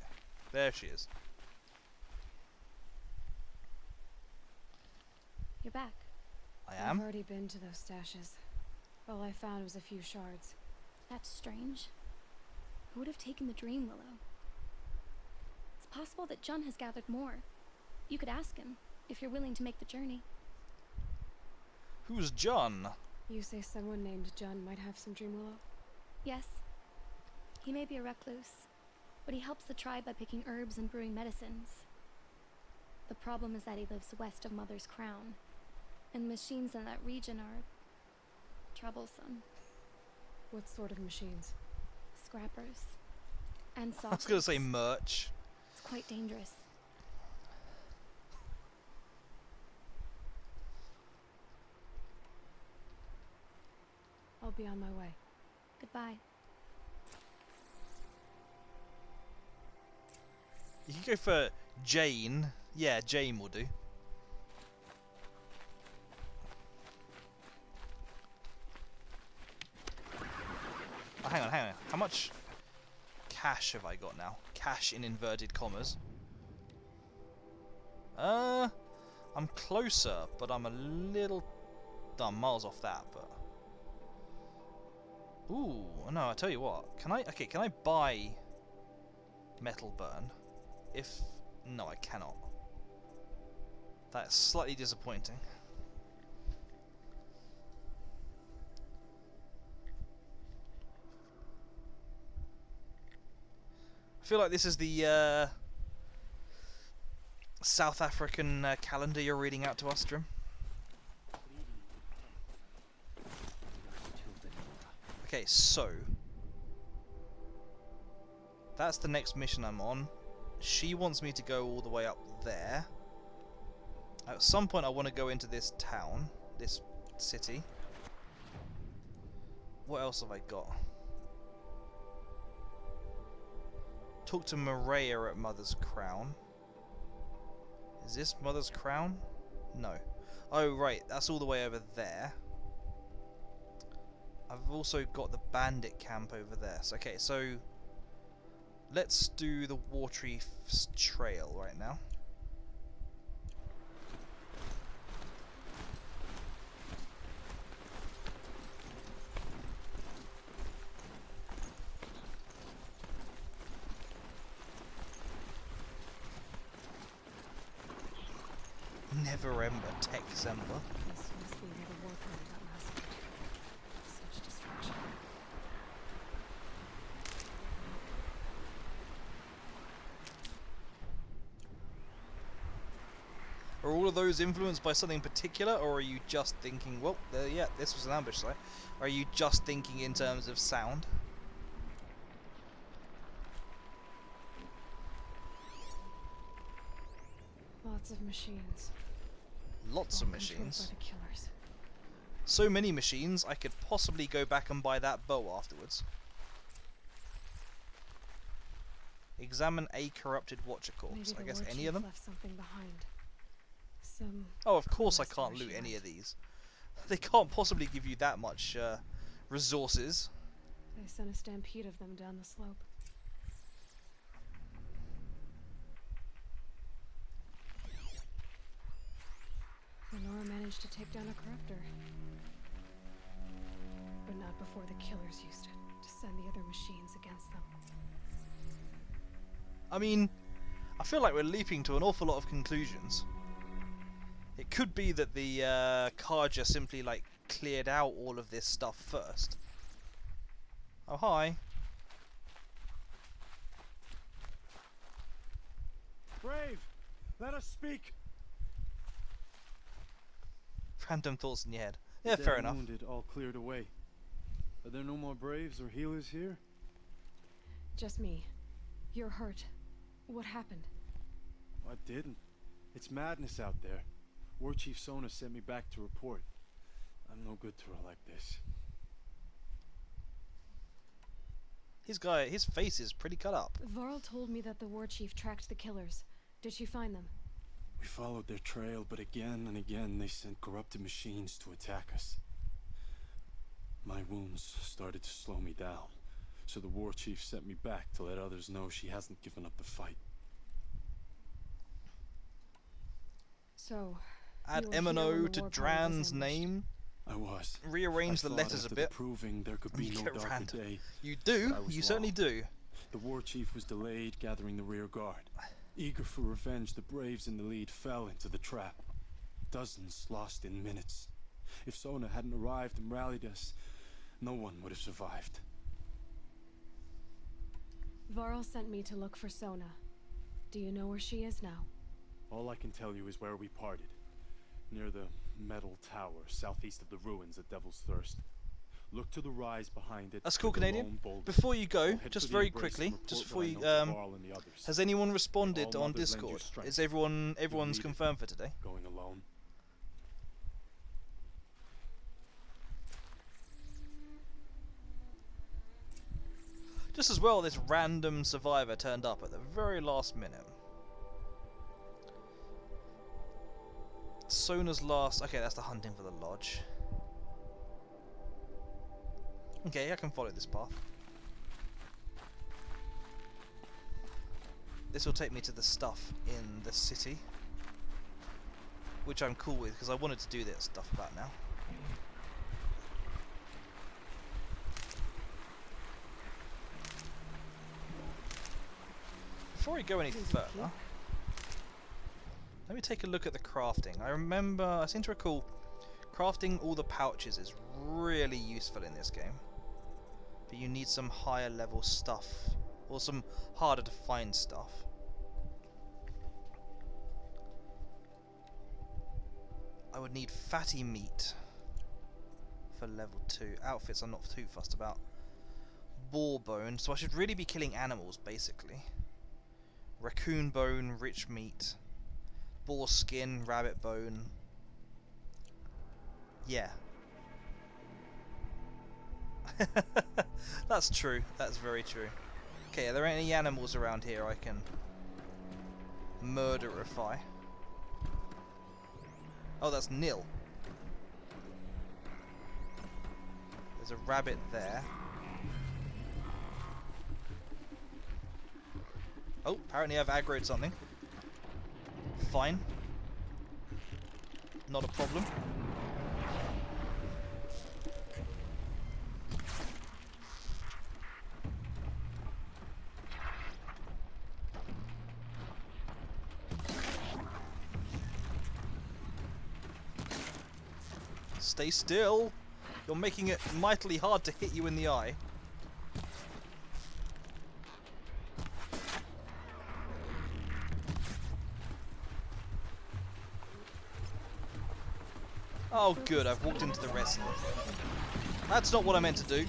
S1: There she is.
S9: You're back.
S1: I am?
S4: I've already been to those stashes. All I found was a few shards.
S9: That's strange. Who would have taken the Dream Willow? It's possible that Jun has gathered more. You could ask him, if you're willing to make the journey.
S1: Who's John?
S4: You say someone named Jun might have some Dream Willow?
S9: Yes. He may be a recluse, but he helps the tribe by picking herbs and brewing medicines. The problem is that he lives west of Mother's Crown, and the machines in that region are troublesome.
S4: What sort of machines?
S9: Scrappers. And saw
S1: I was gonna say merch.
S9: It's quite dangerous.
S4: I'll be on my way.
S9: Goodbye.
S1: You can go for Jane. Yeah, Jane will do. Oh, hang on. How much cash have I got now? Cash in inverted commas. I'm closer, but I'm a little... I'm miles off that, but... Ooh, no, I tell you what. Can I buy metal burn? If... No, I cannot. That's slightly disappointing. I feel like this is the South African calendar you're reading out to us, Drim. Okay, so that's the next mission I'm on. She wants me to go all the way up there. At some point I want to go into this town, this city. What else have I got? Talk to Maria at Mother's Crown. Is this Mother's Crown? No. Oh right, that's all the way over there. I've also got the bandit camp over there. So, okay, so let's do the Watery Trail right now. Never Ember, Tech Semper.
S4: This must be where the war party got massacred. Such destruction.
S1: Are all of those influenced by something particular, or are you just thinking, well, yeah, this was an ambush site. Are you just thinking in terms of sound?
S4: Lots of machines.
S1: Lots
S4: All
S1: of
S4: controlled
S1: machines.
S4: by the killers.
S1: So many machines, I could possibly go back and buy that bow afterwards. Examine a corrupted Watcher corpse.
S4: Maybe
S1: I
S4: the
S1: guess
S4: war
S1: any
S4: chief
S1: of them?
S4: left something behind. Some
S1: Oh, of course I
S4: quest
S1: can't
S4: where
S1: loot
S4: she
S1: any
S4: went.
S1: of these. They can't possibly give you that much resources.
S4: They sent a stampede of them down the slope. Lenora managed to take down a corruptor. But not before the killers used it to send the other machines against them.
S1: I mean, I feel like we're leaping to an awful lot of conclusions. It could be that the Karja simply like cleared out all of this stuff first. Oh hi.
S11: Brave, let us speak.
S1: Random thoughts in your head. Yeah,
S11: The
S1: fair
S11: dead and
S1: enough.
S11: Wounded all cleared away. Are there no more braves or healers here?
S4: Just me. You're hurt. What happened?
S11: I didn't. It's madness out there. War Chief Sona sent me back to report. I'm no good to her like this.
S1: His face is pretty cut up.
S4: Varl told me that the war chief tracked the killers. Did she find them?
S11: We followed their trail, but again and again they sent corrupted machines to attack us. My wounds started to slow me down, so the war chief sent me back to let others know she hasn't given up the fight.
S4: So,
S1: Add
S4: you were here when
S1: M&O
S4: the
S1: to
S4: war party was
S1: Dran's
S4: ambushed.
S1: name.
S11: I was.
S1: Rearrange
S11: I
S1: the
S11: thought
S1: letters a
S11: after
S1: bit.
S11: The proving there could be
S1: You
S11: no
S1: get
S11: darker
S1: random.
S11: day.
S1: You do.
S11: I was
S1: You certainly
S11: wrong.
S1: do.
S11: The war chief was delayed gathering the rear guard. Eager for revenge, the braves in the lead fell into the trap. Dozens lost in minutes. If Sona hadn't arrived and rallied us, no one would have survived.
S4: Varl sent me to look for Sona. Do you know where she is now?
S11: All I can tell you is where we parted. Near the metal tower, southeast of the ruins at Devil's Thirst. Look to the rise behind it.
S1: That's cool,
S11: with the
S1: Canadian.
S11: lone boulder.
S1: Before you
S11: I'll
S1: go,
S11: head
S1: just
S11: for the
S1: very
S11: embrace and
S1: quickly,
S11: report
S1: just
S11: what
S1: before
S11: I
S1: you,
S11: know to Varl and the others.
S1: has anyone responded
S11: All
S1: on
S11: mothers lend you
S1: Discord?
S11: strength.
S1: Is everyone's
S11: needed.
S1: confirmed for today?
S11: Going alone.
S1: Just as well, this random survivor turned up at the very last minute. Sona's last... Okay, that's the hunting for the lodge. Okay, I can follow this path. This will take me to the stuff in the city, which I'm cool with, because I wanted to do this stuff about now. Before we go any further, let me take a look at the crafting. I seem to recall, crafting all the pouches is really useful in this game. But you need some higher level stuff, or some harder to find stuff. I would need fatty meat for level 2. Outfits I'm not too fussed about. Boar bone, so I should really be killing animals basically. Raccoon bone, rich meat. Boar skin, rabbit bone. Yeah. That's true. That's very true. Okay, are there any animals around here I can murderify? Oh, that's nil. There's a rabbit there. Oh, apparently I've aggroed something. Fine. Not a problem. Stay still. You're making it mightily hard to hit you in the eye. Oh good, I've walked into the wrestler. That's not what I meant to do.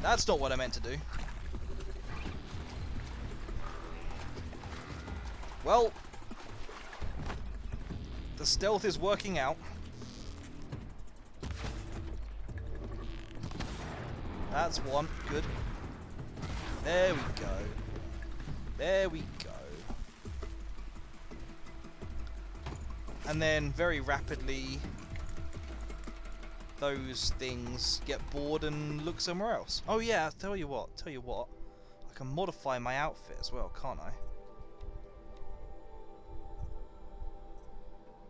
S1: That's not what I meant to do. Well, the stealth is working out. That's one. Good. There we go. There we go. And then very rapidly those things get bored and look somewhere else. Oh yeah, I'll tell you what, I can modify my outfit as well, can't I?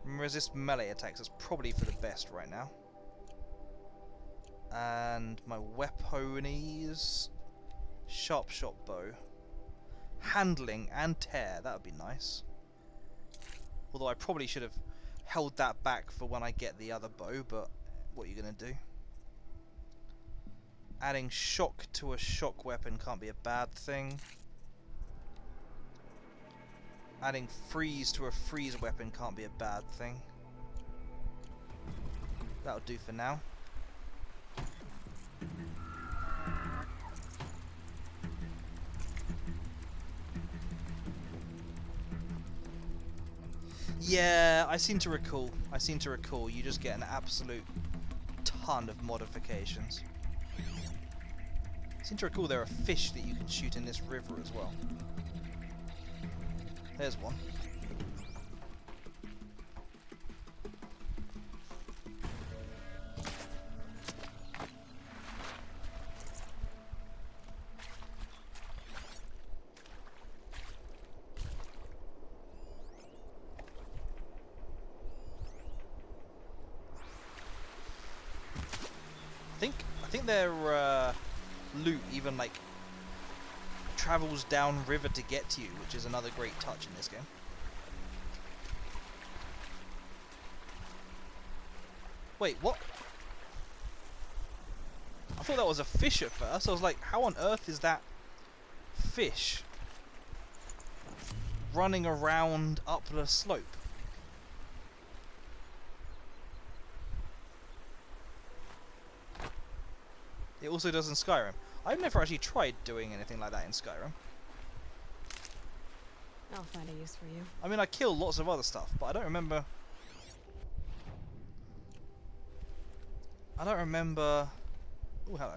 S1: Resist melee attacks, that's probably for the best right now. And my weaponies, sharp shot bow, handling and tear, that would be nice. Although I probably should have held that back for when I get the other bow, but what are you going to do? Adding shock to a shock weapon can't be a bad thing. Adding freeze to a freeze weapon can't be a bad thing. That'll do for now. Yeah, I seem to recall you just get an absolute ton of modifications. I seem to recall there are fish that you can shoot in this river as well. There's one. I think their loot even like travels down river to get to you, which is another great touch in this game. Wait, what? I thought that was a fish at first. I was like, how on earth is that fish running around up the slope? It also does in Skyrim. I've never actually tried doing anything like that in Skyrim.
S4: I'll find a use for you.
S1: I mean, I kill lots of other stuff, but I don't remember... Oh, hello.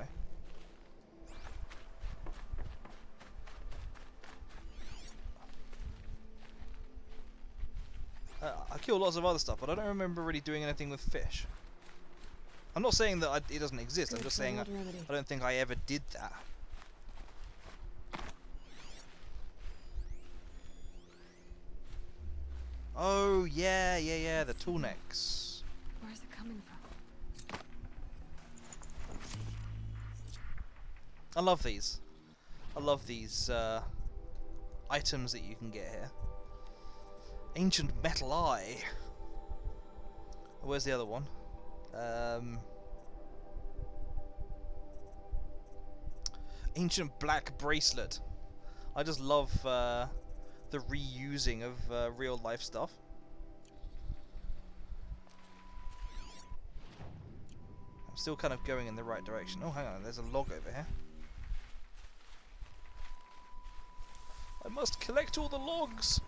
S1: I kill lots of other stuff, but I don't remember really doing anything with fish. I'm not saying that it doesn't exist, I'm just saying I don't think I ever did that. Oh, yeah, the tool necks.
S4: Where's it coming from?
S1: I love these. I love these items that you can get here. Ancient metal eye. Where's the other one? Ancient black bracelet. I just love the reusing of real life stuff. I'm still kind of going in the right direction. Oh, hang on, there's a log over here. I must collect all the logs.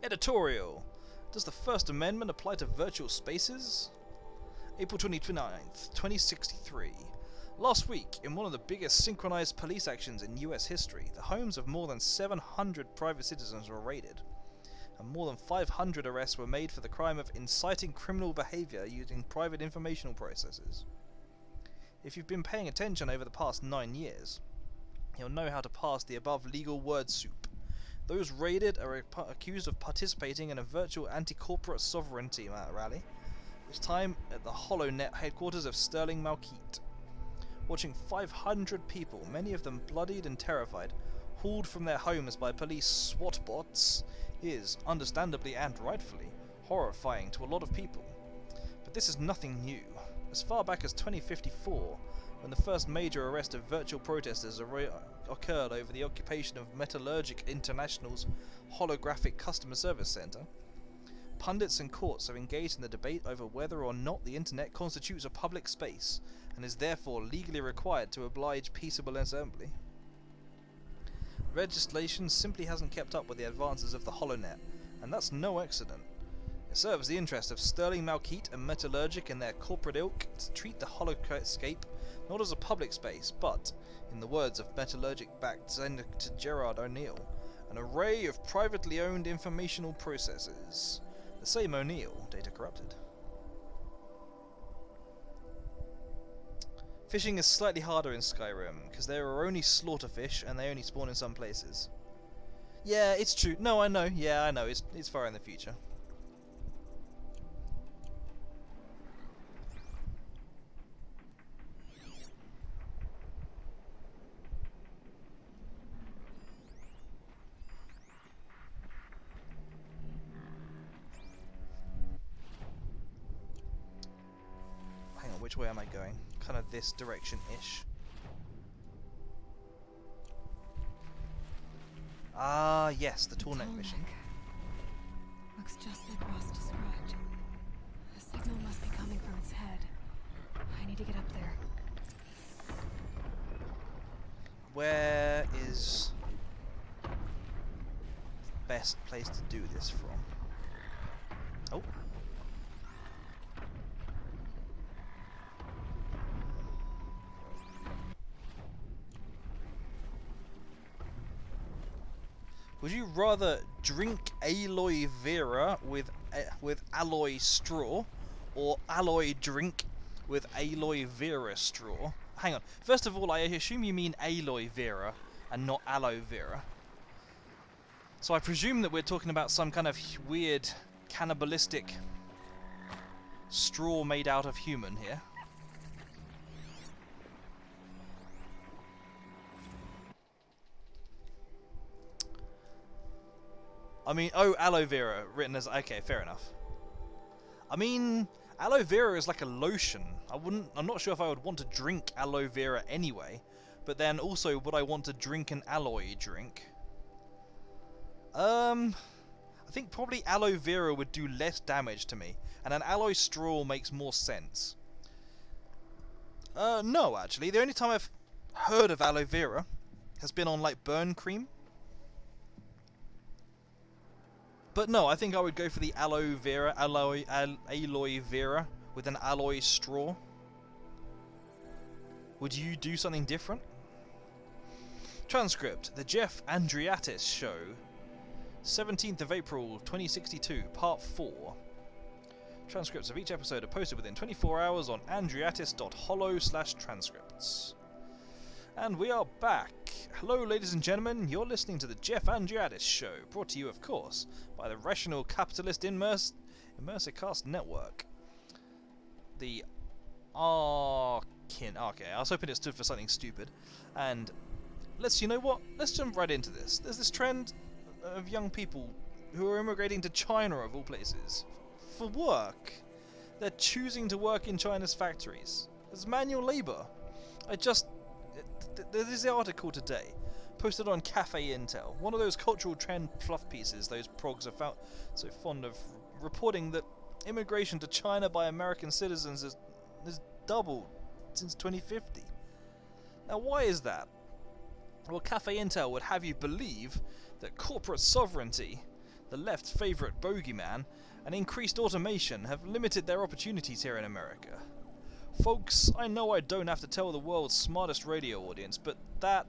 S1: Editorial. Does the First Amendment apply to virtual spaces? April 29th, 2063. Last week, in one of the biggest synchronized police actions in US history, the homes of more than 700 private citizens were raided, and more than 500 arrests were made for the crime of inciting criminal behavior using private informational processes. If you've been paying attention over the past 9 years, you'll know how to pass the above legal word soup. Those raided are accused of participating in a virtual anti-corporate sovereignty rally, this time at the HoloNet headquarters of Sterling Malkeet. Watching 500 people, many of them bloodied and terrified, hauled from their homes by police SWAT bots is, understandably and rightfully, horrifying to a lot of people. But this is nothing new. As far back as 2054, when the first major arrest of virtual protesters occurred over the occupation of Metallurgic International's holographic customer service center, pundits and courts have engaged in the debate over whether or not the internet constitutes a public space and is therefore legally required to oblige peaceable assembly. Legislation simply hasn't kept up with the advances of the HoloNet, and that's no accident. It serves the interest of Sterling Malkeet and Metallurgic and their corporate ilk to treat the Holoscape not as a public space, but, in the words of Metallurgic-backed Senator Gerard O'Neill, an array of privately owned informational processes. The same O'Neill, data corrupted. Fishing is slightly harder in Skyrim, because there are only slaughterfish and they only spawn in some places. Yeah, it's true. No, I know. Yeah, I know. It's far in the future. Hang on, which way am I going? Kind of this direction-ish. Ah, yes, the Tallneck mission.
S4: Looks just like Ross described. The signal must be coming from its head. I need to get up there.
S1: Where is the best place to do this from? Oh. Would you rather drink aloe vera with alloy straw, or alloy drink with aloe vera straw? Hang on. First of all, I assume you mean aloe vera and not aloe vera. So I presume that we're talking about some kind of weird cannibalistic straw made out of human here. I mean, oh, aloe vera, written as... Okay, fair enough. I mean, aloe vera is like a lotion. I'm not sure if I would want to drink aloe vera anyway. But then also, would I want to drink an alloy drink? I think probably aloe vera would do less damage to me. And an alloy straw makes more sense. No, actually. The only time I've heard of aloe vera has been on, like, burn cream. But no, I think I would go for the aloe vera with an alloy straw. Would you do something different? Transcript: The Jeff Andriatis Show, 17th of April 2062, Part 4. Transcripts of each episode are posted within 24 hours on andriatis.holo/transcripts. And we are back. Hello, ladies and gentlemen. You're listening to the Jeff Andriatis Show, brought to you, of course, by the Rational Capitalist Immersicast Network. The Arkin. Okay, I was hoping it stood for something stupid. And you know what? Let's jump right into this. There's this trend of young people who are immigrating to China, of all places, for work. They're choosing to work in China's factories as manual labor. There's the article today, posted on Cafe Intel, one of those cultural trend fluff pieces those progs are so fond of reporting, that immigration to China by American citizens has doubled since 2050. Now, why is that? Well, Cafe Intel would have you believe that corporate sovereignty, the left's favourite bogeyman, and increased automation have limited their opportunities here in America. Folks, I know I don't have to tell the world's smartest radio audience, but that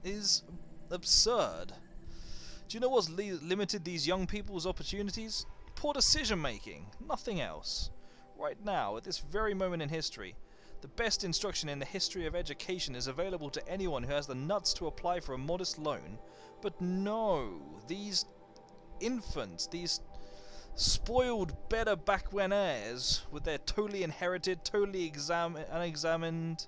S1: is absurd. Do you know what's limited these young people's opportunities? Poor decision making, nothing else. Right now, at this very moment in history, the best instruction in the history of education is available to anyone who has the nuts to apply for a modest loan. But no, these infants, these spoiled better back when heirs, with their totally inherited, totally unexamined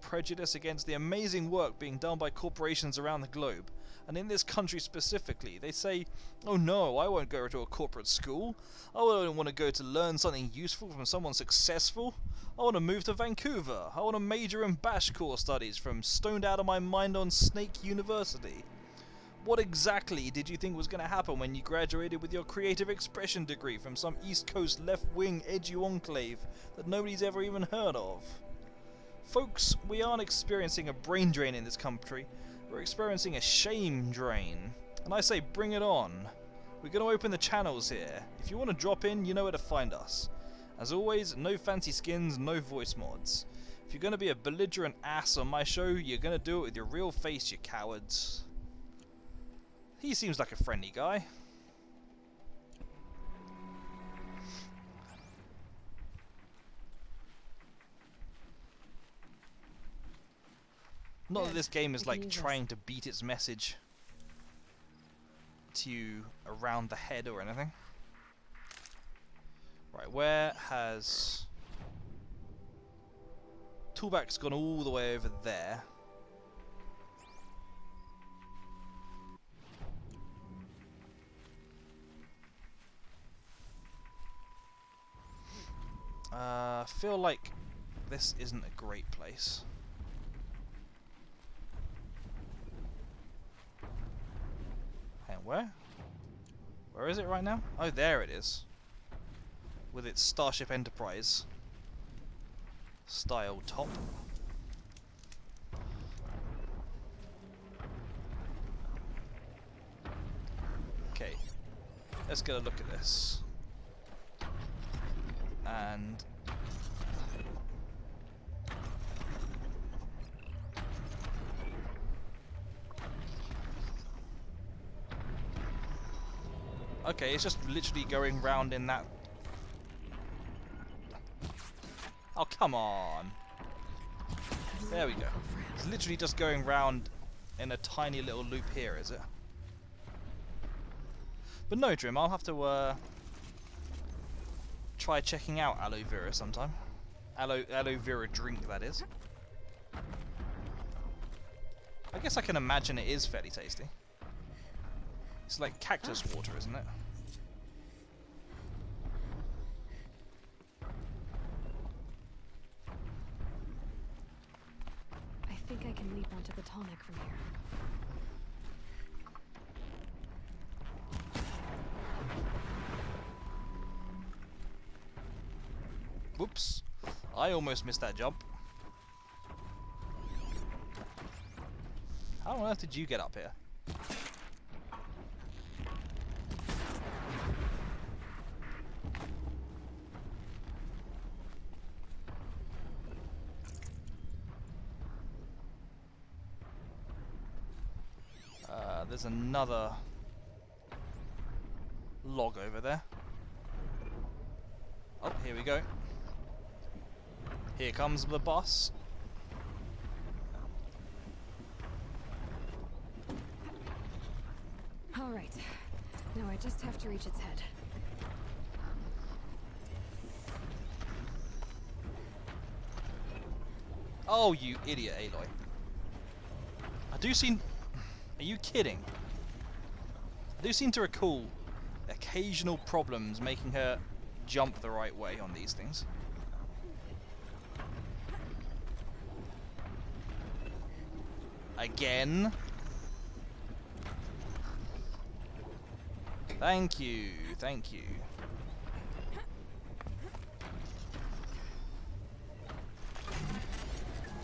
S1: prejudice against the amazing work being done by corporations around the globe, and in this country specifically, they say, oh no, I won't go to a corporate school, I don't want to go to learn something useful from someone successful, I want to move to Vancouver, I want to major in Bashcore studies from stoned out of my mind on Snake University. What exactly did you think was going to happen when you graduated with your creative expression degree from some East Coast left-wing edgy enclave that nobody's ever even heard of? Folks, we aren't experiencing a brain drain in this country, we're experiencing a shame drain. And I say bring it on. We're going to open the channels here. If you want to drop in, you know where to find us. As always, no fancy skins, no voice mods. If you're going to be a belligerent ass on my show, you're going to do it with your real face, you cowards. He seems like a friendly guy. Not that this game is like trying to beat its message to you around the head or anything. Right, where has... Toolback's gone all the way over there. I feel like this isn't a great place. And where? Where is it right now? Oh, there it is. With its Starship Enterprise style top. Okay, let's get a look at this. And okay, it's just literally going round in that. Oh, come on. There we go. It's literally just going round in a tiny little loop here, is it? But no, Drim, I'll have to try checking out aloe vera sometime. Aloe vera drink, that is. I guess I can imagine it is fairly tasty. It's like cactus water, isn't it?
S4: I think I can leap onto the tonic from here.
S1: Whoops. I almost missed that jump. How on earth did you get up here? There's another log over there. Oh, here we go. Here comes the boss.
S4: All right. Now I just have to reach its head.
S1: Oh, you idiot, Aloy. I do seem... Are you kidding? I do seem to recall occasional problems making her jump the right way on these things. Again. Thank you, thank you.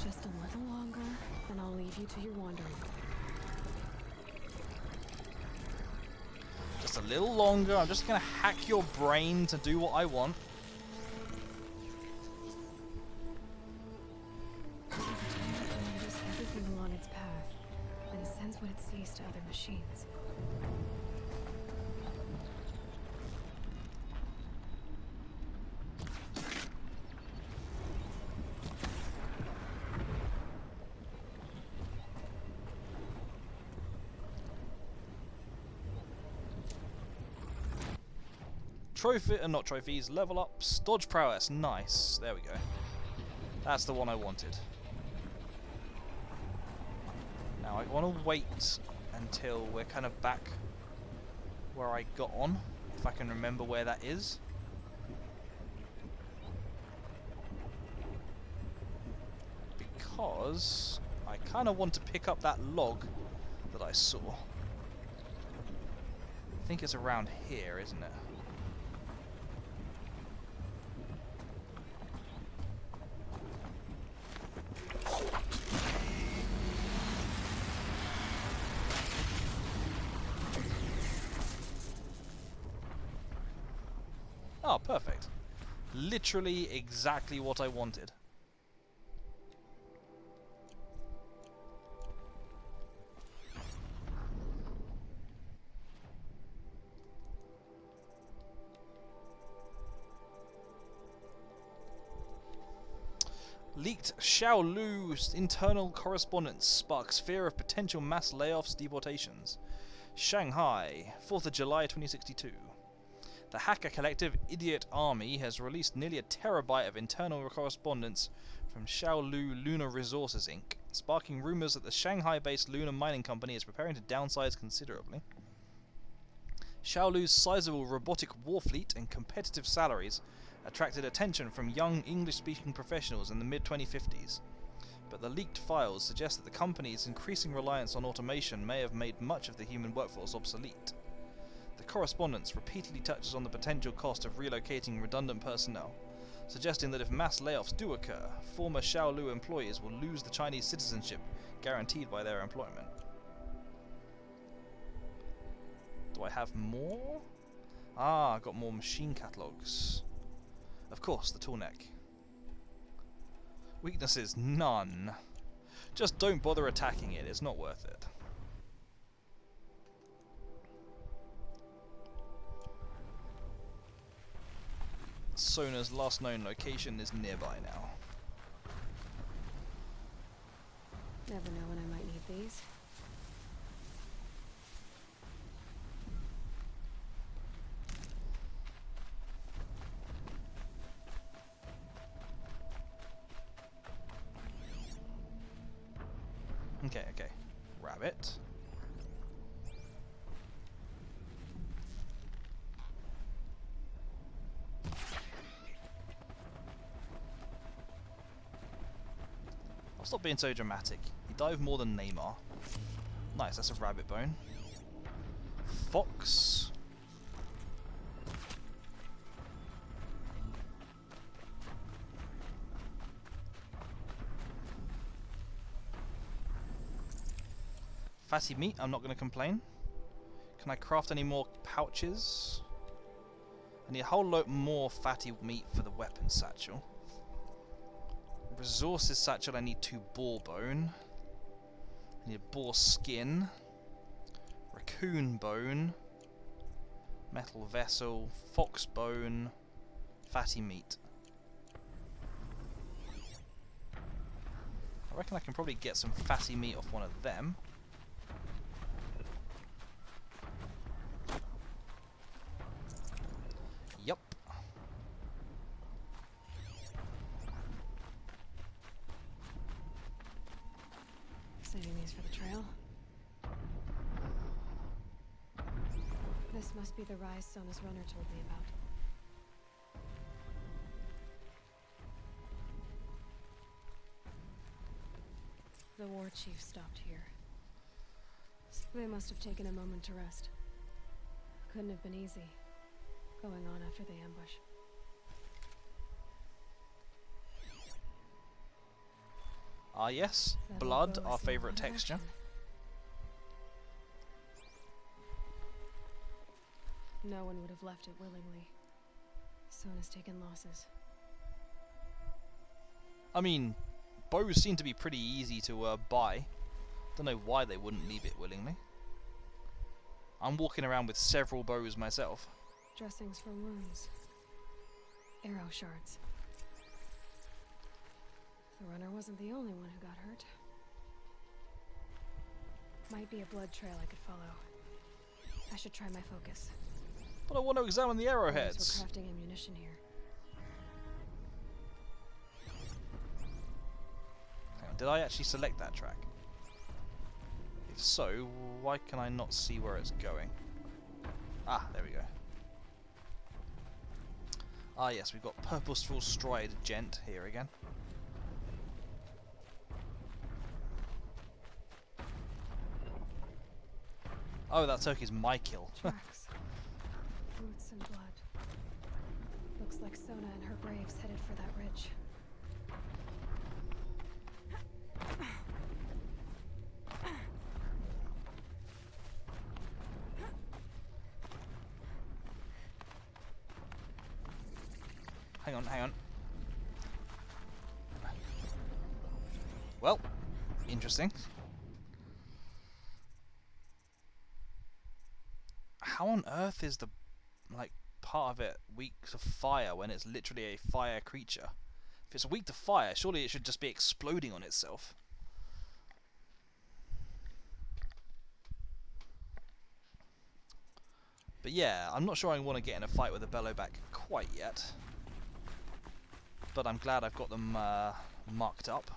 S4: Just a little longer, then I'll leave you to your wandering.
S1: Just a little longer. I'm just gonna hack your brain to do what I want.
S4: Remembers everything along its path, and sends what it sees to other machines.
S1: Trophy, not trophies, level ups, dodge prowess, nice. There we go. That's the one I wanted. Now I want to wait until we're kind of back where I got on, if I can remember where that is. Because I kind of want to pick up that log that I saw. I think it's around here, isn't it? Oh, perfect. Literally exactly what I wanted. Leaked Xiaolu's internal correspondence sparks fear of potential mass layoffs, deportations. Shanghai, 4th of July 2062. The hacker collective Idiot Army has released nearly a terabyte of internal correspondence from Xiaolu Lunar Resources Inc., sparking rumors that the Shanghai-based lunar mining company is preparing to downsize considerably. Xiaolu's sizable robotic war fleet and competitive salaries attracted attention from young English-speaking professionals in the mid-2050s, but the leaked files suggest that the company's increasing reliance on automation may have made much of the human workforce obsolete. The correspondence repeatedly touches on the potential cost of relocating redundant personnel, suggesting that if mass layoffs do occur, former Xiaolu employees will lose the Chinese citizenship guaranteed by their employment. Do I have more? Ah, I got more machine catalogs. Of course, the tool neck. Weaknesses, none. Just don't bother attacking it, it's not worth it. Sona's last known location is nearby now.
S4: Never know when I might need these.
S1: Okay. Rabbit. I'll stop being so dramatic. He dived more than Neymar. Nice, that's a rabbit bone. Fox. Fatty meat, I'm not going to complain. Can I craft any more pouches? I need a whole lot more fatty meat for the weapon satchel. Resources satchel, I need 2 boar bone. I need a boar skin. Raccoon bone. Metal vessel. Fox bone. Fatty meat. I reckon I can probably get some fatty meat off one of them. Yup.
S4: Saving these for the trail. This must be the rise Sona's runner told me about. The war chief stopped here. They must have taken a moment to rest. Couldn't have been easy, going on after the ambush.
S1: Ah yes,
S4: That'll
S1: blood,
S4: go
S1: our
S4: as the
S1: favourite
S4: line of
S1: texture.
S4: action. No one would have left it willingly. Sona's taken losses.
S1: I mean, bows seem to be pretty easy to buy. Don't know why they wouldn't leave it willingly. I'm walking around with several bows myself.
S4: Dressings for wounds. Arrow shards. The runner wasn't the only one who got hurt. Might be a blood trail I could follow. I should try my focus.
S1: But I want to examine the
S4: Others
S1: arrowheads.
S4: were crafting ammunition here.
S1: Hang on, did I actually select that track? If so, why can I not see where it's going? Ah, there we go. Ah yes, we've got Purposeful Stride Gent here again. Oh, that turkey's my kill.
S4: Tracks. Boots and blood. Looks like Sona and her braves headed for that ridge.
S1: hang on, hang on. Well, interesting. How on earth is the, like, part of it weak to fire when it's literally a fire creature? If it's weak to fire, surely it should just be exploding on itself. But yeah, I'm not sure I want to get in a fight with a Bellowback quite yet. But I'm glad I've got them marked up.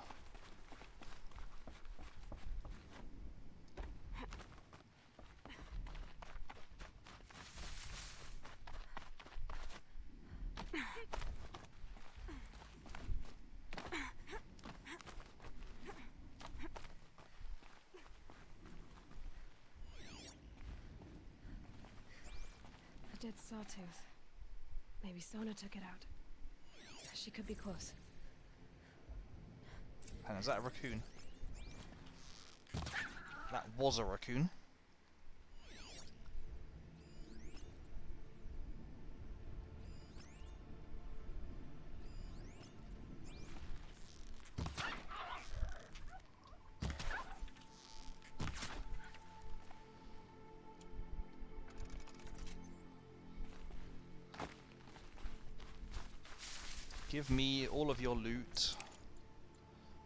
S4: A dead sawtooth. Maybe Sona took it out. She could be close.
S1: And is that a raccoon? That was a raccoon. Give me all of your loot.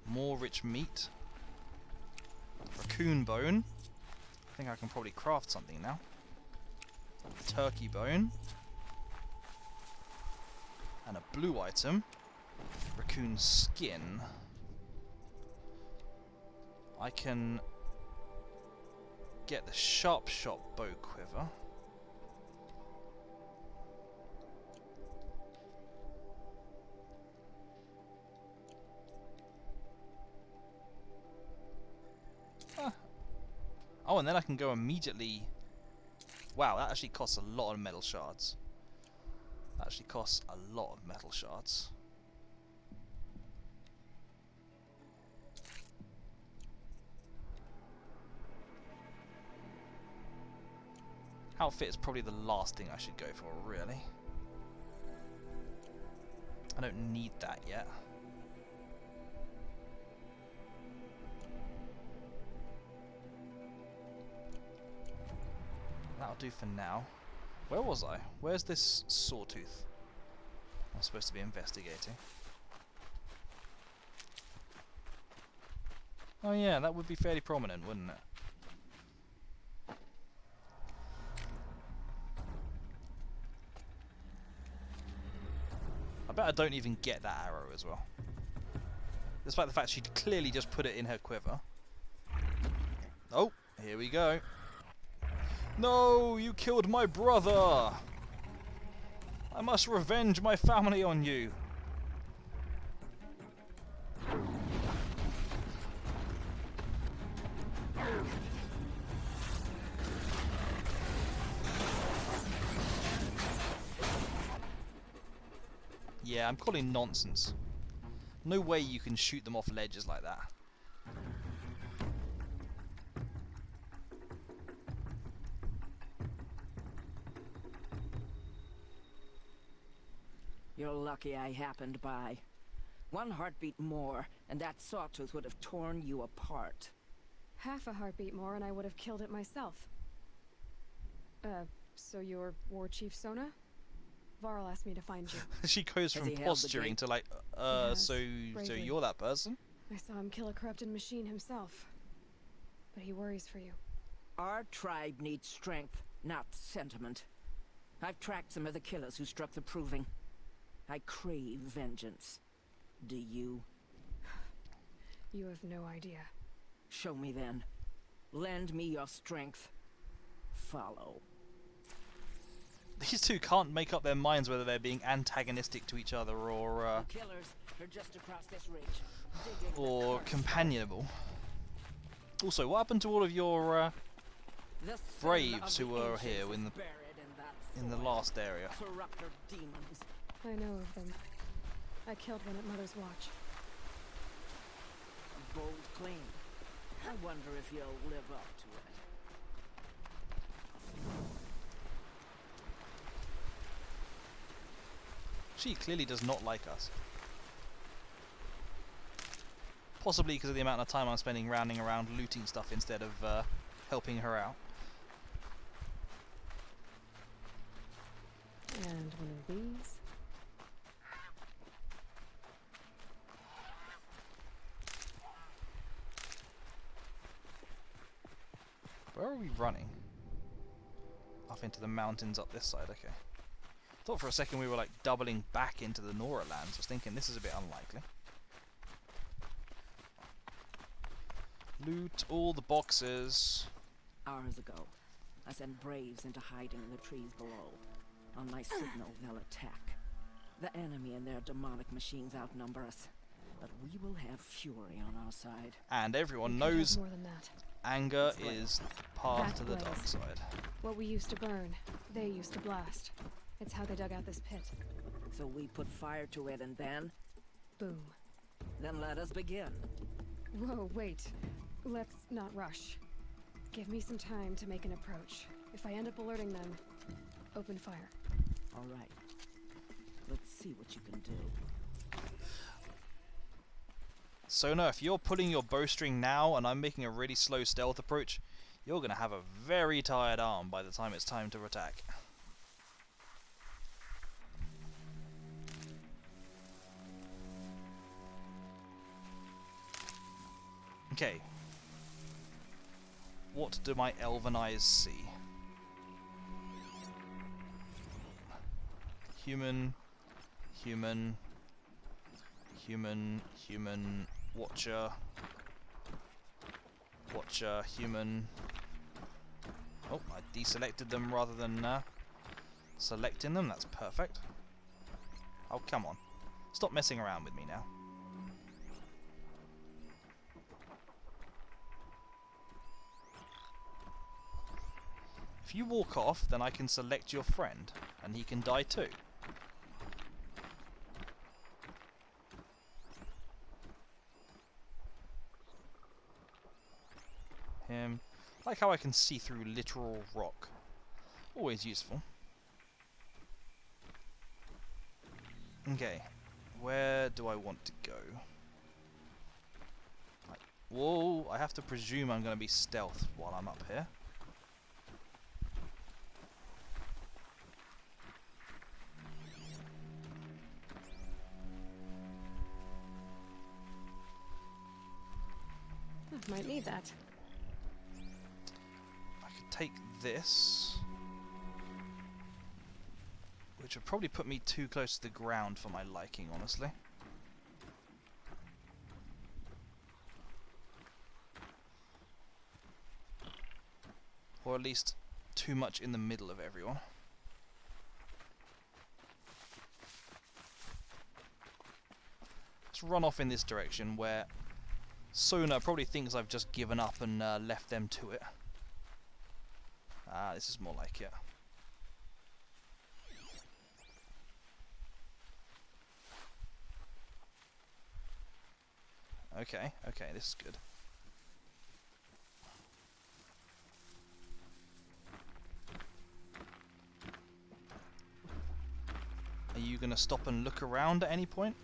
S1: More rich meat. Raccoon bone. I think I can probably craft something now. Turkey bone. And a blue item. Raccoon skin. I can get the sharp shot bow quiver. Oh, and then I can go immediately... Wow, that actually costs a lot of metal shards. That actually costs a lot of metal shards. Outfit is probably the last thing I should go for, really. I don't need that yet. That'll do for now. Where was I? Where's this sawtooth I'm supposed to be investigating? Oh yeah, that would be fairly prominent, wouldn't it? I bet I don't even get that arrow as well. Despite the fact she'd clearly just put it in her quiver. Oh, here we go. No, you killed my brother! I must revenge my family on you. Yeah, I'm calling nonsense. No way you can shoot them off ledges like that.
S12: You're lucky I happened by. One heartbeat more, and that sawtooth would have torn you apart.
S4: Half a heartbeat more and I would have killed it myself. So you're War Chief Sona? Varl asked me to find you.
S1: She goes from posturing to like, so you're that person?
S4: I saw him kill a corrupted machine himself. But he worries for you.
S12: Our tribe needs strength, not sentiment. I've tracked some of the killers who struck the Proving. I crave vengeance. Do you?
S4: You have no idea.
S12: Show me then. Lend me your strength. Follow.
S1: These two can't make up their minds whether they're being antagonistic to each other or
S12: The killers are just across this ridge.
S1: or companionable. Also, what happened to all of your braves who were here in the last area?
S12: Corrupter demons.
S4: I know of them. I killed one at Mother's Watch.
S12: A bold claim. I wonder if you'll live up to it.
S1: She clearly does not like us. Possibly because of the amount of time I'm spending rounding around looting stuff instead of helping her out.
S4: And one of these.
S1: Where are we running? Up into the mountains up this side, okay. Thought for a second we were like doubling back into the Nora lands. I was thinking this is a bit unlikely. Loot all the boxes.
S12: Hours ago, I sent Braves into hiding in the trees below. On my signal, they'll attack. The enemy and their demonic machines outnumber us, but we will have fury on our side.
S1: And everyone
S4: We could have
S1: knows
S4: more than that.
S1: anger is the path
S4: That's
S1: to the
S4: Blaze.
S1: dark side.
S4: What we used to burn, they used to blast. It's how they dug out this pit.
S12: So we put fire to it and then?
S4: Boom.
S12: Then let us begin.
S4: Whoa, wait. Let's not rush. Give me some time to make an approach. If I end up alerting them, open fire.
S12: All right. Let's see what you can do.
S1: Sona, if you're pulling your bowstring now and I'm making a really slow stealth approach, you're going to have a very tired arm by the time it's time to attack. Okay. What do my elven eyes see? Human, human, human, human, watcher, watcher, human. Oh, I deselected them rather than selecting them. That's perfect. Oh, come on. Stop messing around with me now. If you walk off, then I can select your friend, and he can die too. Him. I like how I can see through literal rock. Always useful. Okay. Where do I want to go? Right. Whoa, I have to presume I'm going to be stealth while I'm up here.
S4: Might need that.
S1: I could take this, which would probably put me too close to the ground for my liking, honestly. Or at least too much in the middle of everyone. Let's run off in this direction where Sona probably thinks I've just given up and left them to it. Ah, this is more like it. Okay, okay, this is good. Are you gonna stop and look around at any point?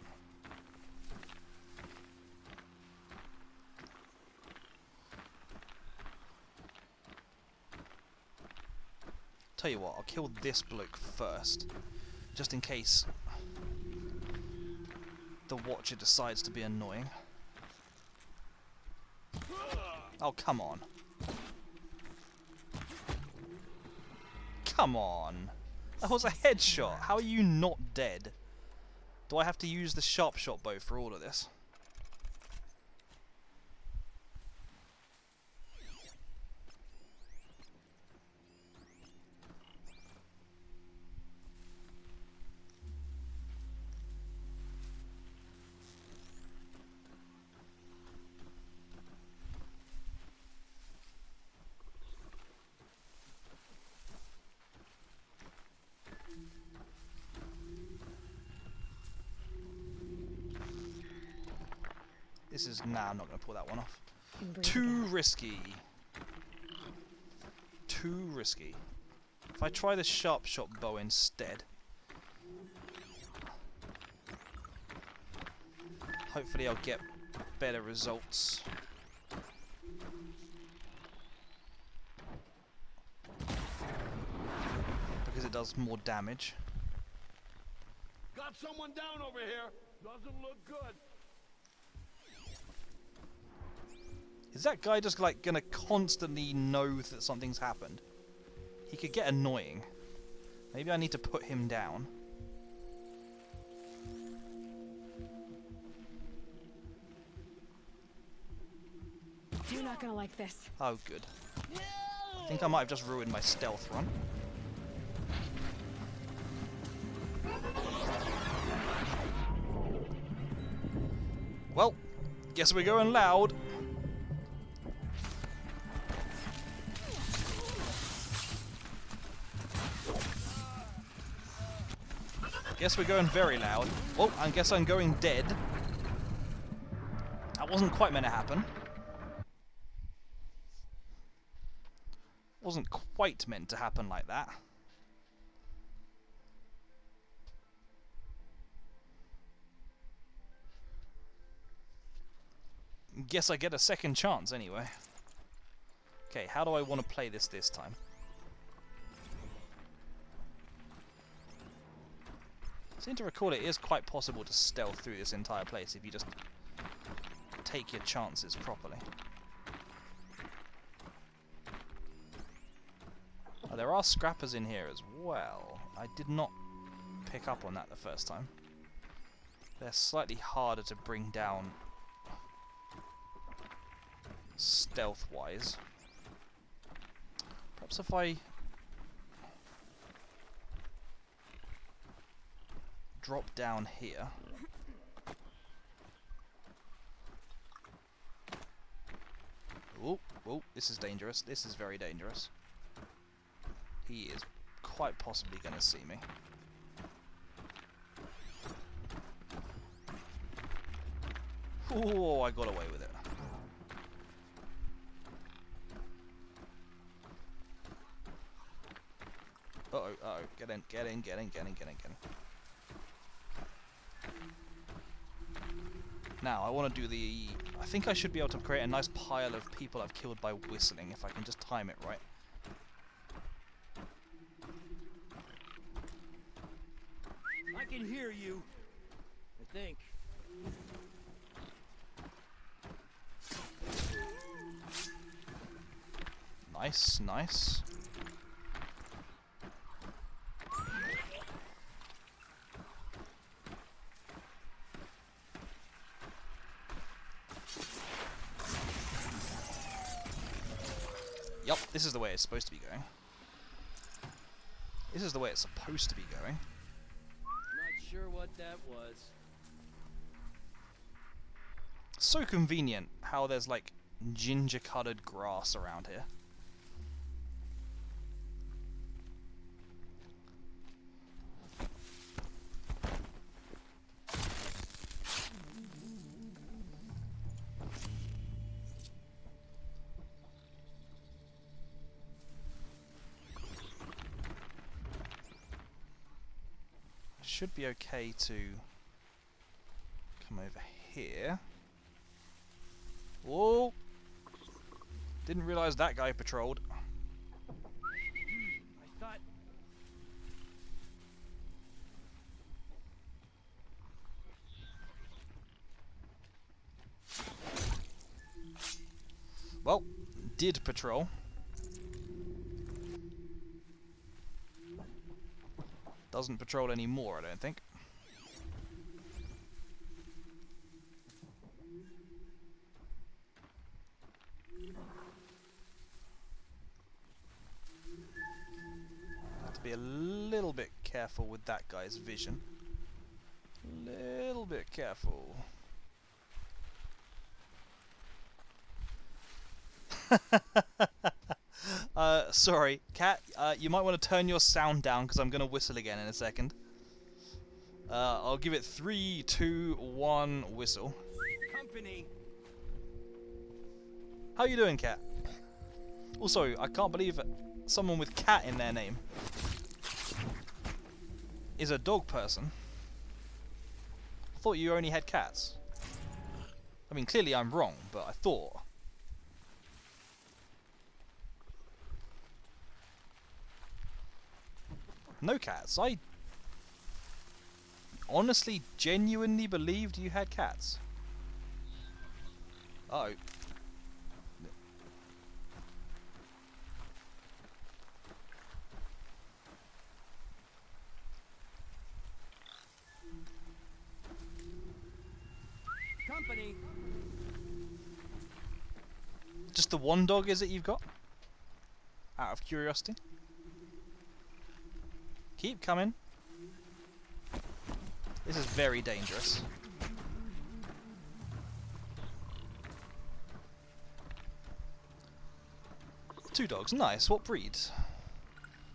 S1: Tell you what, I'll kill this bloke first, just in case the Watcher decides to be annoying. Oh, come on. Come on. That was a headshot. How are you not dead? Do I have to use the sharp shot bow for all of this? This is... Nah, I'm not going to pull that one off. Too risky. Too risky. If I try the sharp shot bow instead... Hopefully I'll get better results. Because it does more damage.
S5: Got someone down over here. Doesn't look good.
S1: Is that guy just like gonna constantly know that something's happened? He could get annoying. Maybe I need to put him down.
S4: You're not gonna like this.
S1: Oh, good. I think I might have just ruined my stealth run. Well, guess we're going loud. Guess we're going very loud. Oh, I guess I'm going dead. That wasn't quite meant to happen. Wasn't quite meant to happen like that. Guess I get a second chance anyway. Okay, how do I want to play this time? I seem to recall it is quite possible to stealth through this entire place if you just take your chances properly. Oh, there are scrappers in here as well. I did not pick up on that the first time. They're slightly harder to bring down stealth-wise. Perhaps if I drop down here. Oh, oh, this is dangerous. This is very dangerous. He is quite possibly going to see me. Oh, I got away with it. Uh-oh, uh-oh. Get in, get in, get in, get in, get in, get in. Now, I want to do the... I think I should be able to create a nice pile of people I've killed by whistling, if I can just time it right.
S3: I can hear you. I think.
S1: Nice, nice. Yup, this is the way it's supposed to be going. This is the way it's supposed to be going.
S3: Not sure what that was.
S1: So convenient how there's like ginger-coloured grass around here. Should be okay to come over here. Whoa! Didn't realise that guy patrolled.
S3: I thought.
S1: Well, did patrol. Doesn't patrol anymore, I don't think. Have to be a little bit careful with that guy's vision. Little bit careful. Sorry, Cat, you might want to turn your sound down because I'm going to whistle again in a second. I'll give it 3, 2, 1, whistle.
S3: Company.
S1: How you doing, Cat? Also, I can't believe someone with cat in their name is a dog person. I thought you only had cats. I mean, clearly I'm wrong, but I thought. No cats. I honestly, genuinely believed you had cats. Uh oh.
S10: Company.
S1: Just the one dog, is it, you've got? Out of curiosity. Keep coming. This is very dangerous. Two dogs, nice. What breed?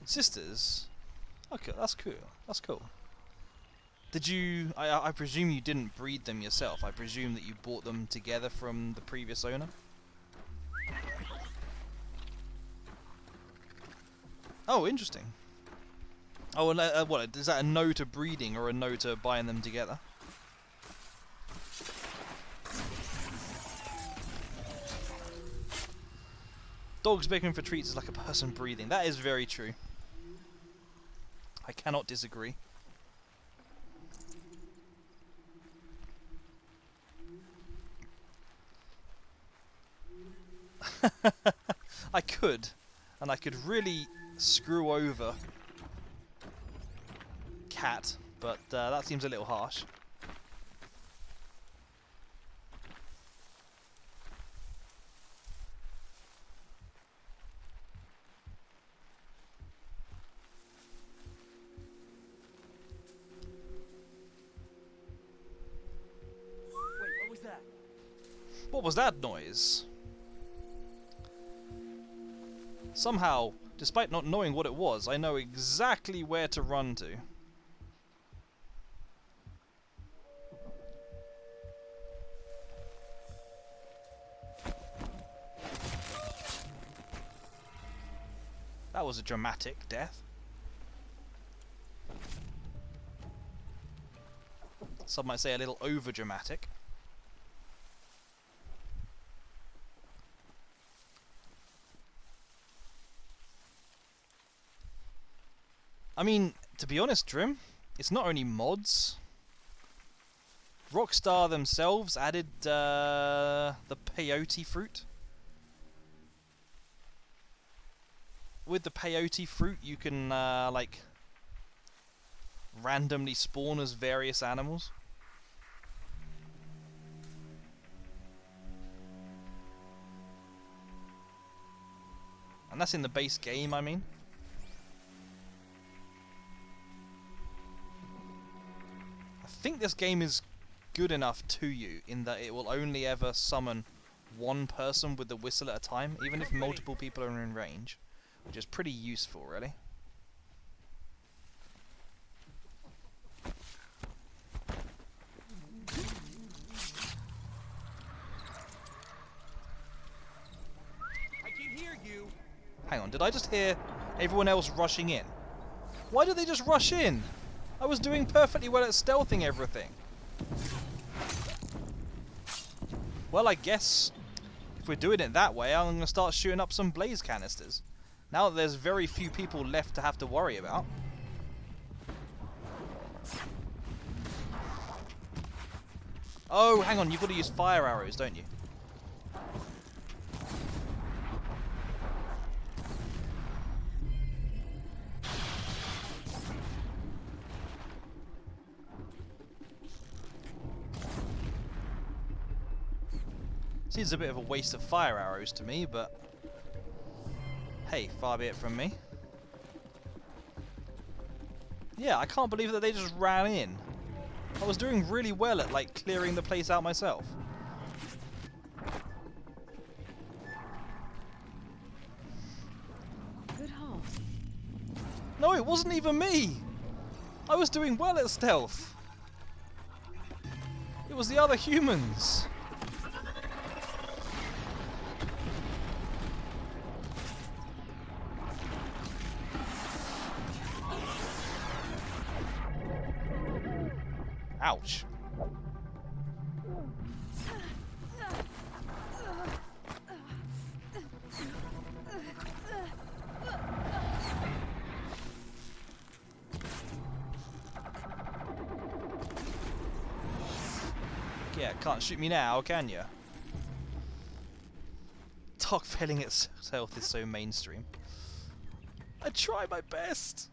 S1: Sisters? Okay, that's cool. That's cool. Did you... I presume you didn't breed them yourself. I presume that you bought them together from the previous owner? Oh, interesting. Oh, and what, is that a no to breeding or a no to buying them together? Dogs begging for treats is like a person breathing. That is very true. I cannot disagree. I could. And I could really screw over Cat, but that seems a little harsh.
S10: Wait, what was that?
S1: What was that noise? Somehow, despite not knowing what it was, I know exactly where to run to. That was a dramatic death. Some might say a little over-dramatic. I mean, to be honest, Drim, it's not only mods. Rockstar themselves added the peyote fruit. With the peyote fruit, you can like randomly spawn as various animals. And that's in the base game, I mean. I think this game is good enough to you in that it will only ever summon one person with the whistle at a time, even if multiple people are in range, which is pretty useful, really.
S5: I can hear you.
S1: Hang on, did I just hear everyone else rushing in? Why did they just rush in? I was doing perfectly well at stealthing everything. Well, I guess if we're doing it that way, I'm going to start shooting up some blaze canisters. Now that there's very few people left to have to worry about. Oh, hang on, you've got to use fire arrows, don't you? Seems a bit of a waste of fire arrows to me, but hey, far be it from me. Yeah, I can't believe that they just ran in. I was doing really well at, like, clearing the place out myself.
S12: Good haul.
S1: No, it wasn't even me! I was doing well at stealth. It was the other humans. Ouch. Yeah, can't shoot me now, can you? Dark failing itself is so mainstream. I try my best.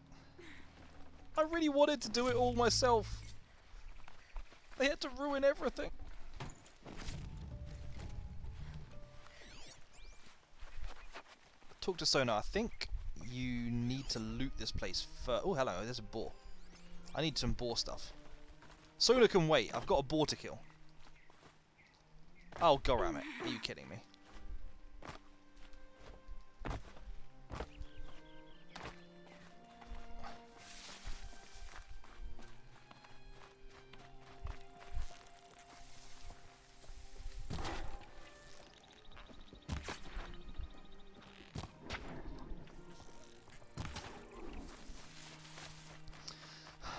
S1: I really wanted to do it all myself. They had to ruin everything. Talk to Sona. I think you need to loot this place first. Oh, hello. There's a boar. I need some boar stuff. Sona can wait. I've got a boar to kill. Oh, goramit. Are you kidding me?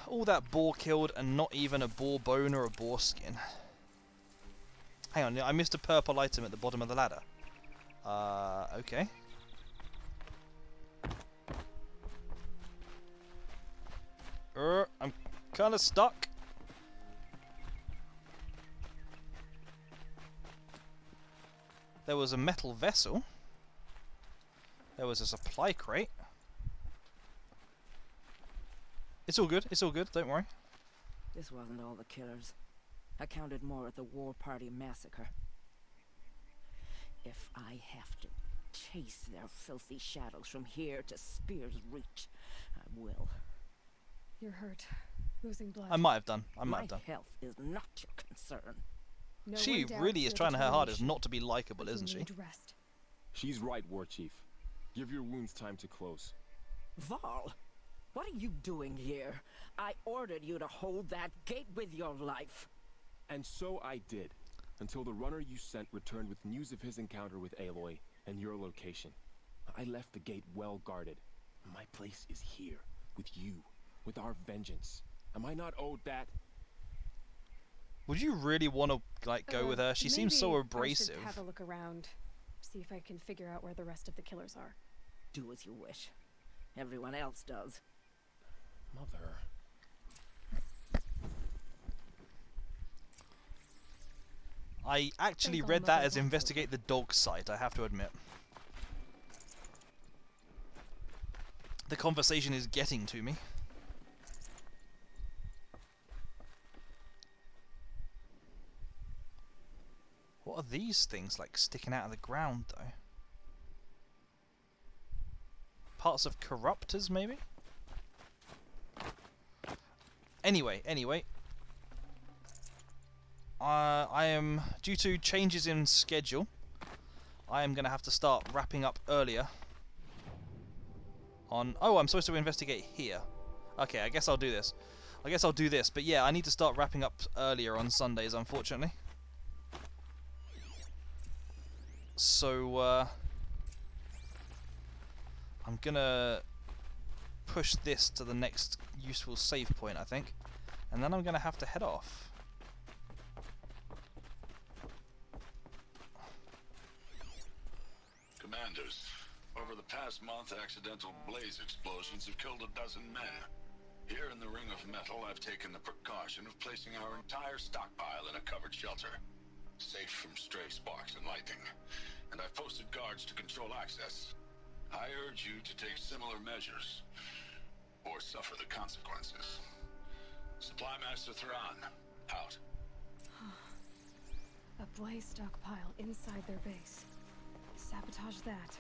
S1: All that boar killed and not even a boar bone or a boar skin. Hang on, I missed a purple item at the bottom of the ladder. Okay. I'm kind of stuck. There was a metal vessel. There was a supply crate. It's all good, don't worry.
S12: This wasn't all the killers. I counted more at the War Party massacre. If I have to chase their filthy shadows from here to Spear's Reach, I will.
S4: You're hurt. Losing blood.
S1: I might have done.
S12: My health is not your concern.
S4: No
S1: She
S4: one doubts
S1: really is
S4: your
S1: trying her hardest
S4: determination,
S1: not to be likable,
S4: but you
S1: isn't she?
S4: need rest.
S7: She's right, War Chief. Give your wounds time to close.
S12: Varl, what are you doing here? I ordered you to hold that gate with your life.
S7: And so I did, until the runner you sent returned with news of his encounter with Aloy and your location. I left the gate well guarded. My place is here, with you, with our vengeance. Am I not owed that?
S1: Would you really want to go with her? She seems so
S4: Maybe
S1: abrasive.
S4: I should have a look around, see if I can figure out where the rest of the killers are.
S12: Do as you wish. Everyone else does.
S7: Mother.
S1: I actually
S4: Think
S1: read
S4: I'll
S1: that
S4: mother
S1: as
S4: that
S1: investigate the dog site, I have to admit. The conversation is getting to me. What are these things like sticking out of the ground though? Parts of corruptors maybe? Anyway. I am, due to changes in schedule, I am going to have to start wrapping up earlier on... Oh, I'm supposed to investigate here. Okay, I guess I'll do this. But yeah, I need to start wrapping up earlier on Sundays, unfortunately. So, I'm going to push this to the next useful save point, I think. And then I'm going to have to head off.
S13: Commanders, over the past month, accidental blaze explosions have killed a dozen men. Here in the Ring of Metal, I've taken the precaution of placing our entire stockpile in a covered shelter, safe from stray sparks and lightning. And I've posted guards to control access. I urge you to take similar measures, or suffer the consequences. Supply Master Thrawn, out.
S4: A blaze stockpile inside their base. Sabotage that,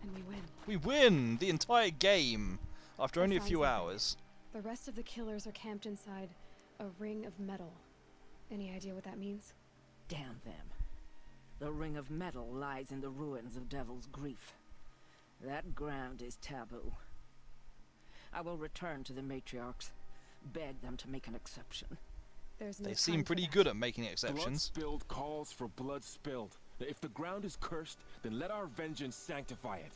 S4: and we win.
S1: We win the entire game after only a
S4: found
S1: few
S4: something.
S1: hours.
S4: The rest of the killers are camped inside a ring of metal. Any idea what that means?
S12: Damn them. The Ring of Metal lies in the ruins of Devil's Grief. That ground is taboo. I will return to the matriarchs, beg them to make an exception.
S4: There's no
S1: They
S4: time
S1: seem
S4: for
S1: pretty
S4: that.
S1: good at making
S7: Blood
S1: exceptions.
S7: spilled calls for blood spilled. If the ground is cursed, then let our vengeance sanctify it.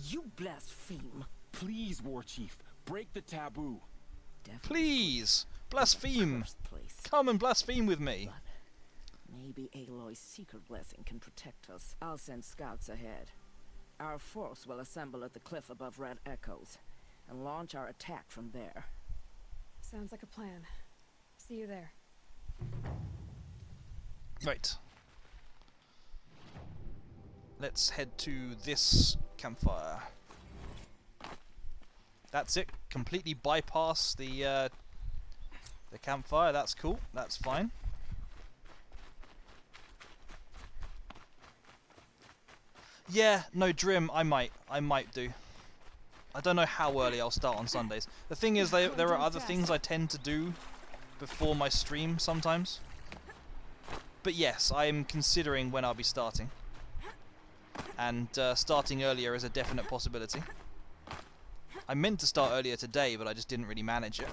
S12: You blaspheme.
S7: Please, War Chief, break the taboo.
S12: Devil's
S1: Please, blaspheme.
S12: cursed place.
S1: Come and blaspheme with me.
S12: Maybe Aloy's secret blessing can protect us. I'll send scouts ahead. Our force will assemble at the cliff above Red Echoes, and launch our attack from there.
S4: Sounds like a plan. See you there.
S1: Right. Let's head to this campfire. That's it. Completely bypass the campfire. That's cool. That's fine. Yeah, no, Drim, I might do. I don't know how early I'll start on Sundays. The thing is, there are other things I tend to do before my stream sometimes. But yes, I am considering when I'll be starting. And starting earlier is a definite possibility. I meant to start earlier today, but I just didn't really manage it.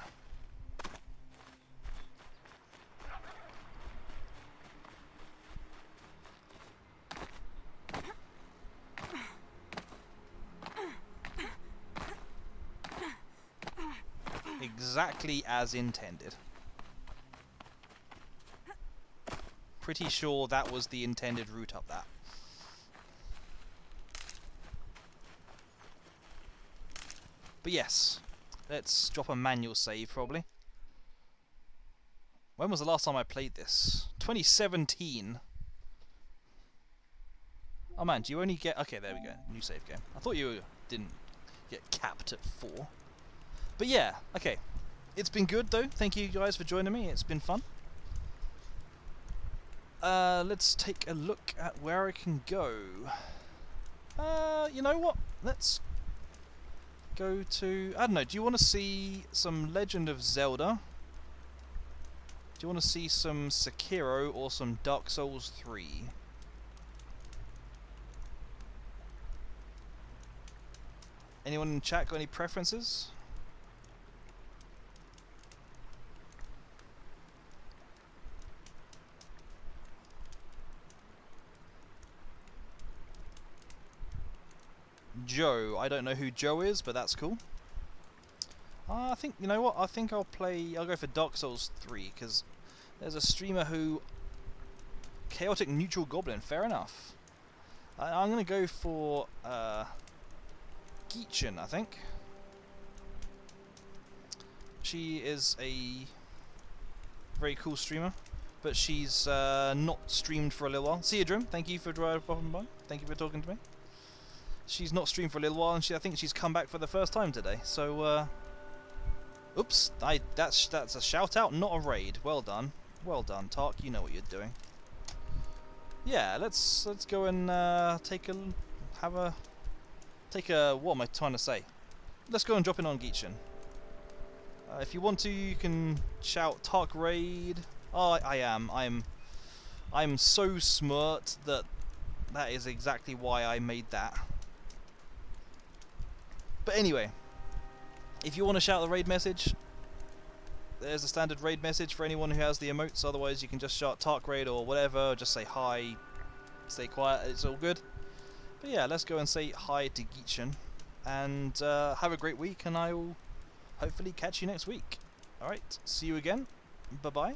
S1: Exactly as intended. Pretty sure that was the intended route up that. But yes, let's drop a manual save probably. When was the last time I played this? 2017. Oh man, do you only get... Okay, there we go. New save game. I thought you didn't get capped at 4. But yeah, okay. It's been good though. Thank you guys for joining me. It's been fun. Let's take a look at where I can go. You know what? Let's go to... I don't know. Do you want to see some Legend of Zelda? Do you want to see some Sekiro or some Dark Souls 3? Anyone in chat got any preferences? Joe. I don't know who Joe is, but that's cool. I think, you know what, I think I'll go for Dark Souls 3, because there's a streamer who... Chaotic Neutral Goblin, fair enough. I'm going to go for Geetchin, I think. She is a very cool streamer, but she's not streamed for a little while. See you, Drim. Thank you for dropping by. Thank you for talking to me. She's not streamed for a little while, and I think she's come back for the first time today. So, oops, that's a shout out, not a raid. Well done, Tark. You know what you're doing. Yeah, let's go and take a what am I trying to say? Let's go and drop in on Geetchin. If you want to, you can shout Tark raid. Oh, I'm so smart that is exactly why I made that. But anyway, if you want to shout the raid message, there's a standard raid message for anyone who has the emotes. Otherwise, you can just shout Tark raid or whatever. Just say hi, stay quiet. It's all good. But yeah, let's go and say hi to Geetchin, and have a great week. And I will hopefully catch you next week. All right, see you again. Bye bye.